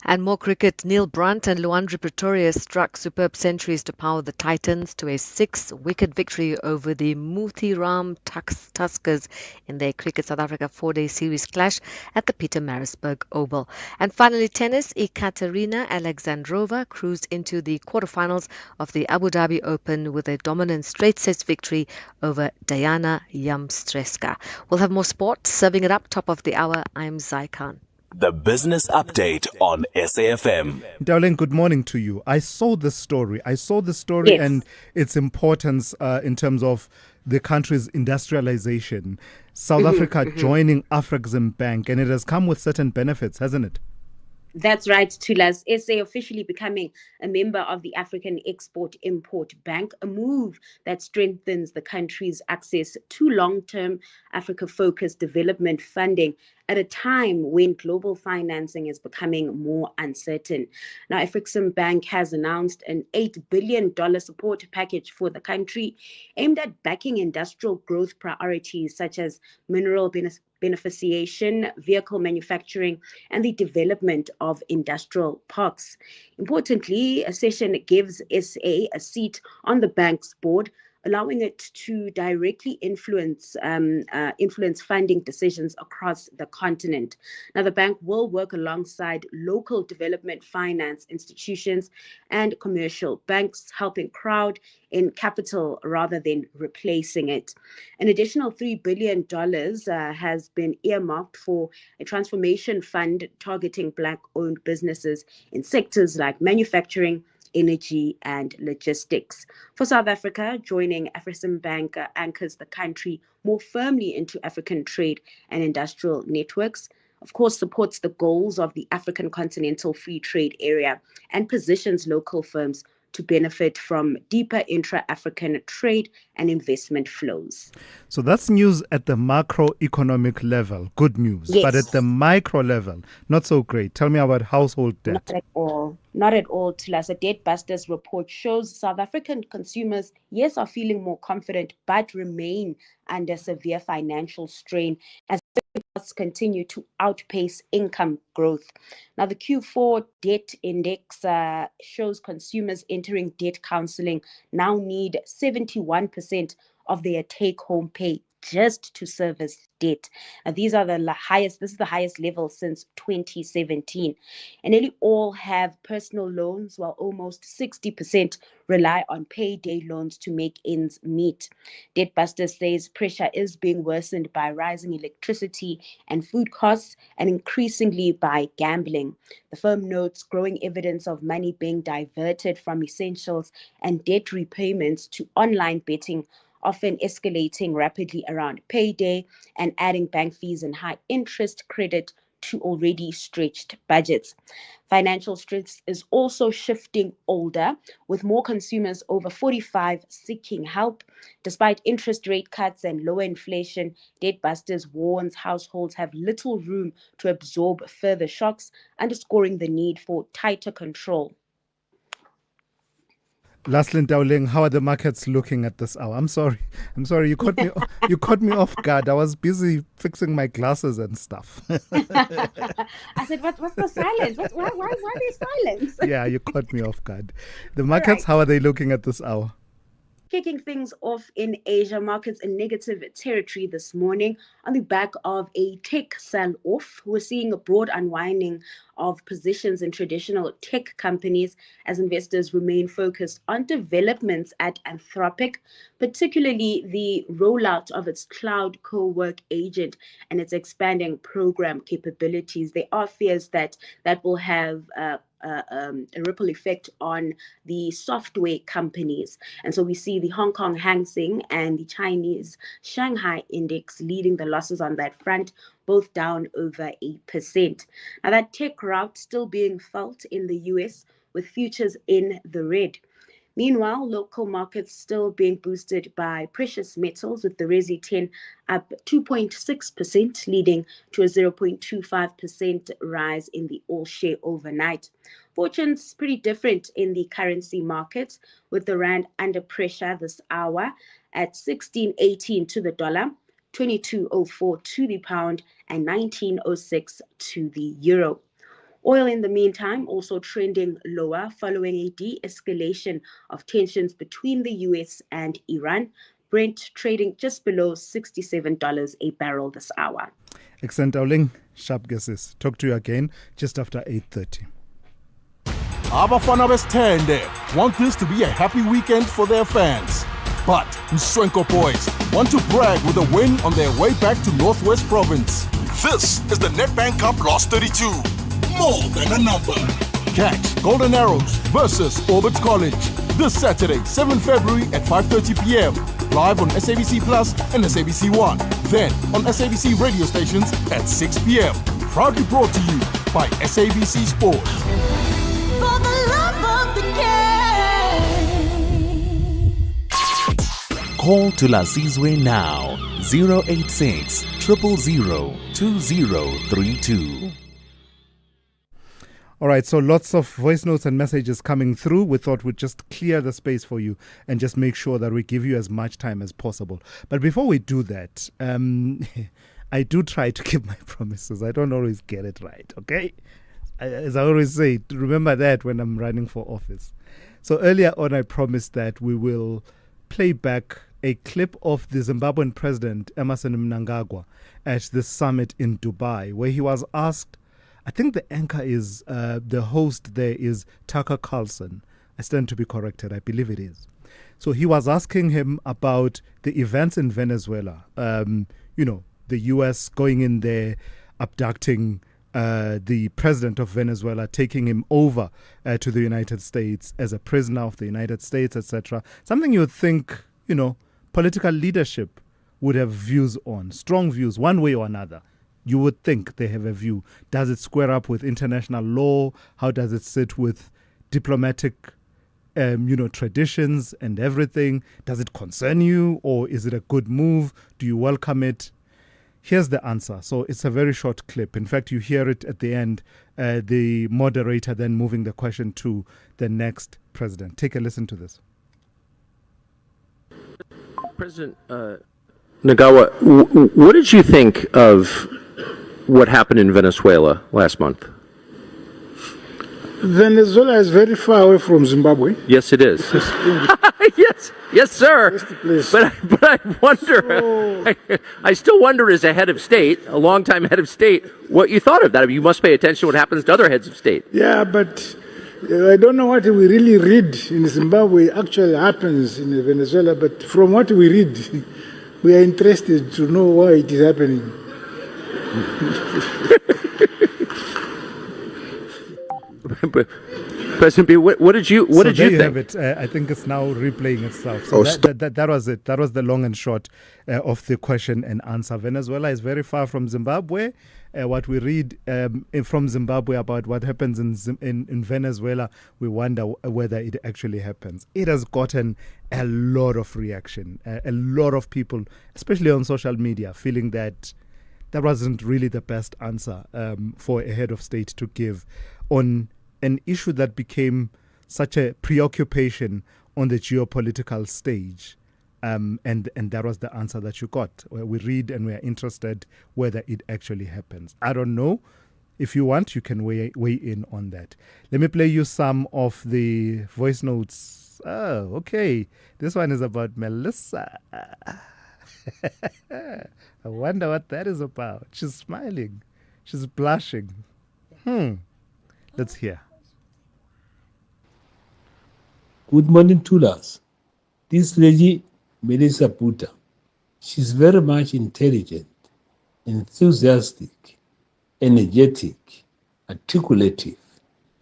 And more cricket. Neil Brunt and Luandri Pretorius struck superb centuries to power the Titans to a 6-wicket victory over the Muthiram Tuskers in their Cricket South Africa 4-day series clash at the Pietermaritzburg Oval. And finally, tennis. Ekaterina Alexandrova cruised into the quarterfinals of the Abu Dhabi Open with a dominant straight sets victory over Diana Yamstreska. We'll have more sport. Serving it up, top of the hour, I'm Zai Khan. The Business Update on SAFM. Darling, good morning to you. I saw the story. Yes. And its importance in terms of the country's industrialization. South Africa joining Afrexim Bank, and it has come with certain benefits, hasn't it? That's right, Thulas. SA officially becoming a member of the African Export-Import Bank, a move that strengthens the country's access to long-term Africa-focused development funding at a time when global financing is becoming more uncertain. Now, Afrexim Bank has announced an $8 billion support package for the country aimed at backing industrial growth priorities such as mineral beneficiation, vehicle manufacturing, and the development of industrial parks. Importantly, a session gives SA a seat on the bank's board, allowing it to directly influence funding decisions across the continent. Now, the bank will work alongside local development finance institutions and commercial banks, helping crowd in capital rather than replacing it. An additional $3 billion has been earmarked for a transformation fund targeting Black-owned businesses in sectors like manufacturing, energy and logistics. For South Africa, joining Afrexim Bank anchors the country more firmly into African trade and industrial networks, of course, supports the goals of the African Continental Free Trade Area and positions local firms to benefit from deeper intra-African trade and investment flows. So that's news at the macroeconomic level, good news. Yes. But at the micro level, not so great. Tell me about household debt. Not at all. Not at all, Thulas. A Debt Busters report shows South African consumers, yes, are feeling more confident, but remain under severe financial strain as costs continue to outpace income growth. Now, the Q4 debt index shows consumers entering debt counseling now need 71% of their take-home pay just to service debt. These are the highest. This is the highest level since 2017. And nearly all have personal loans, while almost 60% rely on payday loans to make ends meet. Debtbusters says pressure is being worsened by rising electricity and food costs and increasingly by gambling. The firm notes growing evidence of money being diverted from essentials and debt repayments to online betting, often escalating rapidly around payday and adding bank fees and high interest credit to already stretched budgets. Financial stress is also shifting older, with more consumers over 45 seeking help. Despite interest rate cuts and lower inflation, Debtbusters warns households have little room to absorb further shocks, underscoring the need for tighter control. Laslin Dowling, how are the markets looking at this hour? I'm sorry. You caught me. You caught me off guard. I was busy fixing my glasses and stuff. I said, what's the silence? Why the silence? Yeah, you caught me off guard. The markets, how are they looking at this hour? Kicking things off in Asia, markets in negative territory this morning on the back of a tech sell-off. We're seeing a broad unwinding of positions in traditional tech companies as investors remain focused on developments at Anthropic, particularly the rollout of its cloud co-work agent and its expanding program capabilities. There are fears that will have a ripple effect on the software companies. And so we see the Hong Kong Hang Seng and the Chinese Shanghai Index leading the losses on that front, both down over 8%. Now, that tech rout still being felt in the US with futures in the red. Meanwhile, local markets still being boosted by precious metals, with the Resi 10 up 2.6%, leading to a 0.25% rise in the all-share overnight. Fortunes pretty different in the currency markets, with the rand under pressure this hour at 16.18 to the dollar, 22.04 to the pound, and 19.06 to the euro. Oil in the meantime also trending lower following a de-escalation of tensions between the US and Iran. Brent trading just below $67 a barrel this hour. Excellent, Auling. Sharp guesses. Talk to you again just after 8:30. Abafana Bestende want this to be a happy weekend for their fans. But Mswenko boys want to brag with a win on their way back to Northwest Province. This is the Nedbank Cup Lost 32. More than a number. Catch Golden Arrows versus Orbit College this Saturday, 7 February at 5:30 p.m. Live on SABC Plus and SABC 1. Then on SABC radio stations at 6 p.m. Proudly brought to you by SABC Sports. For the love of the game. Call Thulasizwe now. 086 000 2032. All right, so lots of voice notes and messages coming through. We thought we'd just clear the space for you and just make sure that we give you as much time as possible. But before we do that, I do try to keep my promises. I don't always get it right, okay? As I always say, remember that when I'm running for office. So earlier on, I promised that we will play back a clip of the Zimbabwean president, Emmerson Mnangagwa, at the summit in Dubai, where he was asked, I think the anchor is, the host there is Tucker Carlson. I stand to be corrected. I believe it is. So he was asking him about the events in Venezuela. The U.S. going in there, abducting the president of Venezuela, taking him over to the United States as a prisoner of the United States, etc. Something you would think, political leadership would have views on, strong views, one way or another. You would think they have a view. Does it square up with international law? How does it sit with diplomatic, traditions and everything? Does it concern you, or is it a good move? Do you welcome it? Here's the answer. So it's a very short clip. In fact, you hear it at the end, the moderator then moving the question to the next president. Take a listen to this. President Nagawa, what did you think of what happened in Venezuela last month? Venezuela is very far away from Zimbabwe. Yes, it is. yes, sir. But I wonder, I still wonder as a head of state, a longtime head of state, what you thought of that. I mean, you must pay attention to what happens to other heads of state. Yeah, but I don't know what we really read in Zimbabwe actually happens in Venezuela, but from what we read, we are interested to know why it is happening. President B, what did you think? Have it. I think it's now replaying itself. So that was it. That was the long and short of the question and answer. Venezuela is very far from Zimbabwe. What we read from Zimbabwe about what happens in Venezuela, we wonder whether it actually happens. It has gotten a lot of reaction. A lot of people, especially on social media, feeling that wasn't really the best answer for a head of state to give on an issue that became such a preoccupation on the geopolitical stage. And that was the answer that you got. We read and we are interested whether it actually happens. I don't know. If you want, you can weigh in on that. Let me play you some of the voice notes. Oh, okay. This one is about Melissa. I wonder what that is about. She's smiling. She's blushing. Let's hear. Good morning, Thulas. This lady, Melissa Puta, she's very much intelligent, enthusiastic, energetic, articulative,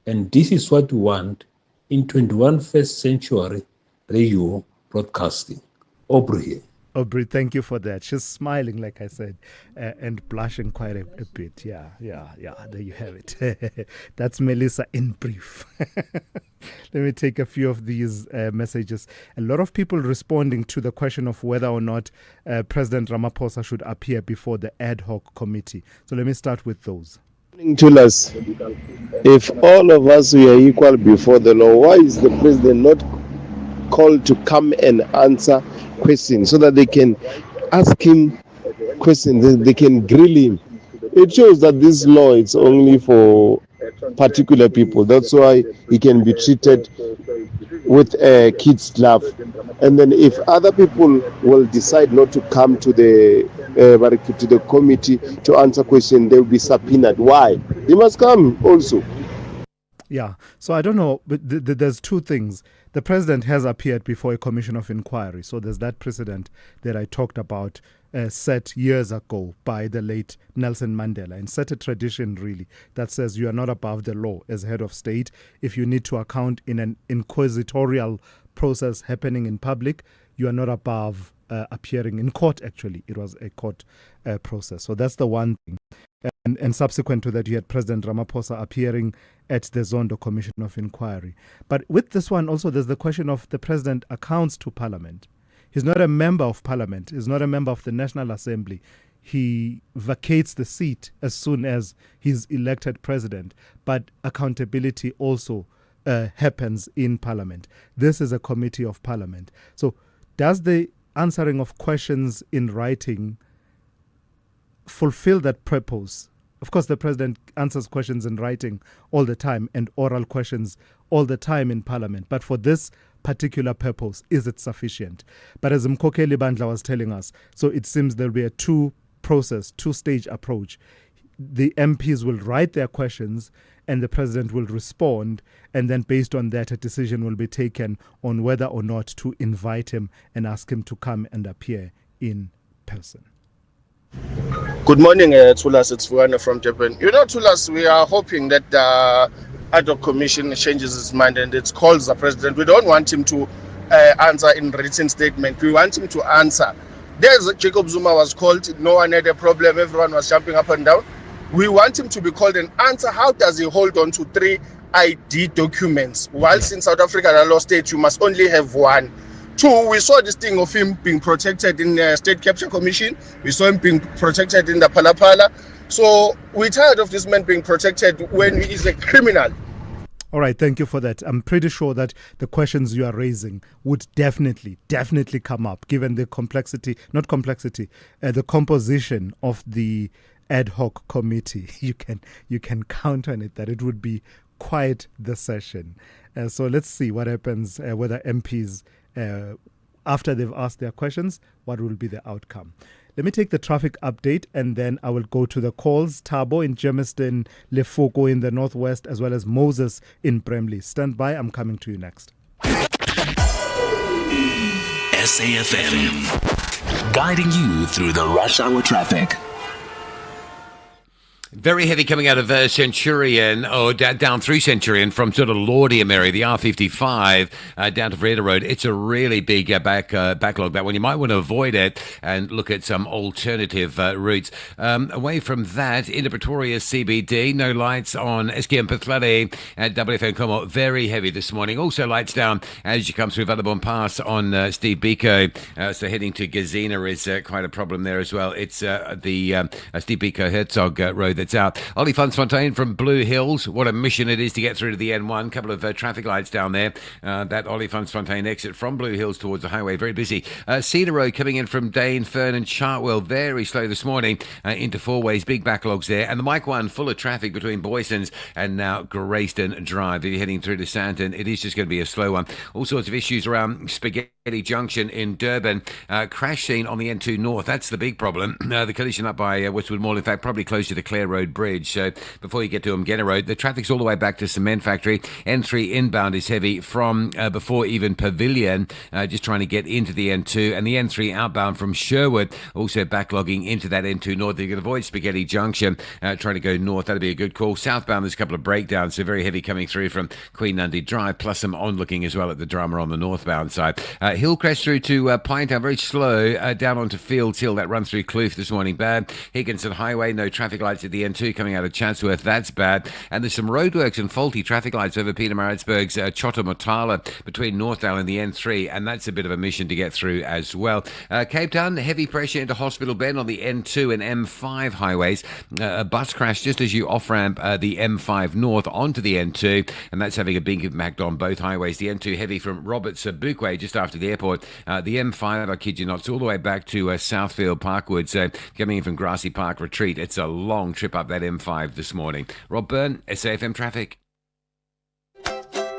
and this is what we want in 21st century radio broadcasting. Aubrey. Aubrey, thank you for that. She's smiling, like I said, and blushing quite a bit. Yeah, there you have it. That's Melissa in brief. Let me take a few of these messages. A lot of people responding to the question of whether or not President Ramaphosa should appear before the ad hoc committee. So let me start with those. Thulas, if all of us were equal before the law, why is the president not called to come and answer questions so that they can ask him questions, they can grill him? It shows that this law is only for particular people. That's why he can be treated with a kid's glove. And then if other people will decide not to come to the committee to answer questions, they will be subpoenaed. Why? They must come also. Yeah, so I don't know, but there's two things. The president has appeared before a commission of inquiry, so there's that precedent that I talked about set years ago by the late Nelson Mandela, and set a tradition really that says you are not above the law as head of state. If you need to account in an inquisitorial process happening in public, you are not above appearing in court. Actually, it was a court process. So that's the one thing. And subsequent to that, you had President Ramaphosa appearing at the Zondo Commission of Inquiry. But with this one also, there's the question of the president accounts to Parliament. He's not a member of Parliament. He's not a member of the National Assembly. He vacates the seat as soon as he's elected president. But accountability also happens in Parliament. This is a committee of Parliament. So does the answering of questions in writing fulfill that purpose? Of course, the president answers questions in writing all the time and oral questions all the time in Parliament. But for this particular purpose, is it sufficient? But as Mkhokeli Bandla was telling us, so it seems there'll be a two-stage approach. The MPs will write their questions and the president will respond, and then based on that, a decision will be taken on whether or not to invite him and ask him to come and appear in person. Good morning, Thulasizwe from Durban. Thulas, we are hoping that the ad hoc commission changes its mind and it calls the president. We don't want him to answer in written statement. We want him to answer. There's Jacob Zuma was called. No one had a problem. Everyone was jumping up and down. We want him to be called and answer. How does he hold on to 3 ID documents? Whilst in South Africa, the law states you must only have one. 2, we saw this thing of him being protected in the State Capture Commission. We saw him being protected in the Phala. So we're tired of this man being protected when he is a criminal. All right, thank you for that. I'm pretty sure that the questions you are raising would definitely come up, given the the composition of the ad hoc committee. You can count on it that it would be quite the session. So let's see what happens, whether MPs, after they've asked their questions, what will be the outcome. Let me take the traffic update and then I will go to the calls. Thabo in Germiston, Lefoko in the northwest, as well as Moses in Bramley. Stand by, I'm coming to you next. SAFM, guiding you through the rush hour traffic. Very heavy coming out of Centurion, or down through Centurion from sort of Laudium area, the R55 down to Vreda Road. It's a really big backlog, that one. You might want to avoid it and look at some alternative routes. Away from that, into Pretoria CBD, no lights on SKM Pathlade at WFN Como. Very heavy this morning. Also lights down as you come through Vanderbom Pass on Steve Biko. So heading to Gazina is quite a problem there as well. It's the Steve Biko Herzog Road that's out. Ollie Fontaine from Blue Hills. What a mission it is to get through to the N1. Couple of traffic lights down there. That Ollie Fontaine exit from Blue Hills towards the highway. Very busy. Cedar Road coming in from Dane, Fern and Chartwell. Very slow this morning into Four Ways. Big backlogs there. And the Mike 1 full of traffic between Boysons and now Grayston Drive. If you're heading through to Sandton, it is just going to be a slow one. All sorts of issues around Spaghetti Junction in Durban. Crash scene on the N2 North. That's the big problem. The collision up by Westwood Mall. In fact, probably close to the Clare Road Bridge. So before you get to Umgena Road, the traffic's all the way back to Cement Factory. N3 inbound is heavy from before even Pavilion, just trying to get into the N2. And the N3 outbound from Sherwood, also backlogging into that N2 North. You can avoid Spaghetti Junction, trying to go north. That'd be a good call. Southbound, there's a couple of breakdowns, so very heavy coming through from Queen Nundy Drive, plus some onlooking as well at the drama on the northbound side. Hillcrest through to Pinetown, very slow, down onto Fields Hill. That run through Kloof this morning, bad. Higginson Highway, no traffic lights at the N2 coming out of Chatsworth, that's bad. And there's some roadworks and faulty traffic lights over Peter Maritzburg's Chotamotala between Northdale and the N3, and that's a bit of a mission to get through as well. Cape Town, heavy pressure into Hospital Bend on the N2 and M5 highways. A bus crash just as you off-ramp the M5 North onto the N2, and that's having a big impact on both highways. The N2 heavy from Roberts Bukwe just after the the airport. The M5, I kid you not, it's all the way back to Southfield Parkwood. Coming in from Grassy Park Retreat. It's a long trip up that M5 this morning. Rob Byrne, SAFM Traffic.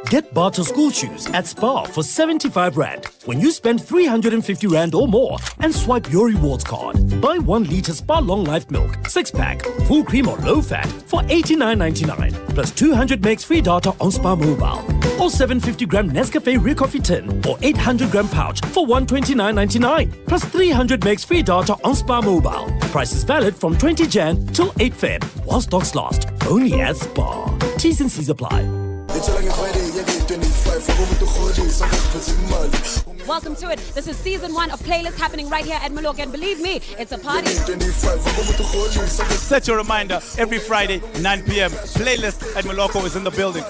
Get Barter school shoes at Spar for 75 Rand when you spend 350 Rand or more and swipe your rewards card. Buy 1 litre Spar Long Life Milk, 6-pack, full cream or low fat for 89.99 plus 200 megs free data on Spar Mobile. Or 750 gram Nescafe Real Coffee tin or 800 gram pouch for 129.99 plus 300 megs free data on Spar Mobile. Price is valid from 20 Jan till 8 Feb while stocks last. Only at Spar. T's and C's apply. Welcome to it. This is season 1 of Playlist happening right here at Maloka, and believe me, it's a party. Set your reminder every Friday, 9 p.m. Playlist at Maloka is in the building.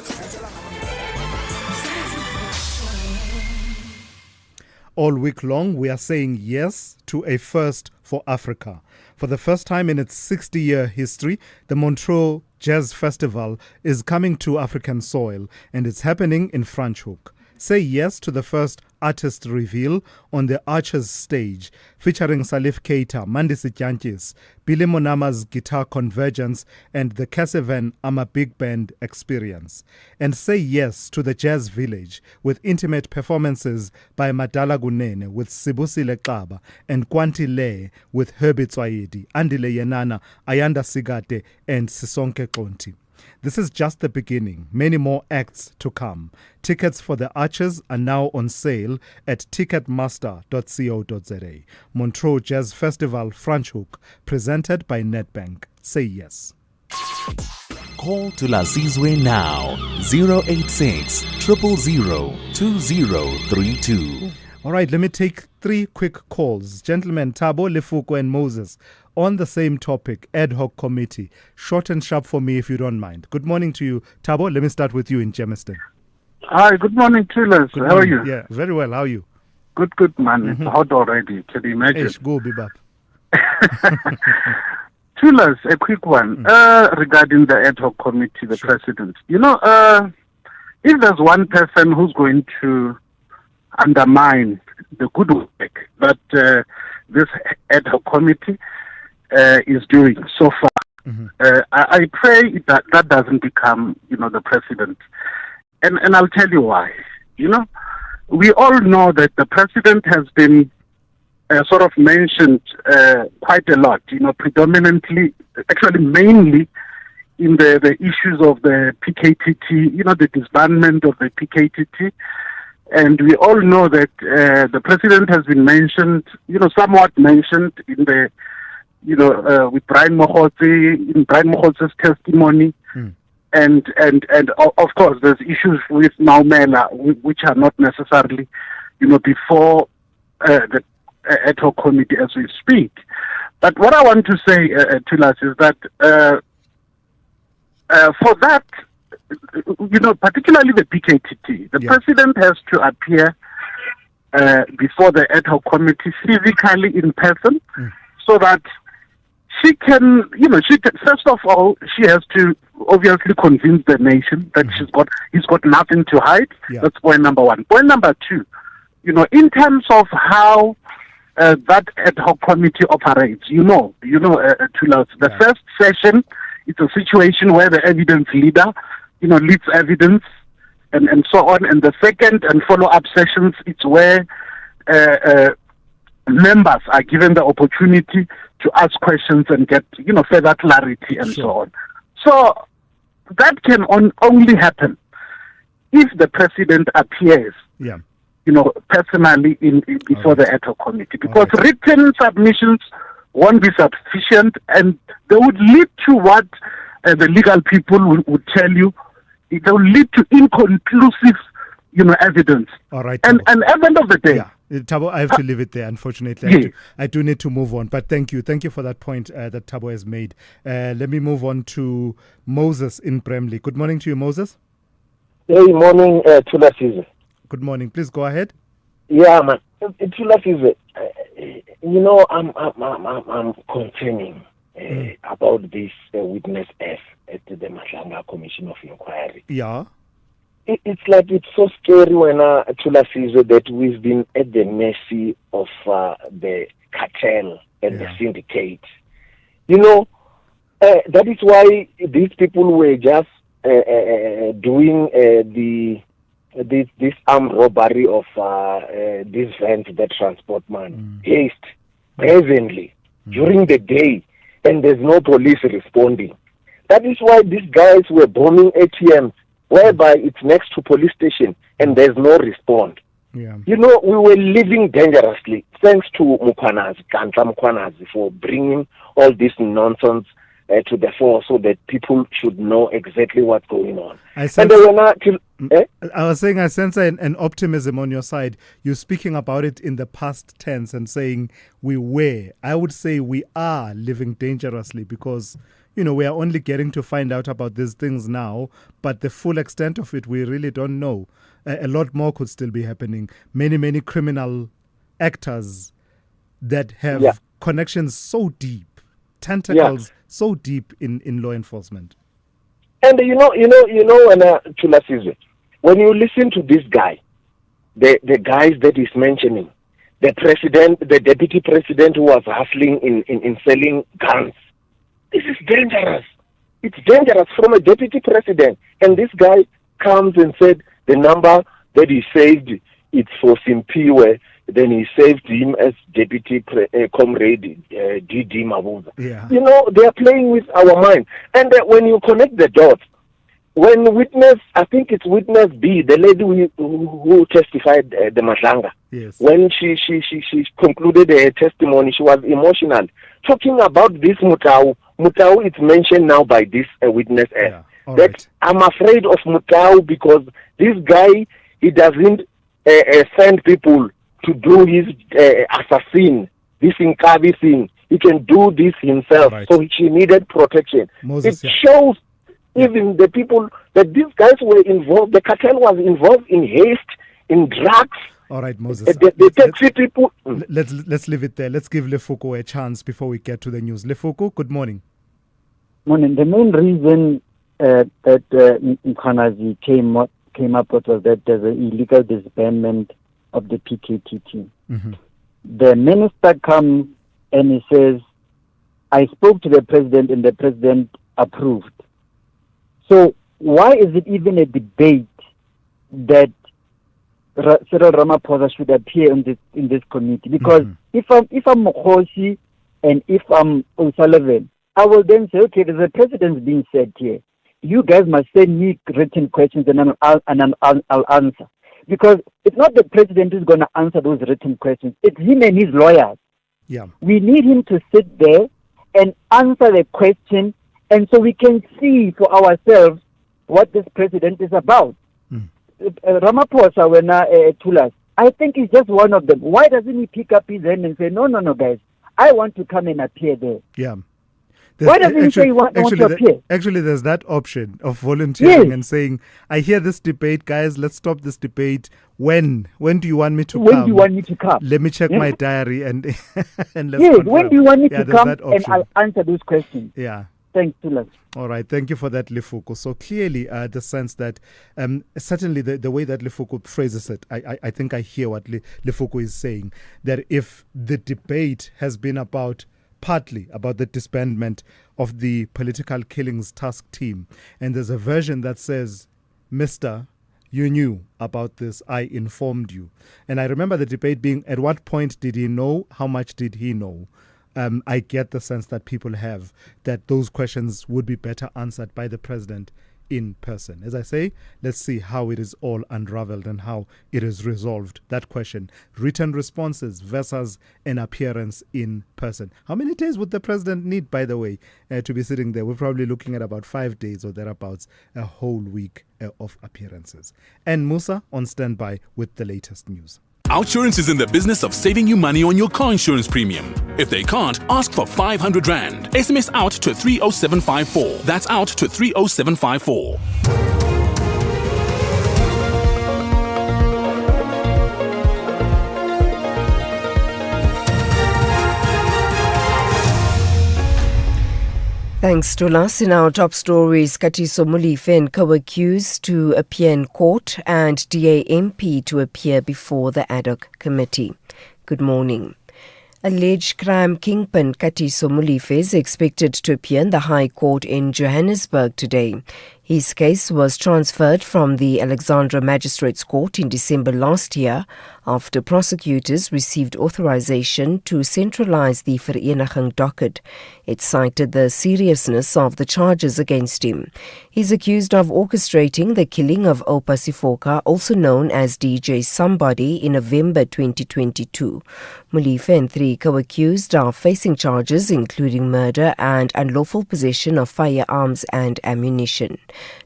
All week long, we are saying yes to a first for Africa. For the first time in its 60-year history, the Montreux Jazz Festival is coming to African soil, and it's happening in Franschhoek. Say yes to the first artist reveal on the Archers stage, featuring Salif Keita, Mandisi Tyankis, Billy Monama's Guitar Convergence, and the Casavan Ama Big Band Experience. And say yes to the Jazz Village, with intimate performances by Madala Gunene with Sibusile Xaba and Kwanti Le with Herbie Tswayedi, Andile Yenana, Ayanda Sigate, and Sisonke Konti. This is just the beginning. Many more acts to come. Tickets for the Archers are now on sale at ticketmaster.co.za. Montreux Jazz Festival Franschhoek, presented by Nedbank. Say yes. Call Thulasizwe now. 086 000 2032. All right, let me take 3 quick calls. Gentlemen, Thabo, Lefuko, and Moses, on the same topic, ad hoc committee. Short and sharp for me, if you don't mind. Good morning to you. Thabo, let me start with you in Germiston. Hi, good morning, Tulas. How are you? Yeah, very well. How are you? Good, man. It's hot already. Can you imagine? Go, Bibab. Tulas, a quick one regarding the ad hoc committee, the president. You know, if there's one person who's going to undermine the good work that this ad hoc committee is doing so far, I pray that doesn't become, the president. And I'll tell you why. We all know that the president has been sort of mentioned quite a lot, predominantly, actually mainly in the issues of the PKTT, the disbandment of the PKTT. And we all know that the president has been mentioned, somewhat mentioned in the, with Brian Mogotsi, in Brian Mogotzi's testimony. And of course, there's issues with Maumela, which are not necessarily, before the ad hoc committee as we speak. But what I want to say, Tulas, is that for that, particularly the PKTT, the president has to appear before the ad hoc committee physically in person, so that she can, first of all, she has to obviously convince the nation that he's got nothing to hide. Yeah. That's point number 1. Point number 2, in terms of how that ad hoc committee operates, Tulas, the first session, it's a situation where the evidence leader, leads evidence and so on. And the second and follow-up sessions, it's where members are given the opportunity to ask questions and get, further clarity and so on. So that can only happen if the president appears, personally before the ad hoc committee, because written submissions won't be sufficient, and they would lead to what the legal people would tell you. It will lead to inconclusive, evidence. All right. And at the end of the day, Thabo, I have to leave it there, unfortunately. I do need to move on, but thank you. Thank you for that point that Thabo has made. Let me move on to Moses in Bremley. Good morning to you, Moses. Hey, morning, Thulasizwe. Good morning. Please go ahead. Yeah, man. Thulasizwe, I'm concerning about this witness F at the Mahlanga Commission of Inquiry. Yeah. it's like it's so scary when Thulasizwe that we've been at the mercy of the cartel and the syndicate. You know, that is why these people were just doing this armed robbery of these vans that transport money. Haste, presently, during the day, and there's no police responding. That is why these guys were bombing ATMs, whereby it's next to police station and there's no response. Yeah. You know, we were living dangerously, thanks to Kantla Mukwanazi for bringing all this nonsense to the fore so that people should know exactly what's going on. I was saying I sense an optimism on your side. You're speaking about it in the past tense and saying we were. I would say we are living dangerously because, you know, we are only getting to find out about these things now, but the full extent of it, we really don't know. A lot more could still be happening. Many criminal actors that have connections so deep, tentacles so deep in law enforcement. And you know, when Thulasizwe, when you listen to this guy, the guys that he's mentioning, the president, the deputy president who was hustling in selling guns, this is dangerous. It's dangerous from a deputy president. And this guy comes and said the number that he saved, it's for Simpiwe. Then he saved him as deputy comrade D.D. Mabuza. Yeah. You know, they are playing with our mind. And when you connect the dots, when witness, I think it's witness B, the lady who testified, the Matlanga, yes, when she concluded her testimony, she was emotional. Talking about this Mutau, it's mentioned now by this witness S. That I'm afraid of Mutau because this guy, he doesn't send people to do his assassin, this Inkabi thing. He can do this himself. So she needed protection. Moses, it shows even the people that these guys were involved, the cartel was involved in haste, in drugs. All right, Moses. The taxi people. Let's leave it there. Let's give Lefuko a chance before we get to the news. Lefuko, good morning. Morning. The main reason that Mkhwanazi came up with was that there's an illegal disbandment of the PKT team. Mm-hmm. The minister comes and he says, I spoke to the president and the president approved. So why is it even a debate that Cyril Ramaphosa should appear in this committee? Because if I'm Mokhosi and if I'm O'Sullivan, I will then say, okay, there's a precedent being set here. You guys must send me written questions and I'll answer. Because it's not the president who's going to answer those written questions. It's him and his lawyers. Yeah. We need him to sit there and answer the question, and so we can see for ourselves what this president is about. Ramaphosa, when Thulas, I think he's just one of them. Why doesn't he pick up his hand and say, no, guys, I want to come and appear there? Yeah. Why doesn't he say he wants to appear? Actually, there's that option of volunteering and saying, I hear this debate, guys, let's stop this debate. When do you want me to come? When do you want me to come? Let me check my diary and let's confirm. When do you want me to come? And I'll answer those questions. Yeah. Thanks, Thulas. All right, thank you for that, Lefuko. So clearly, the sense that certainly the way that Lefuko phrases it, I think I hear what Lefuko is saying, that if the debate has been partly about the disbandment of the political killings task team, and there's a version that says, Mister, you knew about this, I informed you. And I remember the debate being, at what point did he know? How much did he know? I get the sense that people have that those questions would be better answered by the president in person. As I say, let's see how it is all unraveled and how it is resolved. That question, written responses versus an appearance in person. How many days would the president need, by the way, to be sitting there? We're probably looking at about 5 days or thereabouts, a whole week of appearances. And Musa on standby with the latest news. Outsurance is in the business of saving you money on your car insurance premium. If they can't, ask for 500 Rand. SMS out to 30754. That's out to 30754. Thanks to us. In our top stories, Katiso Molefe co-accused to appear in court and DA MP to appear before the ad hoc committee. Good morning. Alleged crime kingpin Katiso Molefe is expected to appear in the High Court in Johannesburg today. His case was transferred from the Alexandra Magistrates Court in December last year after prosecutors received authorization to centralize the Vereniging docket. It cited the seriousness of the charges against him. He's accused of orchestrating the killing of Oupa Sifoka, also known as DJ Somebody, in November 2022. Molefe and three co-accused are facing charges including murder and unlawful possession of firearms and ammunition.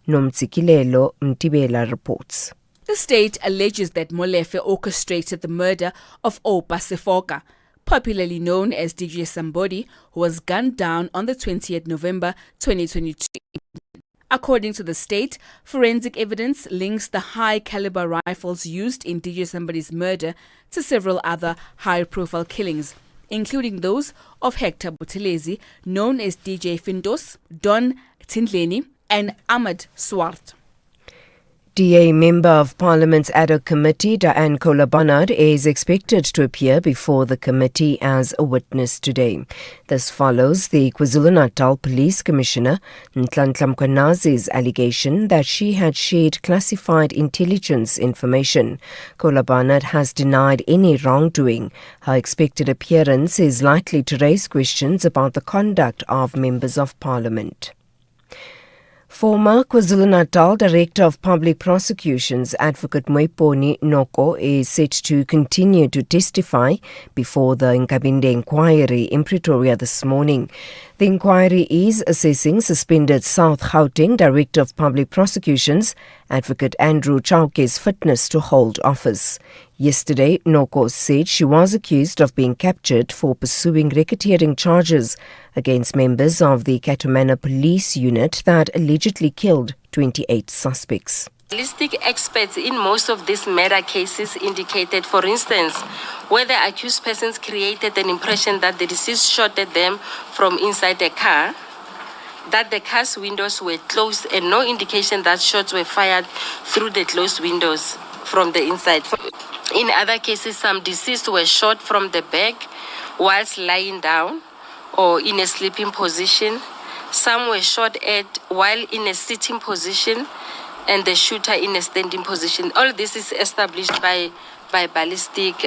Nomtsikilelo Mtibela reports. The state alleges that Molefe orchestrated the murder of Oupa Sifoka, popularly known as DJ Somebody, who was gunned down on the 20th November 2022. According to the state, forensic evidence links the high-caliber rifles used in DJ Somebody's murder to several other high-profile killings, including those of Hector Buthelezi, known as DJ Findos, Don Tindleni, and Ahmed Swart. DA Member of Parliament's ad hoc committee, Diane Kola-Barnard, is expected to appear before the committee as a witness today. This follows the KwaZulu-Natal Police Commissioner, Nhlanhla Mkhwanazi's allegation that she had shared classified intelligence information. Kola-Barnard has denied any wrongdoing. Her expected appearance is likely to raise questions about the conduct of members of Parliament. Former KwaZulu-Natal Director of Public Prosecutions, Advocate Moiponi Noko, is set to continue to testify before the Nkabinde inquiry in Pretoria this morning. The inquiry is assessing suspended South Gauteng Director of Public Prosecutions, Advocate Andrew Chauke's fitness to hold office. Yesterday, Noko said she was accused of being captured for pursuing racketeering charges against members of the Katumana police unit that allegedly killed 28 suspects. Ballistic experts in most of these murder cases indicated, for instance, where the accused persons created an impression that the deceased shot at them from inside the car, that the car's windows were closed and no indication that shots were fired through the closed windows from the inside. In other cases, some deceased were shot from the back whilst lying down or in a sleeping position. Some were shot at while in a sitting position and the shooter in a standing position. All this is established by ballistic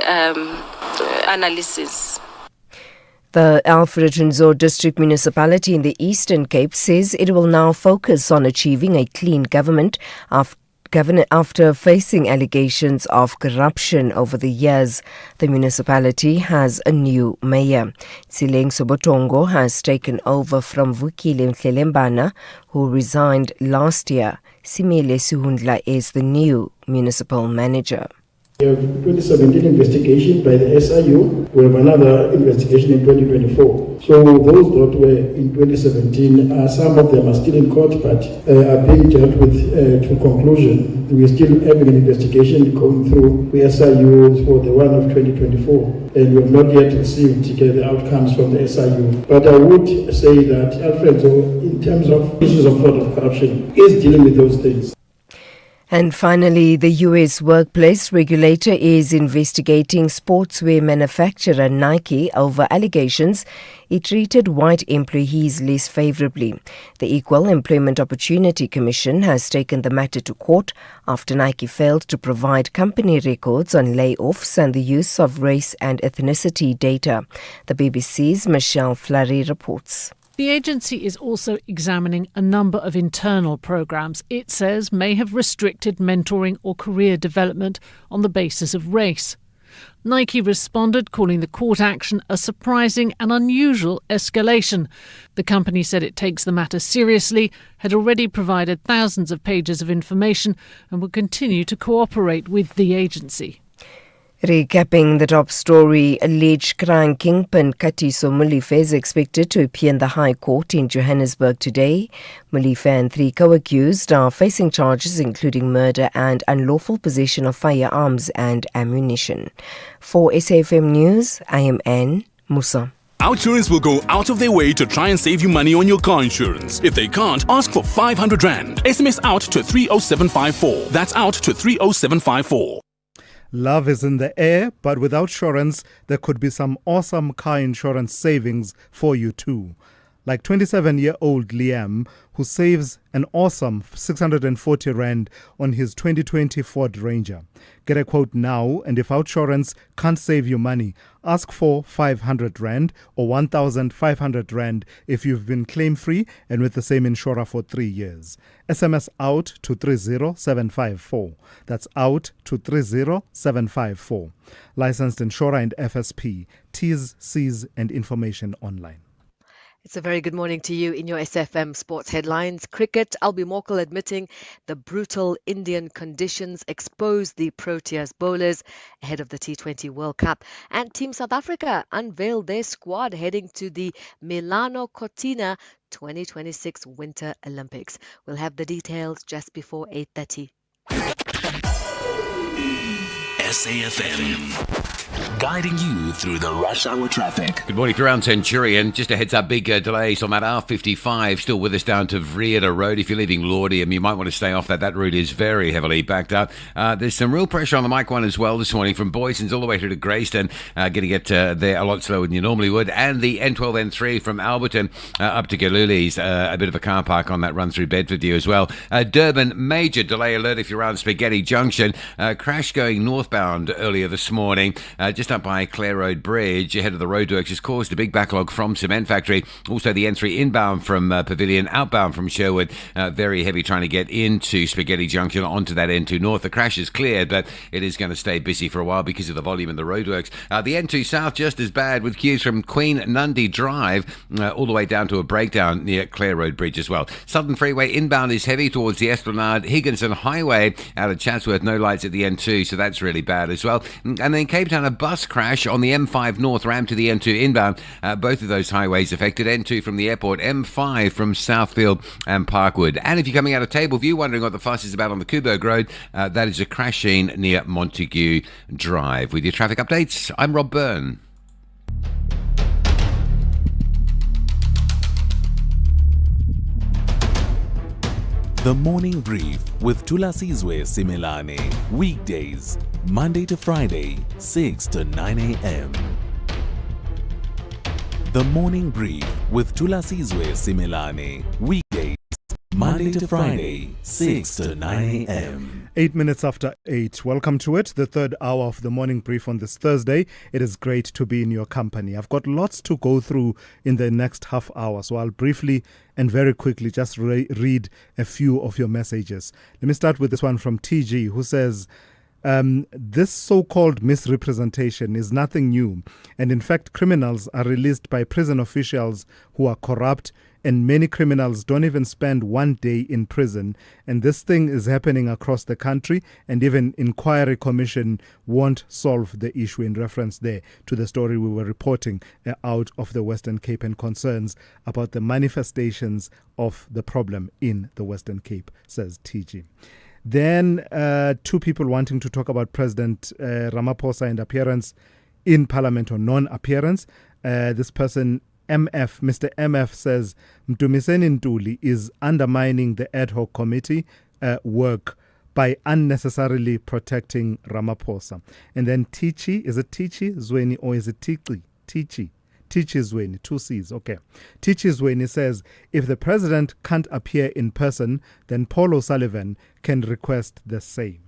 analysis. The Alfred Nzo District Municipality in the Eastern Cape says it will now focus on achieving a clean government after facing allegations of corruption over the years. The municipality has a new mayor. Tsileng Sobotongo has taken over from Vukile Mhlelembana, who resigned last year. Simile Suhundla is the new municipal manager. We have 2017 investigation by the SIU. We have another investigation in 2024. So those that were in 2017, some of them are still in court, but are being dealt with to conclusion. We are still having an investigation going through the SIU for the one of 2024, and we have not yet received the outcomes from the SIU. But I would say that Alfredo, in terms of issues of fraud and corruption, is dealing with those things. And finally, the U.S. workplace regulator is investigating sportswear manufacturer Nike over allegations it treated white employees less favorably. The Equal Employment Opportunity Commission has taken the matter to court after Nike failed to provide company records on layoffs and the use of race and ethnicity data. The BBC's Michelle Fleury reports. The agency is also examining a number of internal programs it says may have restricted mentoring or career development on the basis of race. Nike responded, calling the court action a surprising and unusual escalation. The company said it takes the matter seriously, had already provided thousands of pages of information and will continue to cooperate with the agency. Recapping the top story, alleged crime kingpin Katiso Molefe is expected to appear in the High Court in Johannesburg today. Molefe and three co-accused are facing charges including murder and unlawful possession of firearms and ammunition. For SAFM News, I am Anne Musa. Outsurance will go out of their way to try and save you money on your car insurance. If they can't, ask for 500 Rand. SMS out to 30754. That's out to 30754. Love is in the air, but with Outsurance, there could be some awesome car insurance savings for you too. Like 27-year-old Liam, who saves an awesome 640 Rand on his 2020 Ford Ranger. Get a quote now, and if Outsurance can't save you money, ask for 500 Rand or 1,500 Rand if you've been claim-free and with the same insurer for 3 years. SMS out to 30754. That's out to 30754. Licensed insurer and FSP. T's, C's and information online. It's a very good morning to you in your SFM sports headlines. Cricket, Albie Morkel admitting the brutal Indian conditions exposed the Proteas bowlers ahead of the T20 World Cup. And Team South Africa unveiled their squad heading to the Milano Cortina 2026 Winter Olympics. We'll have the details just before 8:30. SAFM. Guiding you through the rush hour traffic. Good morning around Centurion. Just a heads up, big delays on that R55. Still with us down to Vrieda Road. If you're leaving Laudium, you might want to stay off that. That route is very heavily backed up. There's some real pressure on the Mike 1 as well this morning from Boyson's all the way through to Greyston. Going to get there a lot slower than you normally would. And the N12, N3 from Alberton up to Galuli's. A bit of a car park on that run through Bedfordview as well. Durban, major delay alert if you're around Spaghetti Junction. Crash going northbound earlier this morning. Just up by Clare Road Bridge, ahead of the roadworks, has caused a big backlog from Cement Factory. Also, the N3 inbound from Pavilion, outbound from Sherwood. Very heavy trying to get into Spaghetti Junction onto that N2 North. The crash is cleared, but it is going to stay busy for a while because of the volume in the roadworks. The N2 South just as bad, with queues from Queen Nundy Drive all the way down to a breakdown near Clare Road Bridge as well. Southern Freeway inbound is heavy towards the Esplanade. Higginson Highway out of Chatsworth, no lights at the N2, so that's really bad as well. And then Cape Town, a bus crash on the M5 North ramp to the N2 inbound. Both of those highways affected. N2 from the airport, M5 from Southfield and Parkwood. And if you're coming out of Tableview, wondering what the fuss is about on the Coburg Road, that is a crash scene near Montague Drive. With your traffic updates, I'm Rob Byrne. The Morning Brief with Thulasizwe Simelane. Weekdays, Monday to Friday, 6 to 9 a.m. The Morning Brief with Thulasizwe Simelane. Weekdays, Monday to Friday, 6 to 9 a.m. 8 minutes after 8. Welcome to it, the third hour of the Morning Brief on this Thursday. It is great to be in your company. I've got lots to go through in the next half hour, so I'll briefly and very quickly just read a few of your messages. Let me start with this one from TG, who says, this so-called misrepresentation is nothing new, and in fact criminals are released by prison officials who are corrupt, and many criminals don't even spend one day in prison, and this thing is happening across the country, and even inquiry commission won't solve the issue, in reference there to the story we were reporting out of the Western Cape and concerns about the manifestations of the problem in the Western Cape, says TG. Then two people wanting to talk about President Ramaphosa and appearance in Parliament or non-appearance. This person, Mr. MF says, Mdumiseni Ntuli is undermining the ad hoc committee work by unnecessarily protecting Ramaphosa. And then Tichi, is it Tichi Zweni or is it Tichi? Tichi Zweni, 2 C's, okay. Tichi Zweni says, if the president can't appear in person, then Paul O'Sullivan can request the same.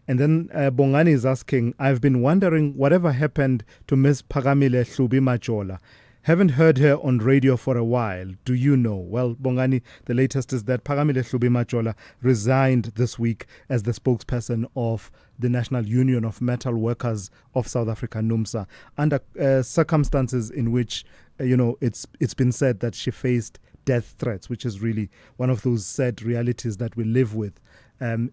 And then Bongani is asking, I've been wondering whatever happened to Miss Phakamile Hlubi Majola. Haven't heard her on radio for a while. Do you know? Well, Bongani, the latest is that Phakamile Hlubi Majola resigned this week as the spokesperson of the National Union of Metal Workers of South Africa, NUMSA, under circumstances in which, it's been said that she faced death threats, which is really one of those sad realities that we live with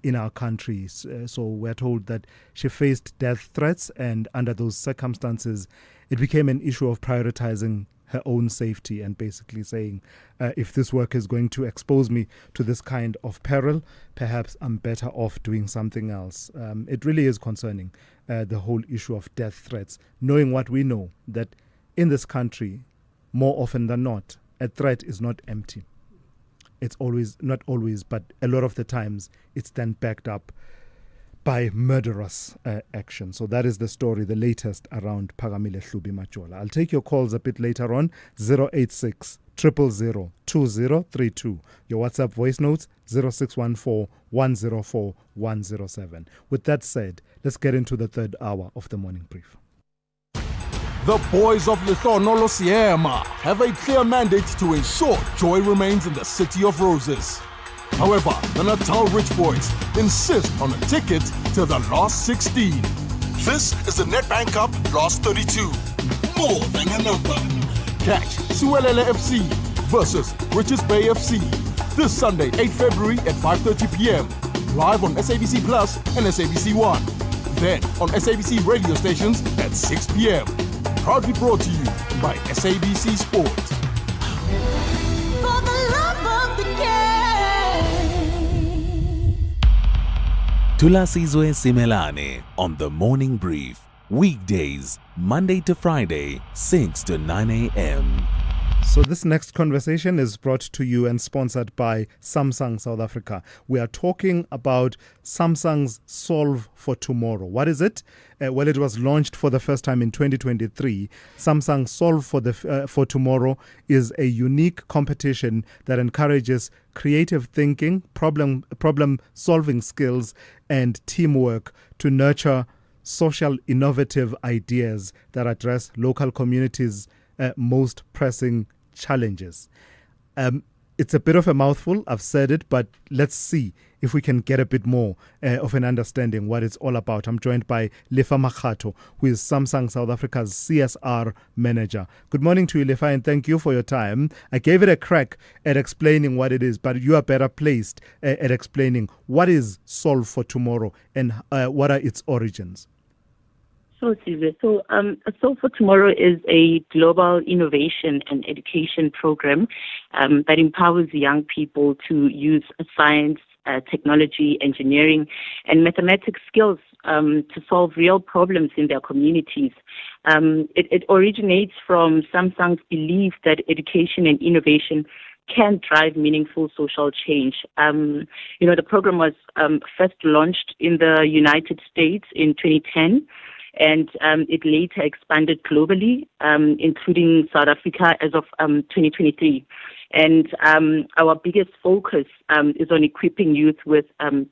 in our countries. So we're told that she faced death threats, and under those circumstances, it became an issue of prioritizing her own safety and basically saying, if this work is going to expose me to this kind of peril, perhaps I'm better off doing something else. It really is concerning, the whole issue of death threats, knowing what we know, that in this country, more often than not, a threat is not empty. It's always, not always, but a lot of the times, it's then backed up by murderous action. So that is the story, the latest around Phakamile Hlubi Majola. I'll take your calls a bit later on, 086 000 2032. Your WhatsApp voice notes, 0614 104 107. With that said, let's get into the third hour of the morning brief. The boys of Lehlono Siema have a clear mandate to ensure joy remains in the City of Roses. However, the Natal Rich Boys insist on a ticket to the last 16. This is the Nedbank Cup last 32. More than a number. Catch Suelele FC versus Richards Bay FC this Sunday, 8 February at 5:30 p.m. Live on SABC Plus and SABC One. Then on SABC radio stations at 6 p.m. Proudly brought to you by SABC Sport. For the love of the game. Thulasizwe Simelane on the morning brief. Weekdays, Monday to Friday, 6 to 9 a.m. So this next conversation is brought to you and sponsored by Samsung South Africa. We are talking about Samsung's Solve for Tomorrow. What is it? Well, it was launched for the first time in 2023. Samsung Solve for Tomorrow is a unique competition that encourages creative thinking, problem-solving skills, and teamwork to nurture social innovative ideas that address local communities' most pressing challenges. It's a bit of a mouthful, I've said it, but let's see if we can get a bit more of an understanding what it's all about. I'm joined by Lefa Makgato, who is Samsung South Africa's CSR manager. Good morning to you, Lefa, and thank you for your time. I gave it a crack at explaining what it is, but you are better placed at explaining what is Solve for Tomorrow and what are its origins. So, Caesar, Solve for Tomorrow is a global innovation and education program that empowers young people to use science, technology, engineering, and mathematics skills to solve real problems in their communities. It originates from Samsung's belief that education and innovation can drive meaningful social change. The program was first launched in the United States in 2010. And it later expanded globally, including South Africa as of 2023. And our biggest focus is on equipping youth with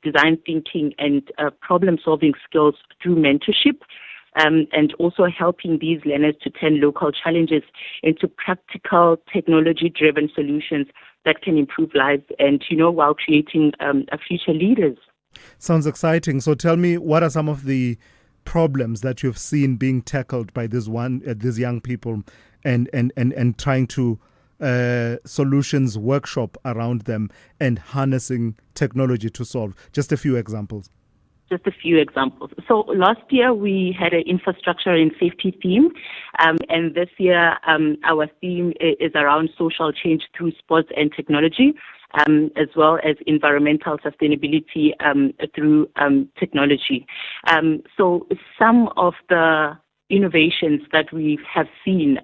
design thinking and problem-solving skills through mentorship, and also helping these learners to turn local challenges into practical, technology-driven solutions that can improve lives and, while creating future leaders. Sounds exciting. So tell me, what are some of the problems that you've seen being tackled by these young people and trying to solutions workshop around them and harnessing technology to solve? Just a few examples. So last year we had an infrastructure and safety theme, and this year our theme is around social change through sports and technology, as well as environmental sustainability through technology. So some of the innovations that we have seen,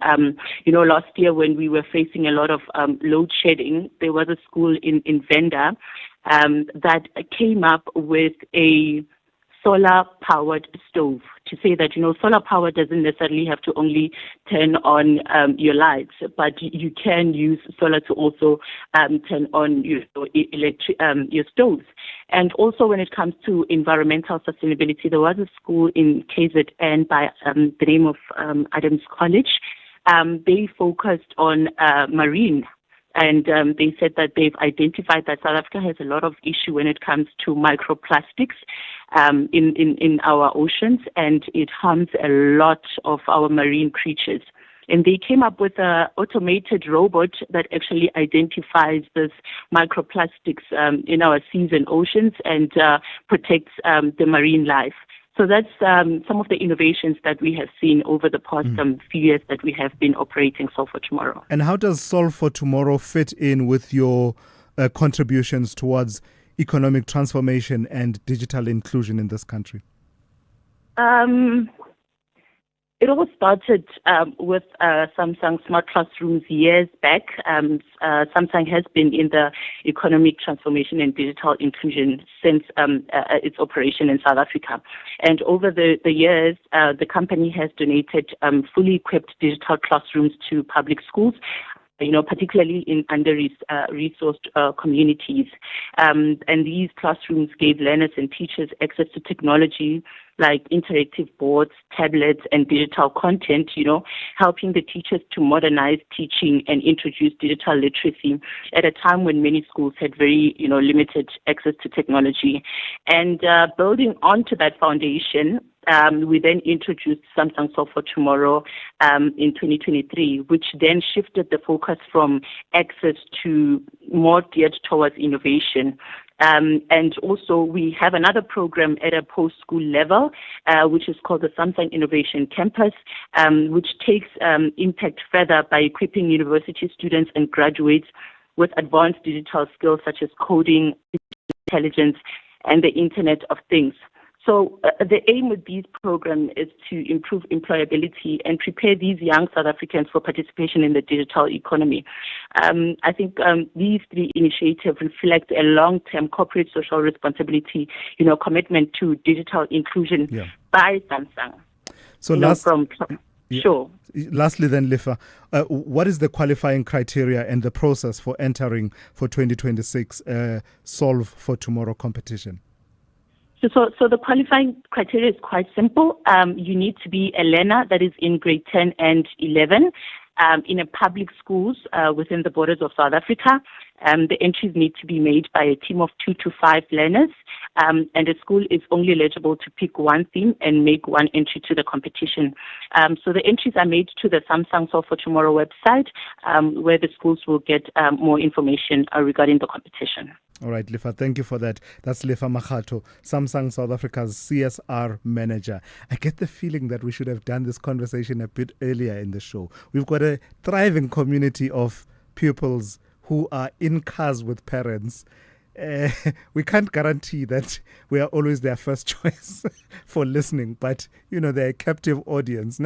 last year when we were facing a lot of load shedding, there was a school in Venda that came up with a solar-powered stove, to say that, solar power doesn't necessarily have to only turn on your lights, but you can use solar to also turn on your stoves. And also when it comes to environmental sustainability, there was a school in KZN by the name of Adams College. They focused on marine. And they said that they've identified that South Africa has a lot of issue when it comes to microplastics in our oceans, and it harms a lot of our marine creatures. And they came up with an automated robot that actually identifies this microplastics in our seas and oceans and protects the marine life. So that's some of the innovations that we have seen over the past few years that we have been operating Solve for Tomorrow. And how does Solve for Tomorrow fit in with your contributions towards economic transformation and digital inclusion in this country? It all started with Samsung Smart Classrooms years back. Samsung has been in the economic transformation and digital inclusion since its operation in South Africa. And over the years, the company has donated fully equipped digital classrooms to public schools, particularly in under-resourced communities. And these classrooms gave learners and teachers access to technology like interactive boards, tablets, and digital content, helping the teachers to modernize teaching and introduce digital literacy at a time when many schools had very, limited access to technology. And building onto that foundation, we then introduced Samsung Solve for Tomorrow in 2023, which then shifted the focus from access to more geared towards innovation. And also we have another program at a post-school level, which is called the Samsung Innovation Campus, which takes impact further by equipping university students and graduates with advanced digital skills such as coding, intelligence, and the Internet of Things. So the aim with these programs is to improve employability and prepare these young South Africans for participation in the digital economy. I think these three initiatives reflect a long-term corporate social responsibility, commitment to digital inclusion by Samsung. So lastly then, Lifa, what is the qualifying criteria and the process for entering for 2026 Solve for Tomorrow competition? So the qualifying criteria is quite simple. You need to be a learner that is in grade 10 and 11 in a public schools within the borders of South Africa. The entries need to be made by a team of 2 to 5 learners, and the school is only eligible to pick one theme and make one entry to the competition. So the entries are made to the Samsung Solve for Tomorrow website, where the schools will get more information regarding the competition. All right, Lifa, thank you for that. That's Lifa Makgato, Samsung South Africa's CSR manager. I get the feeling that we should have done this conversation a bit earlier in the show. We've got a thriving community of pupils who are in cars with parents. We can't guarantee that we are always their first choice for listening, but they're a captive audience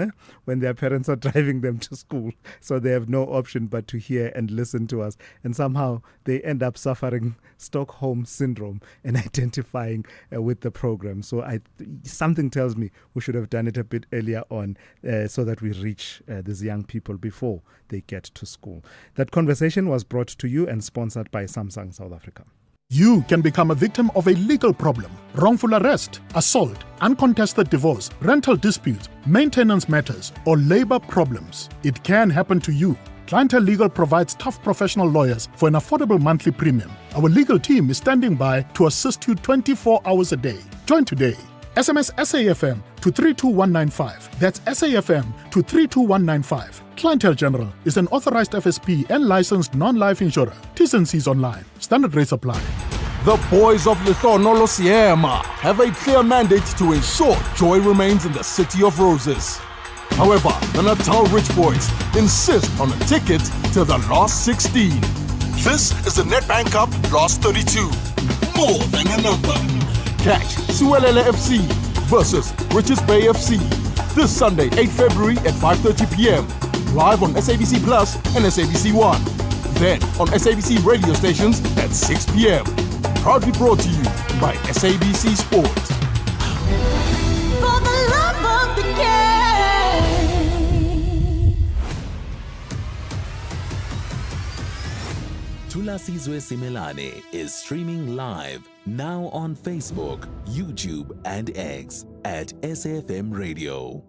when their parents are driving them to school, so they have no option but to hear and listen to us, and somehow they end up suffering Stockholm syndrome and identifying with the program. So something tells me we should have done it a bit earlier on so that we reach these young people before they get to school. That conversation was brought to you and sponsored by Samsung South Africa. You can become a victim of a legal problem, wrongful arrest, assault, uncontested divorce, rental disputes, maintenance matters, or labor problems. It can happen to you. Clientele Legal provides tough professional lawyers for an affordable monthly premium. Our legal team is standing by to assist you 24 hours a day. Join today. SMS SAFM to 32195. That's SAFM to 32195. Clientele General is an authorized FSP and licensed non-life insurer. T's and C's online. Standard rates apply. The boys of Thulasizwe have a clear mandate to ensure joy remains in the City of Roses. However, the Natal Rich Boys insist on a ticket to the last 16. This is the Nedbank Cup last 32. More than a number. Catch Suelele FC versus Richards Bay FC this Sunday, 8 February at 5:30 p.m. live on SABC Plus and SABC One. Then on SABC radio stations at 6 p.m. Proudly brought to you by SABC Sport. For the love of the game. Thulasizwe Simelane is streaming live now on Facebook, YouTube, and X at SAFM Radio.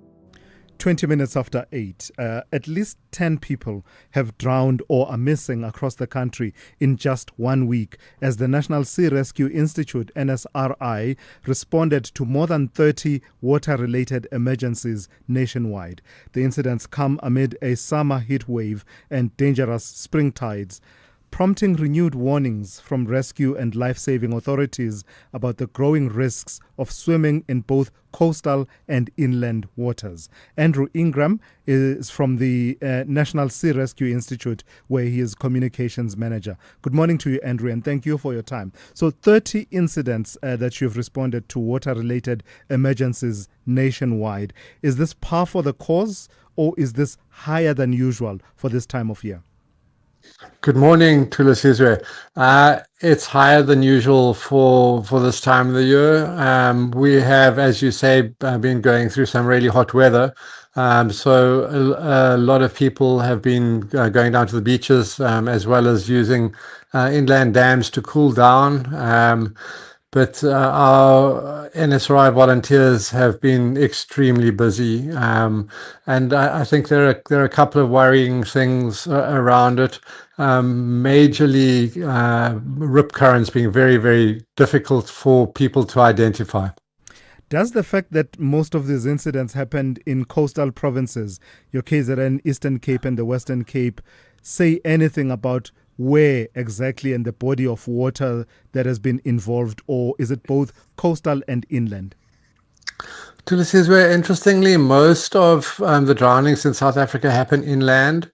20 minutes after 8, at least 10 people have drowned or are missing across the country in just 1 week as the National Sea Rescue Institute, NSRI, responded to more than 30 water-related emergencies nationwide. The incidents come amid a summer heat wave and dangerous spring tides. prompting renewed warnings from rescue and life-saving authorities about the growing risks of swimming in both coastal and inland waters. Andrew Ingram is from the National Sea Rescue Institute, where he is communications manager. Good morning to you, Andrew, and thank you for your time. So 30 incidents that you've responded to water-related emergencies nationwide. Is this par for the course, or is this higher than usual for this time of year? Good morning, Thulasizwe. It's higher than usual for this time of the year. We have, as you say, been going through some really hot weather. So a lot of people have been going down to the beaches as well as using inland dams to cool down. But our NSRI volunteers have been extremely busy, and I think there are a couple of worrying things around it. Majorly, rip currents being very, very difficult for people to identify. Does the fact that most of these incidents happened in coastal provinces, your KZN, Eastern Cape and the Western Cape, say anything about where exactly in the body of water that has been involved, or is it both coastal and inland? Thulasizwe, interestingly, most of the drownings in South Africa happen inland,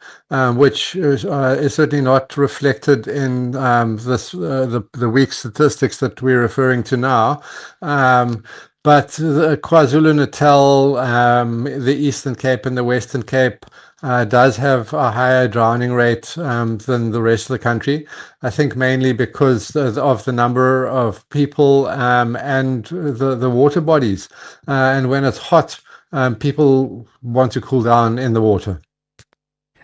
which is certainly not reflected in the weak statistics that we're referring to now. But KwaZulu-Natal, the Eastern Cape and the Western Cape does have a higher drowning rate than the rest of the country. I think mainly because of the number of people and the water bodies. And when it's hot, people want to cool down in the water.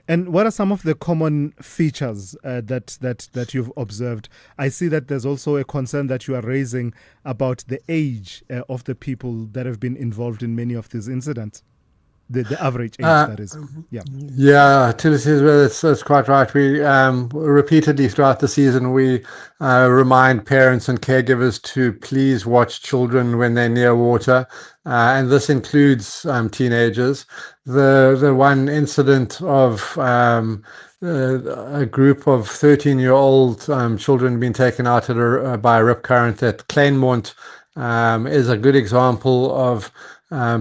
And what are some of the common features that you've observed? I see that there's also a concern that you are raising about the age of the people that have been involved in many of these incidents. The average age, that is. Yeah, that's quite right. We repeatedly throughout the season, we remind parents and caregivers to please watch children when they're near water. And this includes teenagers. The one incident of a group of 13-year-old children being taken out by a rip current at Kleinmond is a good example of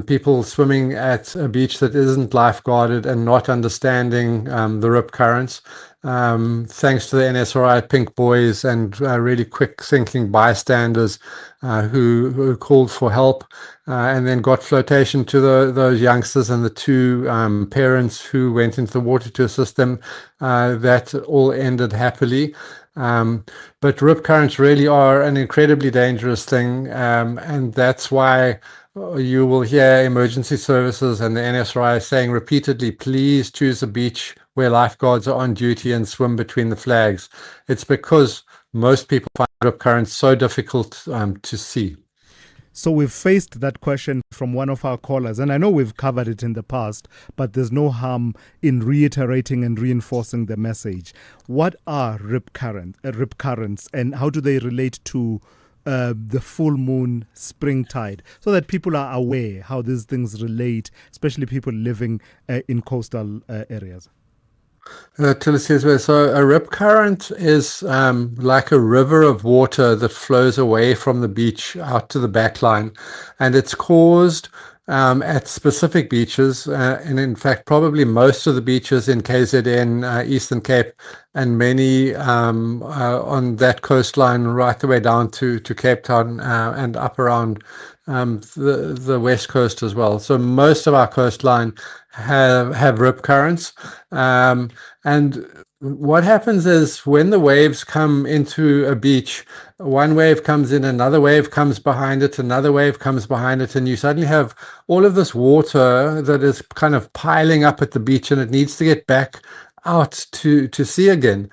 people swimming at a beach that isn't lifeguarded and not understanding the rip currents. Thanks to the NSRI Pink Boys and really quick thinking bystanders who called for help and then got flotation to those youngsters and the two parents who went into the water to assist them. That all ended happily. But rip currents really are an incredibly dangerous thing, and that's why you will hear emergency services and the NSRI saying repeatedly, please choose a beach where lifeguards are on duty and swim between the flags. It's because most people find rip currents so difficult to see. So we've faced that question from one of our callers, and I know we've covered it in the past, but there's no harm in reiterating and reinforcing the message. What are rip currents, and how do they relate to the full moon, spring tide, so that people are aware how these things relate, especially people living in coastal areas? So a rip current is like a river of water that flows away from the beach out to the backline, and it's caused at specific beaches, and in fact probably most of the beaches in KZN, Eastern Cape, and many on that coastline right the way down to Cape Town and up around the west coast as well. So most of our coastline have rip currents, and what happens is when the waves come into a beach, one wave comes in, another wave comes behind it, another wave comes behind it, and you suddenly have all of this water that is kind of piling up at the beach, and it needs to get back out to sea again.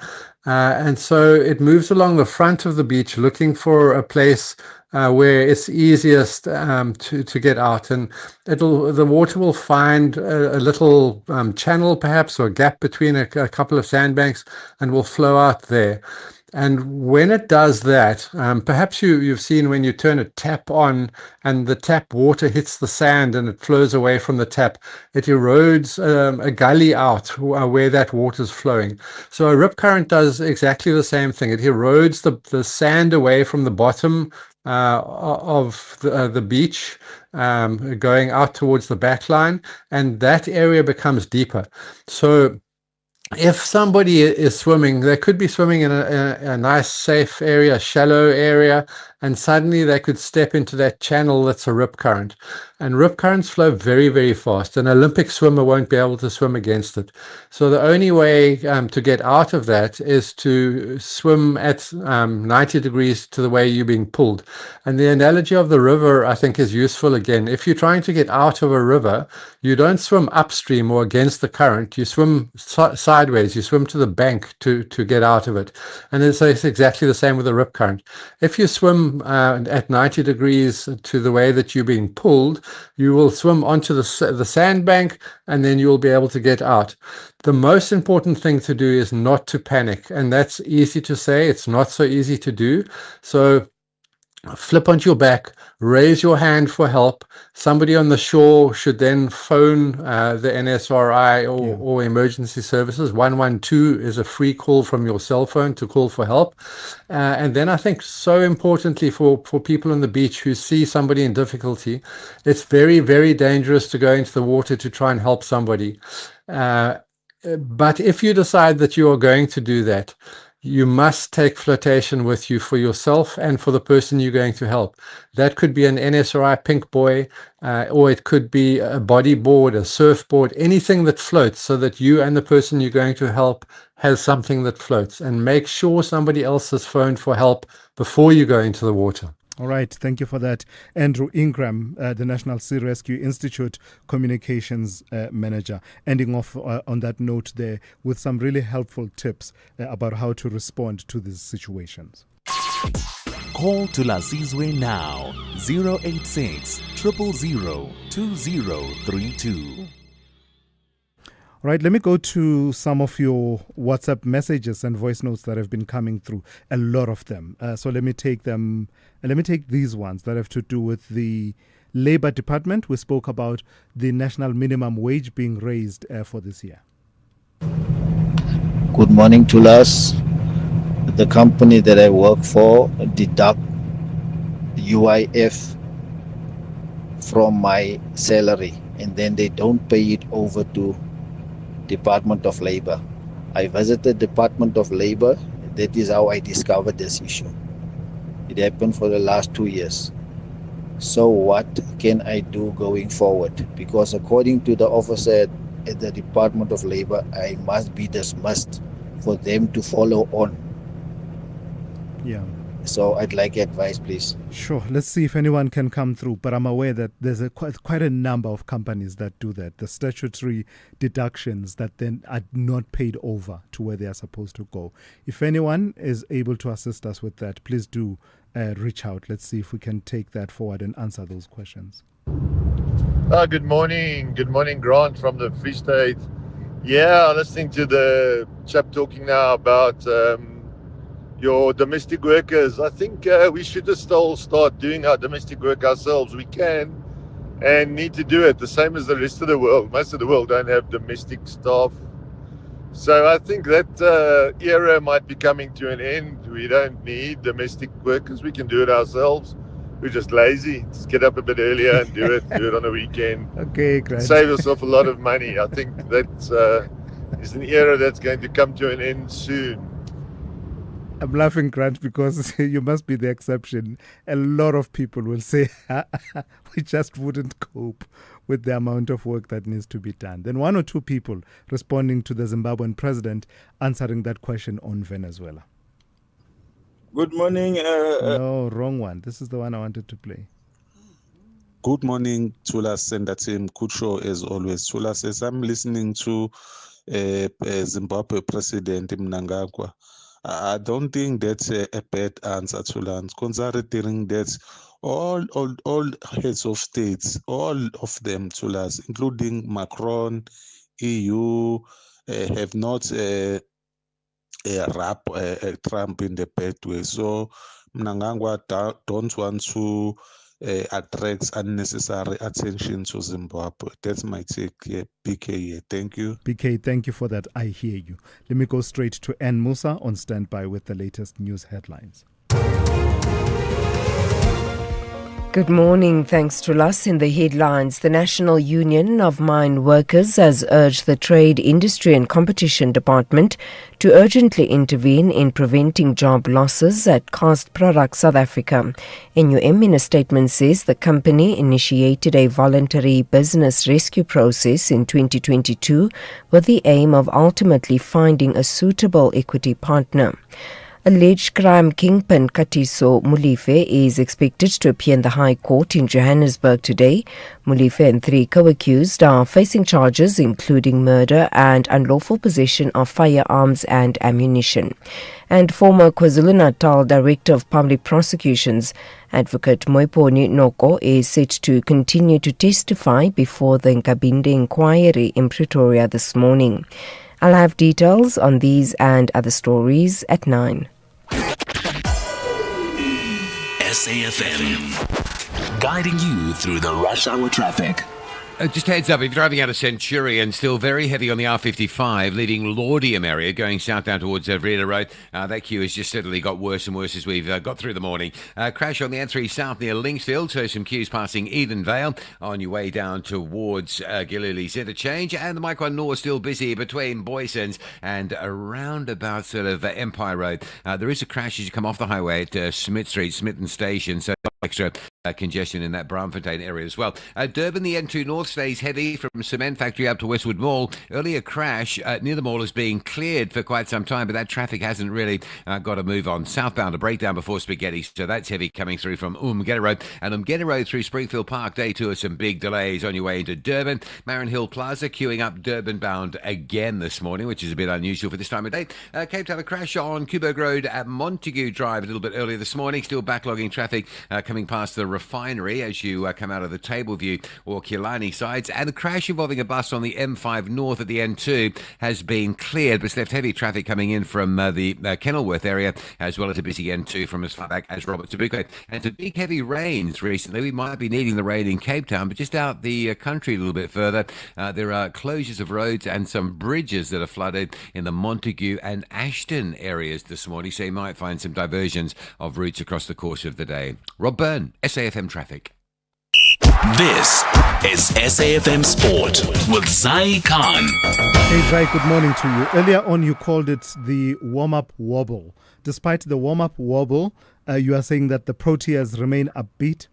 And so it moves along the front of the beach looking for a place where it's easiest to get out, and the water will find a little channel perhaps, or a gap between a couple of sandbanks, and will flow out there. And when it does that, perhaps you've seen when you turn a tap on and the tap water hits the sand and it flows away from the tap, it erodes a gully out where that water is flowing. So a rip current does exactly the same thing. It erodes the sand away from the bottom of the beach, going out towards the back line, and that area becomes deeper. So if somebody is swimming, they could be swimming in a nice, safe area, shallow area, and suddenly they could step into that channel that's a rip current. And rip currents flow very, very fast. An Olympic swimmer won't be able to swim against it. So the only way to get out of that is to swim at 90 degrees to the way you're being pulled. And the analogy of the river, I think, is useful again. If you're trying to get out of a river, you don't swim upstream or against the current. You swim sideways. You swim to the bank to get out of it. And it's exactly the same with a rip current. If you swim at 90 degrees to the way that you're being pulled, you will swim onto the sandbank, and then you'll be able to get out. The most important thing to do is not to panic, and that's easy to say. It's not so easy to do. So flip onto your back, raise your hand for help. Somebody on the shore should then phone the NSRI or emergency services. 112 is a free call from your cell phone to call for help. And then I think so importantly for people on the beach who see somebody in difficulty, it's very, very dangerous to go into the water to try and help somebody. But if you decide that you are going to do that, you must take flotation with you for yourself and for the person you're going to help. That could be an NSRI pink buoy, or it could be a bodyboard, a surfboard, anything that floats, so that you and the person you're going to help has something that floats. And make sure somebody else has phoned for help before you go into the water. All right, thank you for that. Andrew Ingram, the National Sea Rescue Institute Communications Manager, ending off on that note there with some really helpful tips about how to respond to these situations. Call Thulasizwe now, 086 000 2032. All right, let me go to some of your WhatsApp messages and voice notes that have been coming through, a lot of them. So let me take them. Let me take these ones that have to do with the Labour Department. We spoke about the national minimum wage being raised for this year. Good morning, Thulas. The company that I work for deduct UIF from my salary, and then they don't pay it over to Department of Labor. I visited Department of Labor. That is how I discovered this issue. It happened for the last 2 years. So what can I do going forward? Because according to the officer at the Department of Labor, I must be dismissed for them to follow on. Yeah. So I'd like advice, please. Sure. Let's see if anyone can come through. But I'm aware that there's quite a number of companies that do that. The statutory deductions that then are not paid over to where they are supposed to go. If anyone is able to assist us with that, please do reach out. Let's see if we can take that forward and answer those questions. Good morning. Good morning, Grant from the Free State. Yeah, listening to the chap talking now about your domestic workers. I think we should just still start doing our domestic work ourselves. We can and need to do it the same as the rest of the world. Most of the world don't have domestic staff. So I think that era might be coming to an end. We don't need domestic workers. We can do it ourselves. We're just lazy. Just get up a bit earlier and do it on a weekend. Okay, great. Save yourself a lot of money. I think that is an era that's going to come to an end soon. I'm laughing, Grant, because you must be the exception. A lot of people will say, we just wouldn't cope with the amount of work that needs to be done. Then one or two people responding to the Zimbabwean president answering that question on Venezuela. Good morning. No, wrong one. This is the one I wanted to play. Good morning, Thulas and the team. Good show as always. Thulas, as I'm listening to Zimbabwe President Mnangagwa, I don't think that's a bad answer to learn, considering that all heads of states, all of them, to us, including Macron, EU, have not rub Trump in the bad way. So Mnangagwa don't want to attract unnecessary attention to Zimbabwe. That's my take here. BK, thank you. BK, thank you for that. I hear you. Let me go straight to Ann Musa on standby with the latest news headlines. Good morning. Thanks to us. In the headlines, the National Union of Mine Workers has urged the Trade, Industry and Competition Department to urgently intervene in preventing job losses at Cast Products South Africa. NUM in a statement says the company initiated a voluntary business rescue process in 2022 with the aim of ultimately finding a suitable equity partner. Alleged crime kingpin Katiso Molefe is expected to appear in the High Court in Johannesburg today. Molefe and 3 co-accused are facing charges including murder and unlawful possession of firearms and ammunition. And former KwaZulu-Natal Director of Public Prosecutions, Advocate Moiponi Noko, is set to continue to testify before the Nkabinde inquiry in Pretoria this morning. I'll have details on these and other stories at 9. SAFM, guiding you through the rush hour traffic. Just heads up, if you're driving out of Centurion, still very heavy on the R55, leaving Laudium area, going south down towards Vreda Road. That queue has just steadily got worse and worse as we've got through the morning. Crash on the N3 south near Linksfield, so some queues passing Edenvale on your way down towards Gillily's Interchange. And the Mike 1 North still busy between Boysons and around about sort of Empire Road. There is a crash as you come off the highway at Smith Street, Smitten Station, so extra congestion in that Braamfontein area as well. Durban, the N2 North stays heavy from Cement Factory up to Westwood Mall. Earlier crash near the mall is being cleared for quite some time, but that traffic hasn't really got a move on. Southbound, a breakdown before Spaghetti, so that's heavy coming through from Umgeda Road. And Umgeda Road through Springfield Park, day 2 are some big delays on your way into Durban. Marin Hill Plaza queuing up Durban bound again this morning, which is a bit unusual for this time of day. Cape Town, a crash on Kuberg Road at Montague Drive a little bit earlier this morning. Still backlogging traffic coming past the Refinery as you come out of the Tableview or Killarney sides. And the crash involving a bus on the M5 North at the N2 has been cleared, but it's left heavy traffic coming in from the Kenilworth area, as well as a busy N2 from as far back as Robert Tabuko. And some big heavy rains recently. We might be needing the rain in Cape Town, but just out the country a little bit further, there are closures of roads and some bridges that are flooded in the Montague and Ashton areas this morning, so you might find some diversions of routes across the course of the day. Rob Byrne, SAFM Traffic. This is SAFM Sport with Zai Khan. Hey Zai, good morning to you. Earlier on you called it the warm-up wobble. Despite the warm-up wobble, you are saying that the Proteas remain upbeat?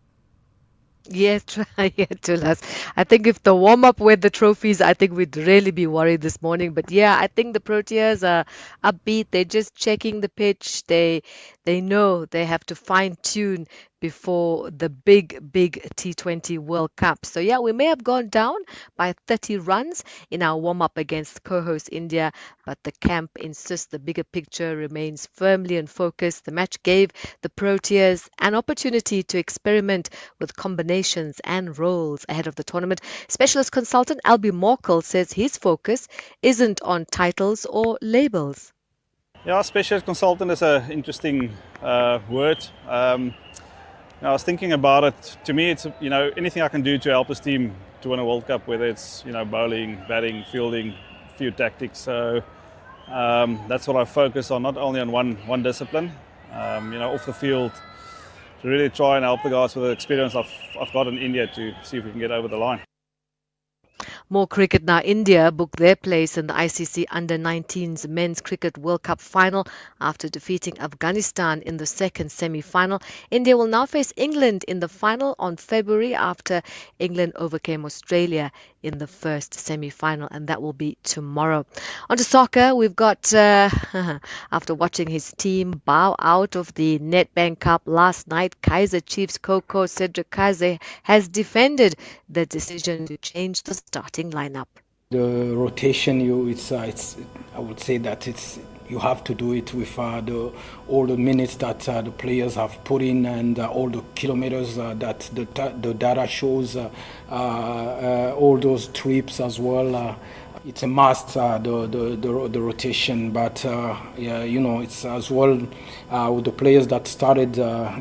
Yes, Thulas. I think if the warm-up were the trophies, I think we'd really be worried this morning. But yeah, I think the Proteas are upbeat. They're just checking the pitch. They know they have to fine-tune before the big T20 World Cup. So yeah, we may have gone down by 30 runs in our warm-up against co-host India, but the camp insists the bigger picture remains firmly in focus. The match gave the Proteas an opportunity to experiment with combinations and roles ahead of the tournament. Specialist consultant Albie Morkel says his focus isn't on titles or labels. Yeah, specialist consultant is an interesting word. I was thinking about it. To me, it's anything I can do to help this team to win a World Cup, whether it's bowling, batting, fielding, a few tactics. So that's what I focus on, not only on one discipline. Off the field, to really try and help the guys with the experience I've got in India to see if we can get over the line. More cricket now. India booked their place in the ICC Under-19s Men's Cricket World Cup final after defeating Afghanistan in the second semi-final. India will now face England in the final on February after England overcame Australia in the first semi-final, and that will be tomorrow. On to soccer, we've got, after watching his team bow out of the Nedbank Cup last night, Kaizer Chiefs co-coach Cedric Kaiser has defended the decision to change the starting lineup. The rotation, I would say that you have to do it with all the minutes that the players have put in and all the kilometers that the data shows, all those trips as well. it's a must, the rotation. But yeah, it's as well with the players that started.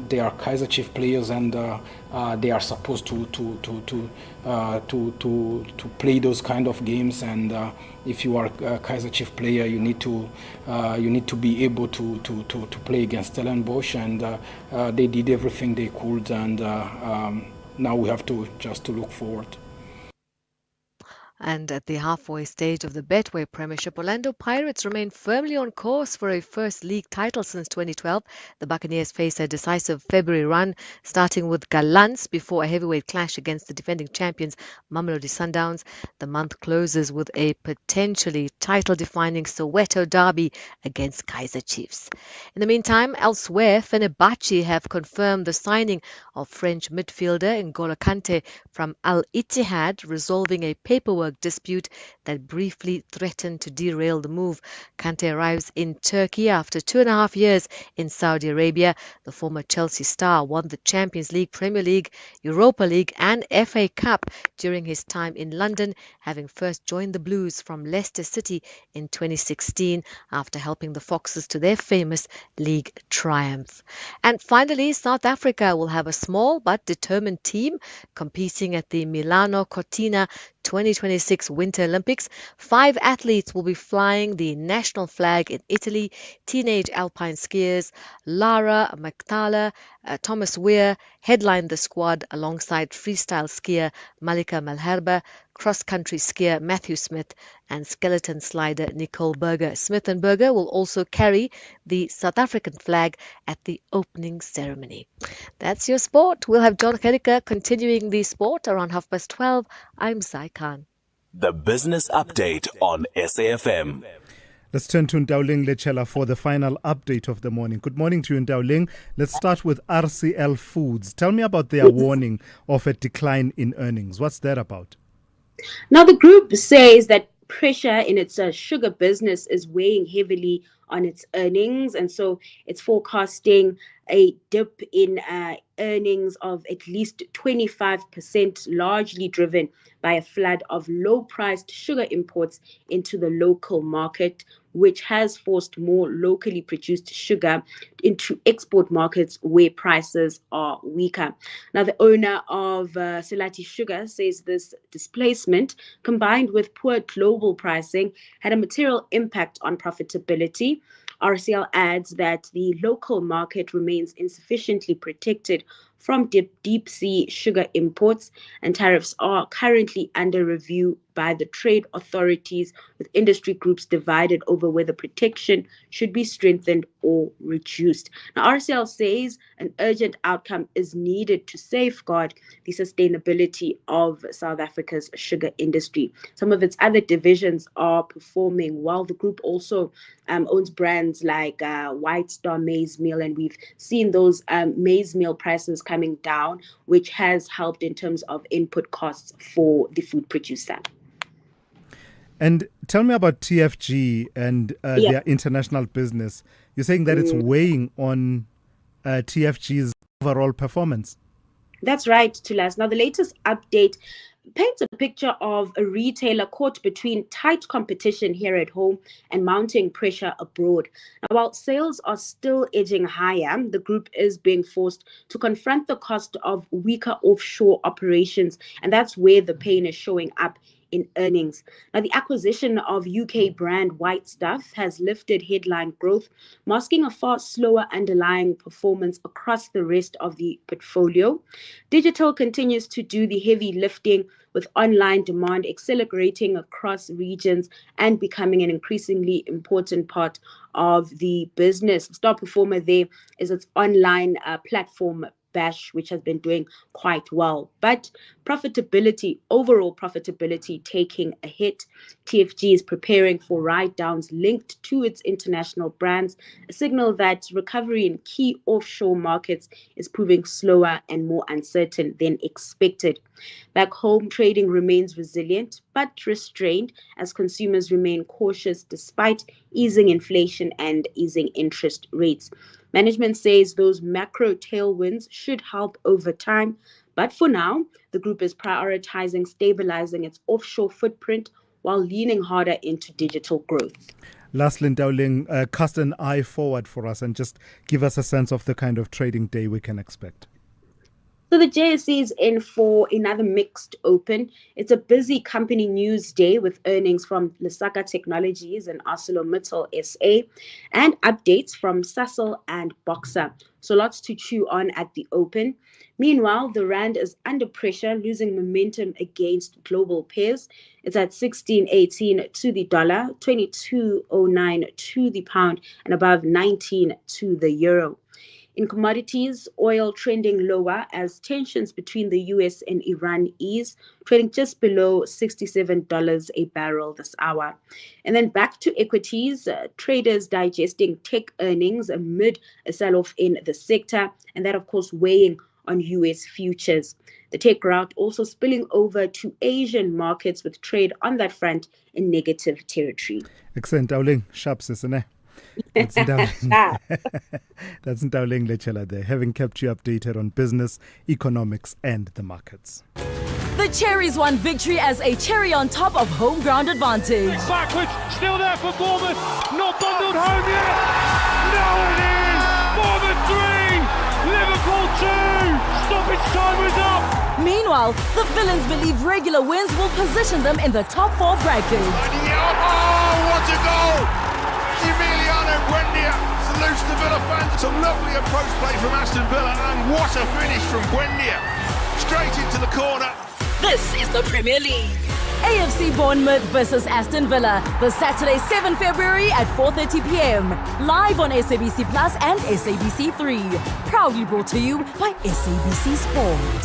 They are Kaiser Chief players, and they are supposed to play those kind of games. And if you are a Kaiser Chief player, you need to be able to play against Stellenbosch, and they did everything they could. And now we have to just to look forward. And at the halfway stage of the Betway Premiership, Orlando Pirates remain firmly on course for a first league title since 2012. The Buccaneers face a decisive February run, starting with Gallants before a heavyweight clash against the defending champions Mamelodi Sundowns. The month closes with a potentially title-defining Soweto derby against Kaizer Chiefs. In the meantime, elsewhere, Fenerbahce have confirmed the signing of French midfielder N'Golo Kante from Al Ittihad, resolving a paperwork dispute that briefly threatened to derail the move. Kante arrives in Turkey after 2.5 years in Saudi Arabia. The former Chelsea star won the Champions League, Premier League, Europa League and FA Cup during his time in London, having first joined the Blues from Leicester City in 2016 after helping the Foxes to their famous league triumph. And finally, South Africa will have a small but determined team competing at the Milano Cortina 2026 Winter Olympics. 5 athletes will be flying the national flag in Italy. Teenage alpine skiers Lara Maktala, Thomas Weir headlined the squad alongside freestyle skier Malika Malherba, cross-country skier Matthew Smith and skeleton slider Nicole Berger. Smith and Berger will also carry the South African flag at the opening ceremony. That's your sport. We'll have John Kerika continuing the sport around 12:30. I'm Zai Khan. The Business Update on SAFM. Let's turn to Ndauling Lechela for the final update of the morning. Good morning to you, Ndauling. Let's start with RCL Foods. Tell me about their warning of a decline in earnings. What's that about? Now, the group says that pressure in its sugar business is weighing heavily on its earnings, and so it's forecasting a dip in earnings of at least 25%, largely driven by a flood of low-priced sugar imports into the local market, which has forced more locally produced sugar into export markets where prices are weaker. Now, the owner of Selati Sugar says this displacement, combined with poor global pricing, had a material impact on profitability. RCL adds that the local market remains insufficiently protected from deep sea sugar imports, and tariffs are currently under review by the trade authorities, with industry groups divided over whether protection should be strengthened or reduced. Now, RCL says an urgent outcome is needed to safeguard the sustainability of South Africa's sugar industry. Some of its other divisions are performing well. The group also owns brands like White Star Maize Meal, and we've seen those maize meal prices coming down, which has helped in terms of input costs for the food producer. And tell me about TFG and their international business. You're saying that it's weighing on TFG's overall performance. That's right, Tulas. Now, the latest update paints a picture of a retailer caught between tight competition here at home and mounting pressure abroad. Now, while sales are still edging higher, the group is being forced to confront the cost of weaker offshore operations, and that's where the pain is showing up in earnings. Now, the acquisition of UK brand White Stuff has lifted headline growth, masking a far slower underlying performance across the rest of the portfolio. Digital continues to do the heavy lifting, with online demand accelerating across regions and becoming an increasingly important part of the business. Star performer there is its online platform Bash, which has been doing quite well. But overall profitability taking a hit. TFG is preparing for write-downs linked to its international brands, a signal that recovery in key offshore markets is proving slower and more uncertain than expected. Back home, trading remains resilient but restrained as consumers remain cautious despite easing inflation and easing interest rates. Management says those macro tailwinds should help over time, but for now, the group is prioritizing stabilizing its offshore footprint while leaning harder into digital growth. Lastly, Ndauling, cast an eye forward for us and just give us a sense of the kind of trading day we can expect. So the JSE is in for another mixed open. It's a busy company news day with earnings from Lesaka Technologies and ArcelorMittal SA and updates from Sasol and Boxer. So lots to chew on at the open. Meanwhile, the rand is under pressure, losing momentum against global peers. It's at 16.18 to the dollar, 22.09 to the pound, and above 19 to the euro. In commodities, oil trending lower as tensions between the US and Iran ease, trading just below $67 a barrel this hour. And then back to equities, traders digesting tech earnings amid a sell-off in the sector, and that, of course, weighing on US futures. The tech rout also spilling over to Asian markets with trade on that front in negative territory. Excellent, Ndauling. Sharp, isn't That's Ndauling Lechala there, having kept you updated on business, economics, and the markets. The Cherries won victory as a cherry on top of home ground advantage. Backwards, still there for Bournemouth, not bundled home yet. Now it is! Bournemouth 3, Liverpool 2. Stoppage time was up. Meanwhile, the Villains believe regular wins will position them in the top 4 bracket. Oh, what a goal! Emiliano Buendia salutes the Villa fans. Some lovely approach play from Aston Villa, and what a finish from Buendia. Straight into the corner. This is the Premier League. AFC Bournemouth versus Aston Villa, the Saturday 7 February at 4:30 p.m. Live on SABC Plus and SABC 3. Proudly brought to you by SABC Sport.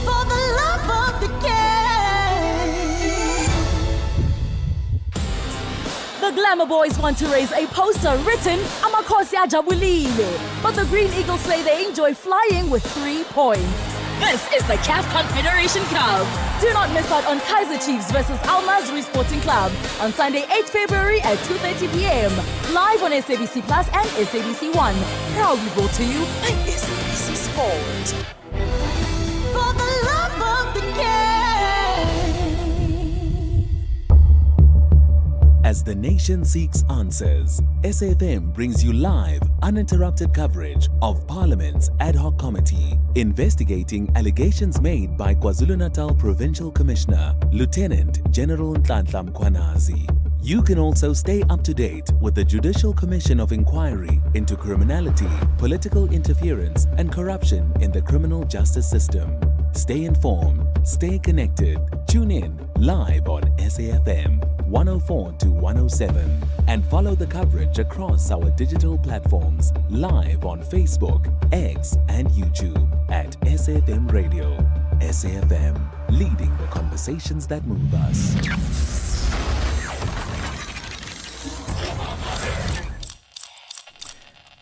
For the love of the game. The Glamour Boys want to raise a poster written Amakhosi Ajabulile, but the Green Eagles say they enjoy flying with 3 points. This is the CAF Confederation Cup. Do not miss out on Kaizer Chiefs versus Al Mazri Sporting Club on Sunday 8 February at 2:30 p.m. Live on SABC Plus and SABC 1. Proudly brought to you by SABC Sport. For the love of the game. As the nation seeks answers, SAFM brings you live, uninterrupted coverage of Parliament's Ad Hoc Committee investigating allegations made by KwaZulu-Natal Provincial Commissioner, Lieutenant General Nhlanhla Mkhwanazi. You can also stay up to date with the Judicial Commission of Inquiry into criminality, political interference, and corruption in the criminal justice system. Stay informed, stay connected. Tune in live on SAFM 104 to 107 and follow the coverage across our digital platforms live on Facebook, X, and YouTube at SAFM Radio. SAFM, leading the conversations that move us.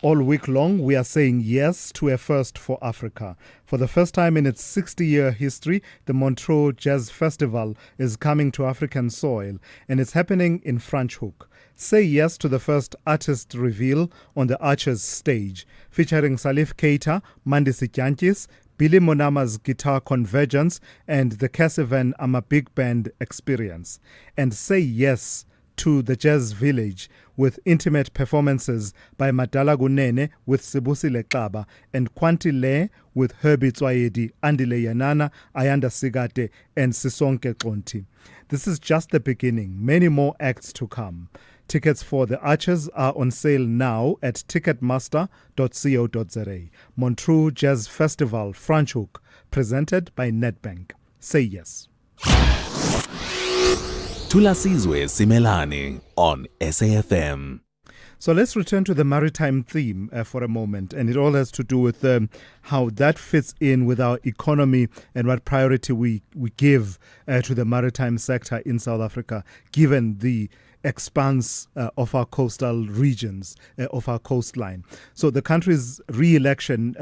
All week long, we are saying yes to a first for Africa. For the first time in its 60-year history, the Montreux Jazz Festival is coming to African soil, and it's happening in Franschhoek. Say yes to the first artist reveal on the Archers stage, featuring Salif Keita, Mandisi Tyankis, Billy Monama's Guitar Convergence, and the Cassivan Ama Big Band Experience. And say yes to the Jazz Village with intimate performances by Madala Gunene with Sibusile Xaba and Kwanti Le with Herbie Tswayedi, Andile Yanana, Ayanda Sigate, and Sisonke Xonti. This is just the beginning. Many more acts to come. Tickets for the Archers are on sale now at ticketmaster.co.za. Montreux Jazz Festival, Franschhoek, presented by Nedbank. Say yes. Thulasizwe Simelane on SAFM. So let's return to the maritime theme for a moment, and it all has to do with how that fits in with our economy and what priority we give to the maritime sector in South Africa, given the expanse of our coastal regions, of our coastline. So the country's re-election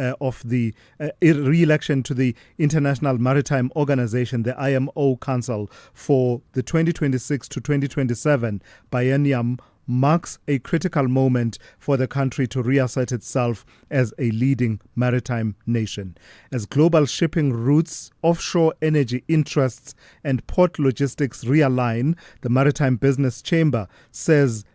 re-election to the International Maritime Organization, the IMO Council, for the 2026 to 2027 biennium marks a critical moment for the country to reassert itself as a leading maritime nation. As global shipping routes, offshore energy interests, and port logistics realign, the Maritime Business Chamber says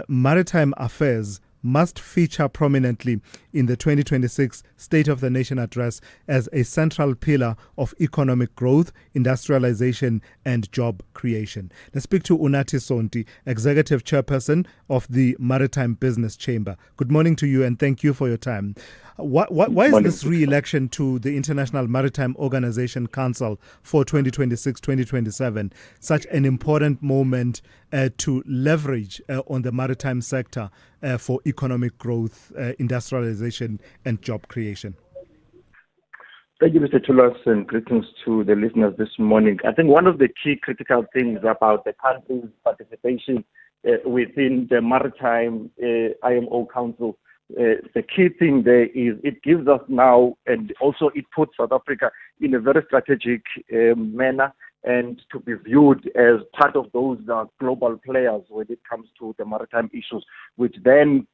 maritime affairs must feature prominently in the 2026 State of the Nation address as a central pillar of economic growth, industrialization, and job creation. Let's speak to Unathi Sonti, Executive Chairperson of the Maritime Business Chamber. Good morning to you and thank you for your time. Why is this re-election to the International Maritime Organization Council for 2026-2027 such an important moment to leverage on the maritime sector for economic growth, industrialization, and job creation? Thank you, Mr. Thulas, and greetings to the listeners this morning. I think one of the key critical things about the country's participation within the Maritime IMO Council, the key thing there is it gives us now, and also it puts South Africa in a very strategic manner and to be viewed as part of those global players when it comes to the maritime issues, which then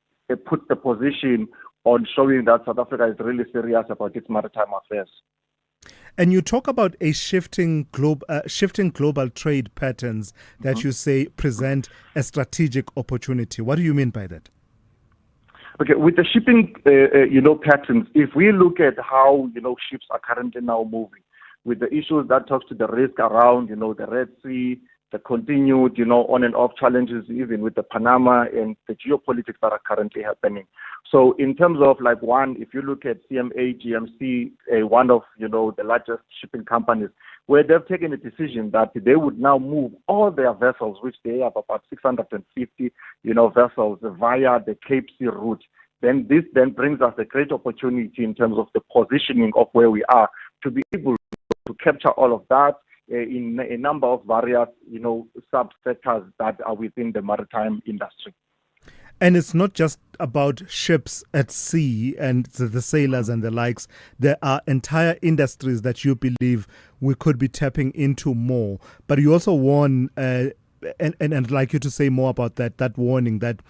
puts the position on showing that South Africa is really serious about its maritime affairs. And you talk about a shifting global trade patterns that you say present a strategic opportunity. What do you mean by that? Okay, with the shipping, patterns, if we look at how, ships are currently now moving, with the issues that talks to the risk around, the Red Sea, the continued, on and off challenges, even with the Panama and the geopolitics that are currently happening. So in terms of if you look at CMA, GMC, one of, the largest shipping companies, where they've taken a decision that they would now move all their vessels, which they have about 650, vessels via the Cape Sea route. Then this brings us a great opportunity in terms of the positioning of where we are to be able to capture all of that in a number of various, sub-sectors that are within the maritime industry. And it's not just about ships at sea and the sailors and the likes. There are entire industries that you believe we could be tapping into more. But you also warn, and I'd like you to say more about that warning, that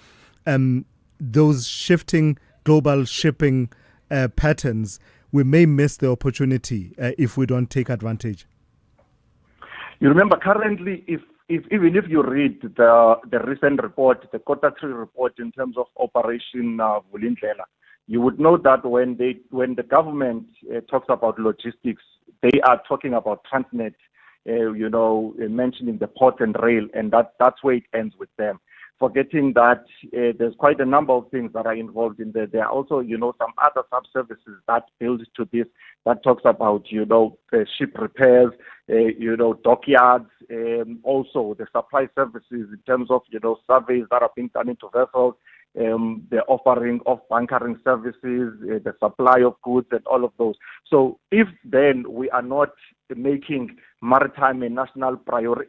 those shifting global shipping patterns, we may miss the opportunity if we don't take advantage. You remember currently, even if you read the recent report, the quarter 3 report in terms of Operation Vulindlela, you would know that when the government talks about logistics, they are talking about Transnet, mentioning the port and rail, and that's where it ends with them. Forgetting that there's quite a number of things that are involved in there. There are also, some other sub-services that build to this, that talks about, ship repairs, dockyards, also the supply services in terms of, surveys that are being done into vessels, the offering of bunkering services, the supply of goods and all of those. So if then we are not making maritime a national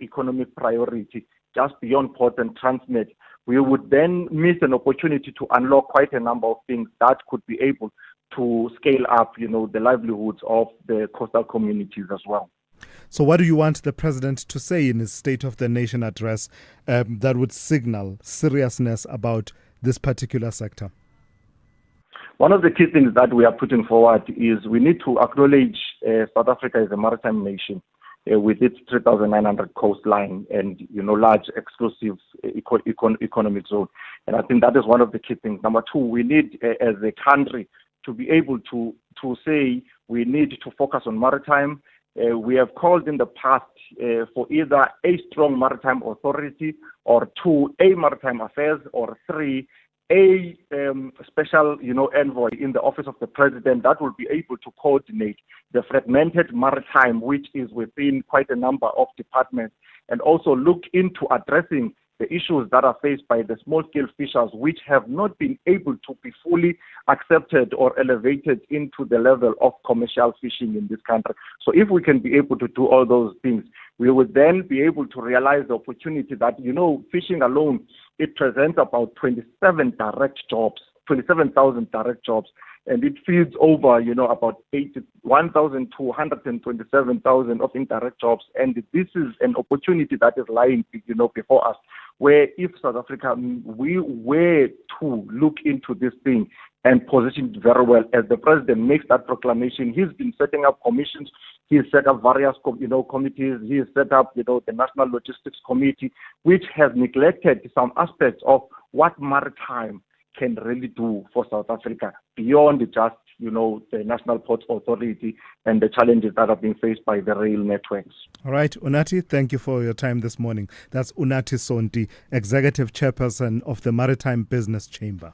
economic priority, just beyond port and Transnet, we would then miss an opportunity to unlock quite a number of things that could be able to scale up, the livelihoods of the coastal communities as well. So what do you want the president to say in his State of the Nation address that would signal seriousness about this particular sector? One of the key things that we are putting forward is we need to acknowledge South Africa as a maritime nation. With its 3,900 coastline and large exclusive economic zone, and I think that is one of the key things. Number 2, we need as a country to be able to say we need to focus on maritime. We have called in the past for either a strong maritime authority, or 2, a maritime affairs, or 3, a special, envoy in the office of the president that will be able to coordinate the fragmented maritime, which is within quite a number of departments, and also look into addressing the issues that are faced by the small-scale fishers, which have not been able to be fully accepted or elevated into the level of commercial fishing in this country. So if we can be able to do all those things, we would then be able to realize the opportunity that, fishing alone, it presents about 27,000 direct jobs, and it feeds over, about 1,227,000 of indirect jobs. And this is an opportunity that is lying, before us. where if South Africa, we were to look into this thing and position it very well, as the president makes that proclamation, he's been setting up commissions, he's set up various, committees, he's set up, the National Logistics Committee, which has neglected some aspects of what maritime can really do for South Africa beyond just, the National Ports Authority and the challenges that are being faced by the rail networks. All right, Unati, thank you for your time this morning. That's Unati Sonti, Executive Chairperson of the Maritime Business Chamber.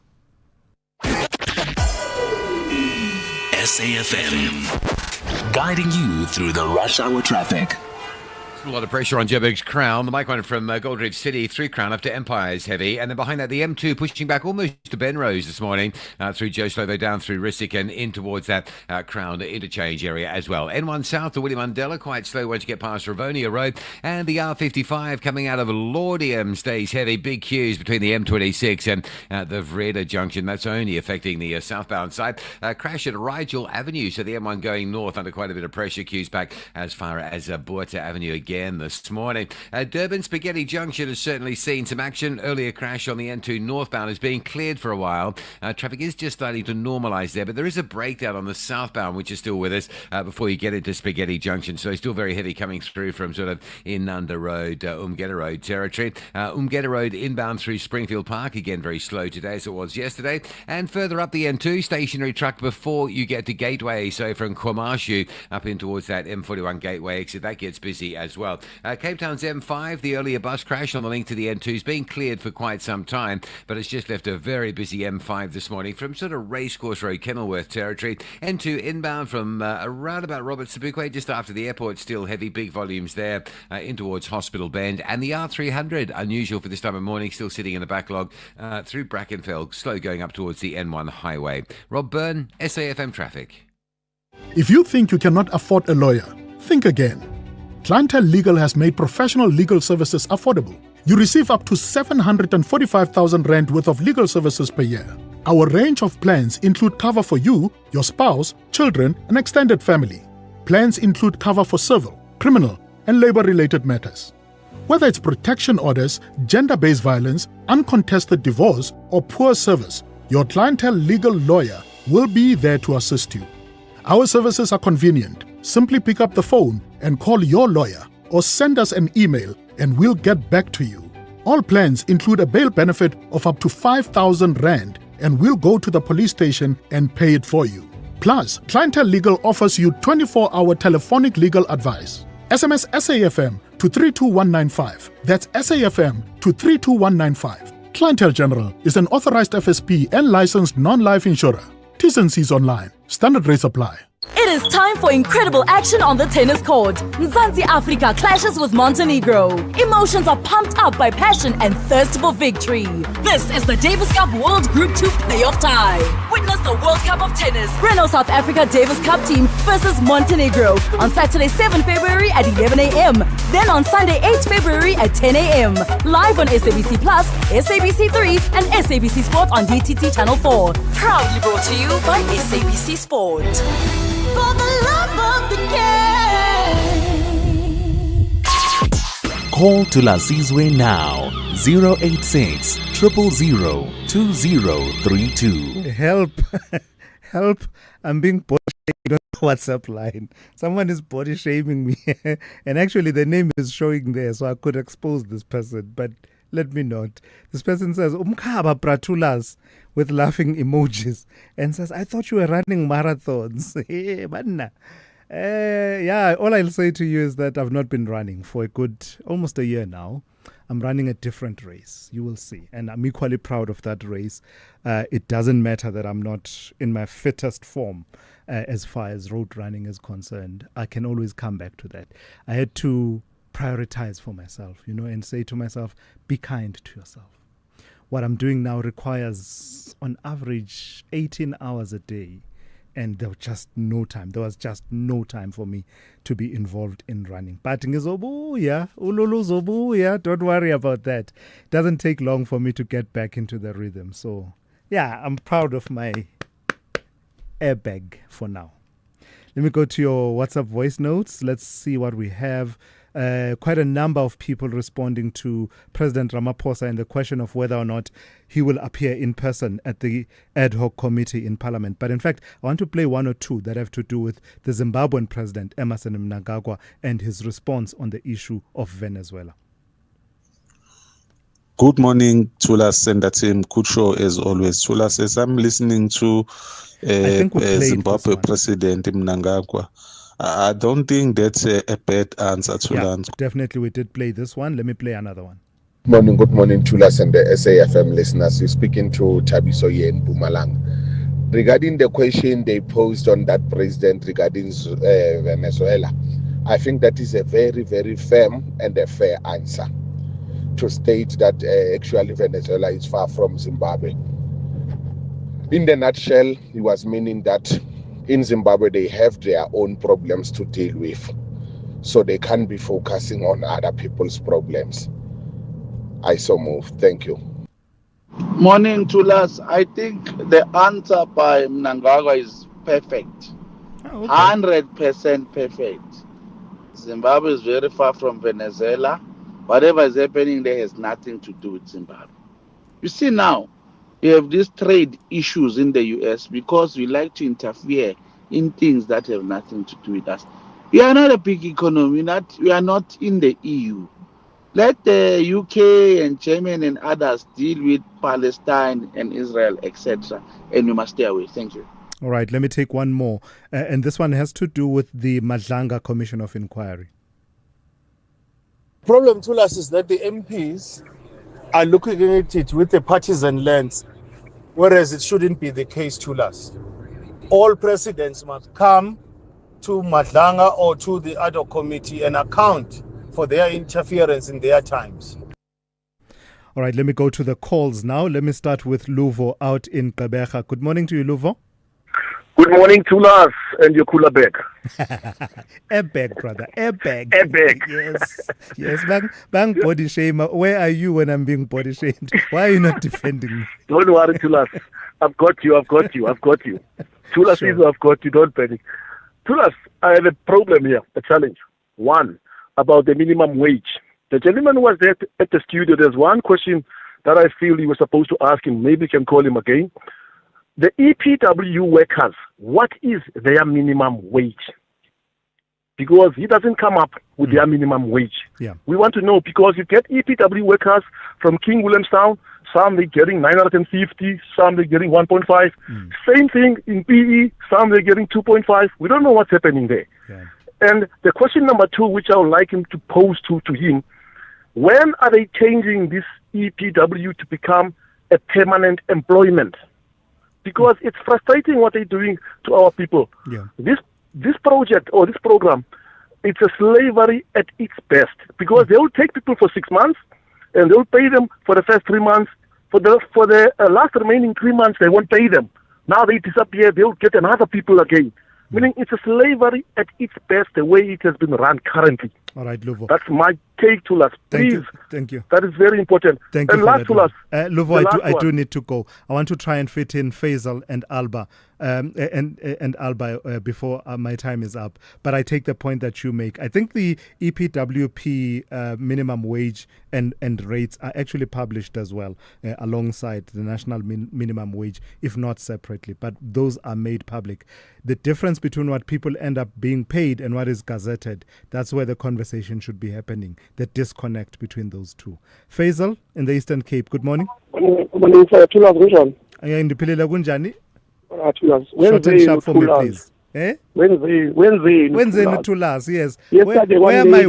SAFM, guiding you through the rush hour traffic. A lot of pressure on Joburg's Crown. The mic one from Goldridge City through Crown up to Empire is heavy. And then behind that, the M2 pushing back almost to Benrose this morning through Joe Slovo down through Rissik and in towards that Crown interchange area as well. N1 south to William Mandela, quite slow once you get past Rivonia Road. And the R55 coming out of Laudium stays heavy. Big queues between the M26 and the Vreda junction. That's only affecting the southbound side. Crash at Rigel Avenue. So the M1 going north under quite a bit of pressure. Queues back as far as Buerta Avenue again this morning. Durban Spaghetti Junction has certainly seen some action. Earlier crash on the N2 northbound is being cleared for a while. Traffic is just starting to normalise there, but there is a breakdown on the southbound which is still with us before you get into Spaghetti Junction. So still very heavy coming through from sort of Inanda Road, Umgeta Road territory. Umgeta Road inbound through Springfield Park, again very slow today as it was yesterday. And further up the N2, stationary truck before you get to Gateway. So from Kwamashu up in towards that M41 Gateway exit, that gets busy as well. Cape Town's M5, the earlier bus crash on the link to the N2 is being cleared for quite some time, but it's just left a very busy M5 this morning from sort of Racecourse Road, Kenilworth territory. N2 inbound from around about Robert Sobukwe, just after the airport, still heavy, big volumes there in towards Hospital Bend. And the R300, unusual for this time of morning, still sitting in the backlog through Brackenfell, slow going up towards the N1 highway. Rob Byrne, SAFM Traffic. If you think you cannot afford a lawyer, think again. Clientele Legal has made professional legal services affordable. You receive up to 745,000 rand worth of legal services per year. Our range of plans include cover for you, your spouse, children, and extended family. Plans include cover for civil, criminal, and labor-related matters. Whether it's protection orders, gender-based violence, uncontested divorce, or poor service, your Clientele Legal lawyer will be there to assist you. Our services are convenient. Simply pick up the phone and call your lawyer or send us an email and we'll get back to you. All plans include a bail benefit of up to 5,000 rand and we'll go to the police station and pay it for you. Plus, Clientele Legal offers you 24-hour telephonic legal advice. SMS SAFM to 32195. That's SAFM to 32195. Clientele General is an authorized FSP and licensed non-life insurer. T's and C's online. Standard rates apply. It is time for incredible action on the tennis court. Mzansi Africa clashes with Montenegro. Emotions are pumped up by passion and thirst for victory. This is the Davis Cup World Group 2 playoff tie. Witness the World Cup of Tennis. Renault South Africa Davis Cup team versus Montenegro on Saturday 7 February at 11 a.m. Then on Sunday 8 February at 10 a.m. Live on SABC Plus, SABC 3 and SABC Sport on DTT Channel 4. Proudly brought to you by SABC Sport. For the love of the game. Call Thulasizwe now. 086 000 2032. Help. Help. I'm being body shamed on the WhatsApp line. Someone is body shaming me. And actually the name is showing there, so I could expose this person. But let me not. This person says, Umkhaba Pratulas, with laughing emojis, and says, I thought you were running marathons. Hey, manna. Yeah, all I'll say to you is that I've not been running for a good, almost a year now. I'm running a different race, you will see. And I'm equally proud of that race. It doesn't matter that I'm not in my fittest form as far as road running is concerned. I can always come back to that. I had to prioritize for myself, and say to myself, be kind to yourself. What I'm doing now requires, on average, 18 hours a day. And there was just no time. There was just no time for me to be involved in running. Batting is obuya, ululu zobuya. Don't worry about that. It doesn't take long for me to get back into the rhythm. So, yeah, I'm proud of my airbag for now. Let me go to your WhatsApp voice notes. Let's see what we have. quite a number of people responding to President Ramaphosa and the question of whether or not he will appear in person at the ad hoc committee in Parliament. But in fact, I want to play one or two that have to do with the Zimbabwean president, Emmerson Mnangagwa, and his response on the issue of Venezuela. Good morning, Thulas and the team. Good show as always. Thulas says, I'm listening to Zimbabwe President Mnangagwa. I don't think that's a bad answer, Thulas. Yeah, definitely we did play this one. Let me play another one. Good morning, Thulas and the SAFM listeners. You're speaking to Tabisoye in Bumalang. Regarding the question they posed on that president regarding Venezuela, I think that is a very, very firm and a fair answer to state that actually Venezuela is far from Zimbabwe. In the nutshell, he was meaning that in Zimbabwe they have their own problems to deal with, so they can't be focusing on other people's problems. I so move. Thank you. Morning, Thulas. I think the answer by Mnangagwa is perfect. 100% perfect. Zimbabwe is very far from Venezuela. Whatever is happening there has nothing to do with Zimbabwe. You see now, you have these trade issues in the US because we like to interfere in things that have nothing to do with us. We are not a big economy. We are not in the EU. Let the UK and Germany and others deal with Palestine and Israel, etc. And we must stay away. Thank you. All right, let me take one more. And this one has to do with the Madlanga Commission of Inquiry. Problem to us is that the MPs are looking at it with a partisan lens, whereas it shouldn't be the case to us. All presidents must come to Madlanga or to the ad hoc committee and account for their interference in their times. All right, let me go to the calls now. Let me start with Luvo out in Gqeberha. Good morning to you, Luvo. Good morning, Thulas and your cooler bag. A bag, brother. A bag. A bag. Yes. Yes. Bang body shamer. Where are you when I'm being body shamed? Why are you not defending me? Don't worry, Thulas. I've got you. Thulas, sure. I've got you. Don't panic. Thulas, I have a problem here, a challenge. One, about the minimum wage. The gentleman who was there at the studio, there's one question that I feel you were supposed to ask him. Maybe you can call him again. The EPW workers, what is their minimum wage? Because he doesn't come up with their minimum wage. Yeah. We want to know, because you get EPW workers from King Williamstown, some they're getting 950, some they're getting 1.5. Same thing in PE, some they're getting 2.5. We don't know what's happening there. Yeah. And the question number 2, which I would like him to pose to him, when are they changing this EPW to become a permanent employment? Because it's frustrating what they're doing to our people. Yeah. This project or this program, it's a slavery at its best. Because they will take people for 6 months and they'll pay them for the first 3 months. For the last remaining 3 months, they won't pay them. Now they disappear, they'll get another people again. Meaning it's a slavery at its best, the way it has been run currently. All right, Luvo. That's my take, Thulas. Please. Thank you. That is very important. Thank you. And last, Thulas. Luvo, I do need to go. I want to try and fit in Faisal and Alba and Alba before my time is up. But I take the point that you make. I think the EPWP minimum wage and rates are actually published as well alongside the national minimum wage, if not separately. But those are made public. The difference between what people end up being paid and what is gazetted, that's where the conversation should be happening. The disconnect between those two. Faisal in the Eastern Cape, good morning. Good morning, sir. Thulas, short and sharp for me, please. Wednesday, Thulas, yes. Yesterday, where am I?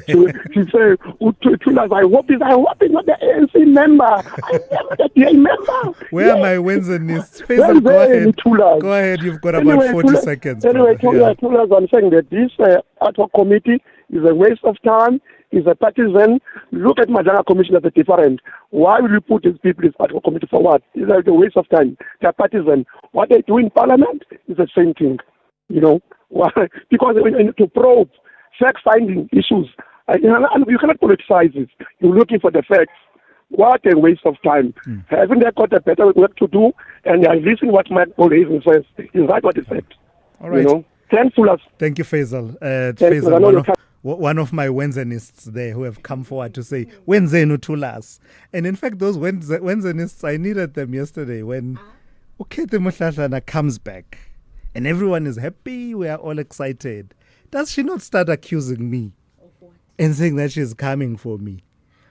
She said, Thulas, I hope he's not the ANC member. I never the DA member. Where are my Wednesdays? Faisal, go ahead. Go ahead, you've got about 40 seconds. Anyway, Thulas, I'm saying that this ad hoc committee is a waste of time. Is a partisan. Look at Madlanga Commission as a different. Why will you put these people in ad hoc committee for what? It's like a waste of time. They're partisan. What they do in Parliament is the same thing. You know, why? Because to probe fact-finding issues, you cannot politicize it. You're looking for the facts. What a waste of time. Haven't they got a better work to do? And I listen what Matt Bolhazen says. Is that what he said? All right. You know? Thanks, Thulas. Thank you, Faisal. Faisal, one of my Wenzenists there who have come forward to say, Wenzenu Thulas. And in fact, those Wenzenists, I needed them yesterday when Ukhethe Mohlahlana comes back and everyone is happy, we are all excited. Does she not start accusing me and saying that she's coming for me,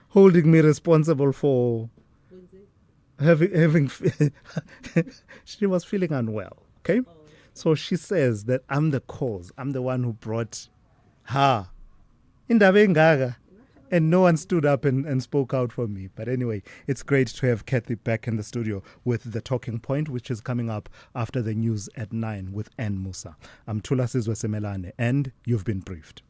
holding me responsible for having she was feeling unwell, okay? So she says that I'm the cause, I'm the one who brought her. Indaba engaka. And no one stood up and spoke out for me. But anyway, it's great to have Kathy back in the studio with The Talking Point, which is coming up after the news at 9 with Ann Musa. I'm Thulasizwe Simelane, and you've been briefed.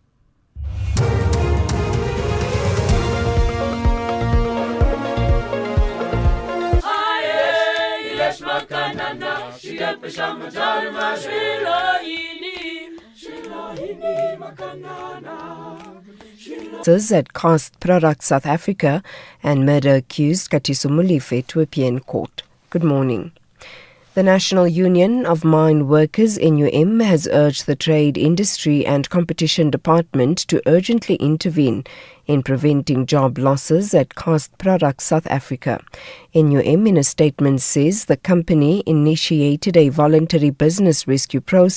At Cast Products South Africa and murder accused Katiso Molefe to appear in court. Good morning. The National Union of Mine Workers, NUM, has urged the Trade, Industry and Competition Department to urgently intervene in preventing job losses at Cast Products South Africa. NUM, in a statement, says the company initiated a voluntary business rescue process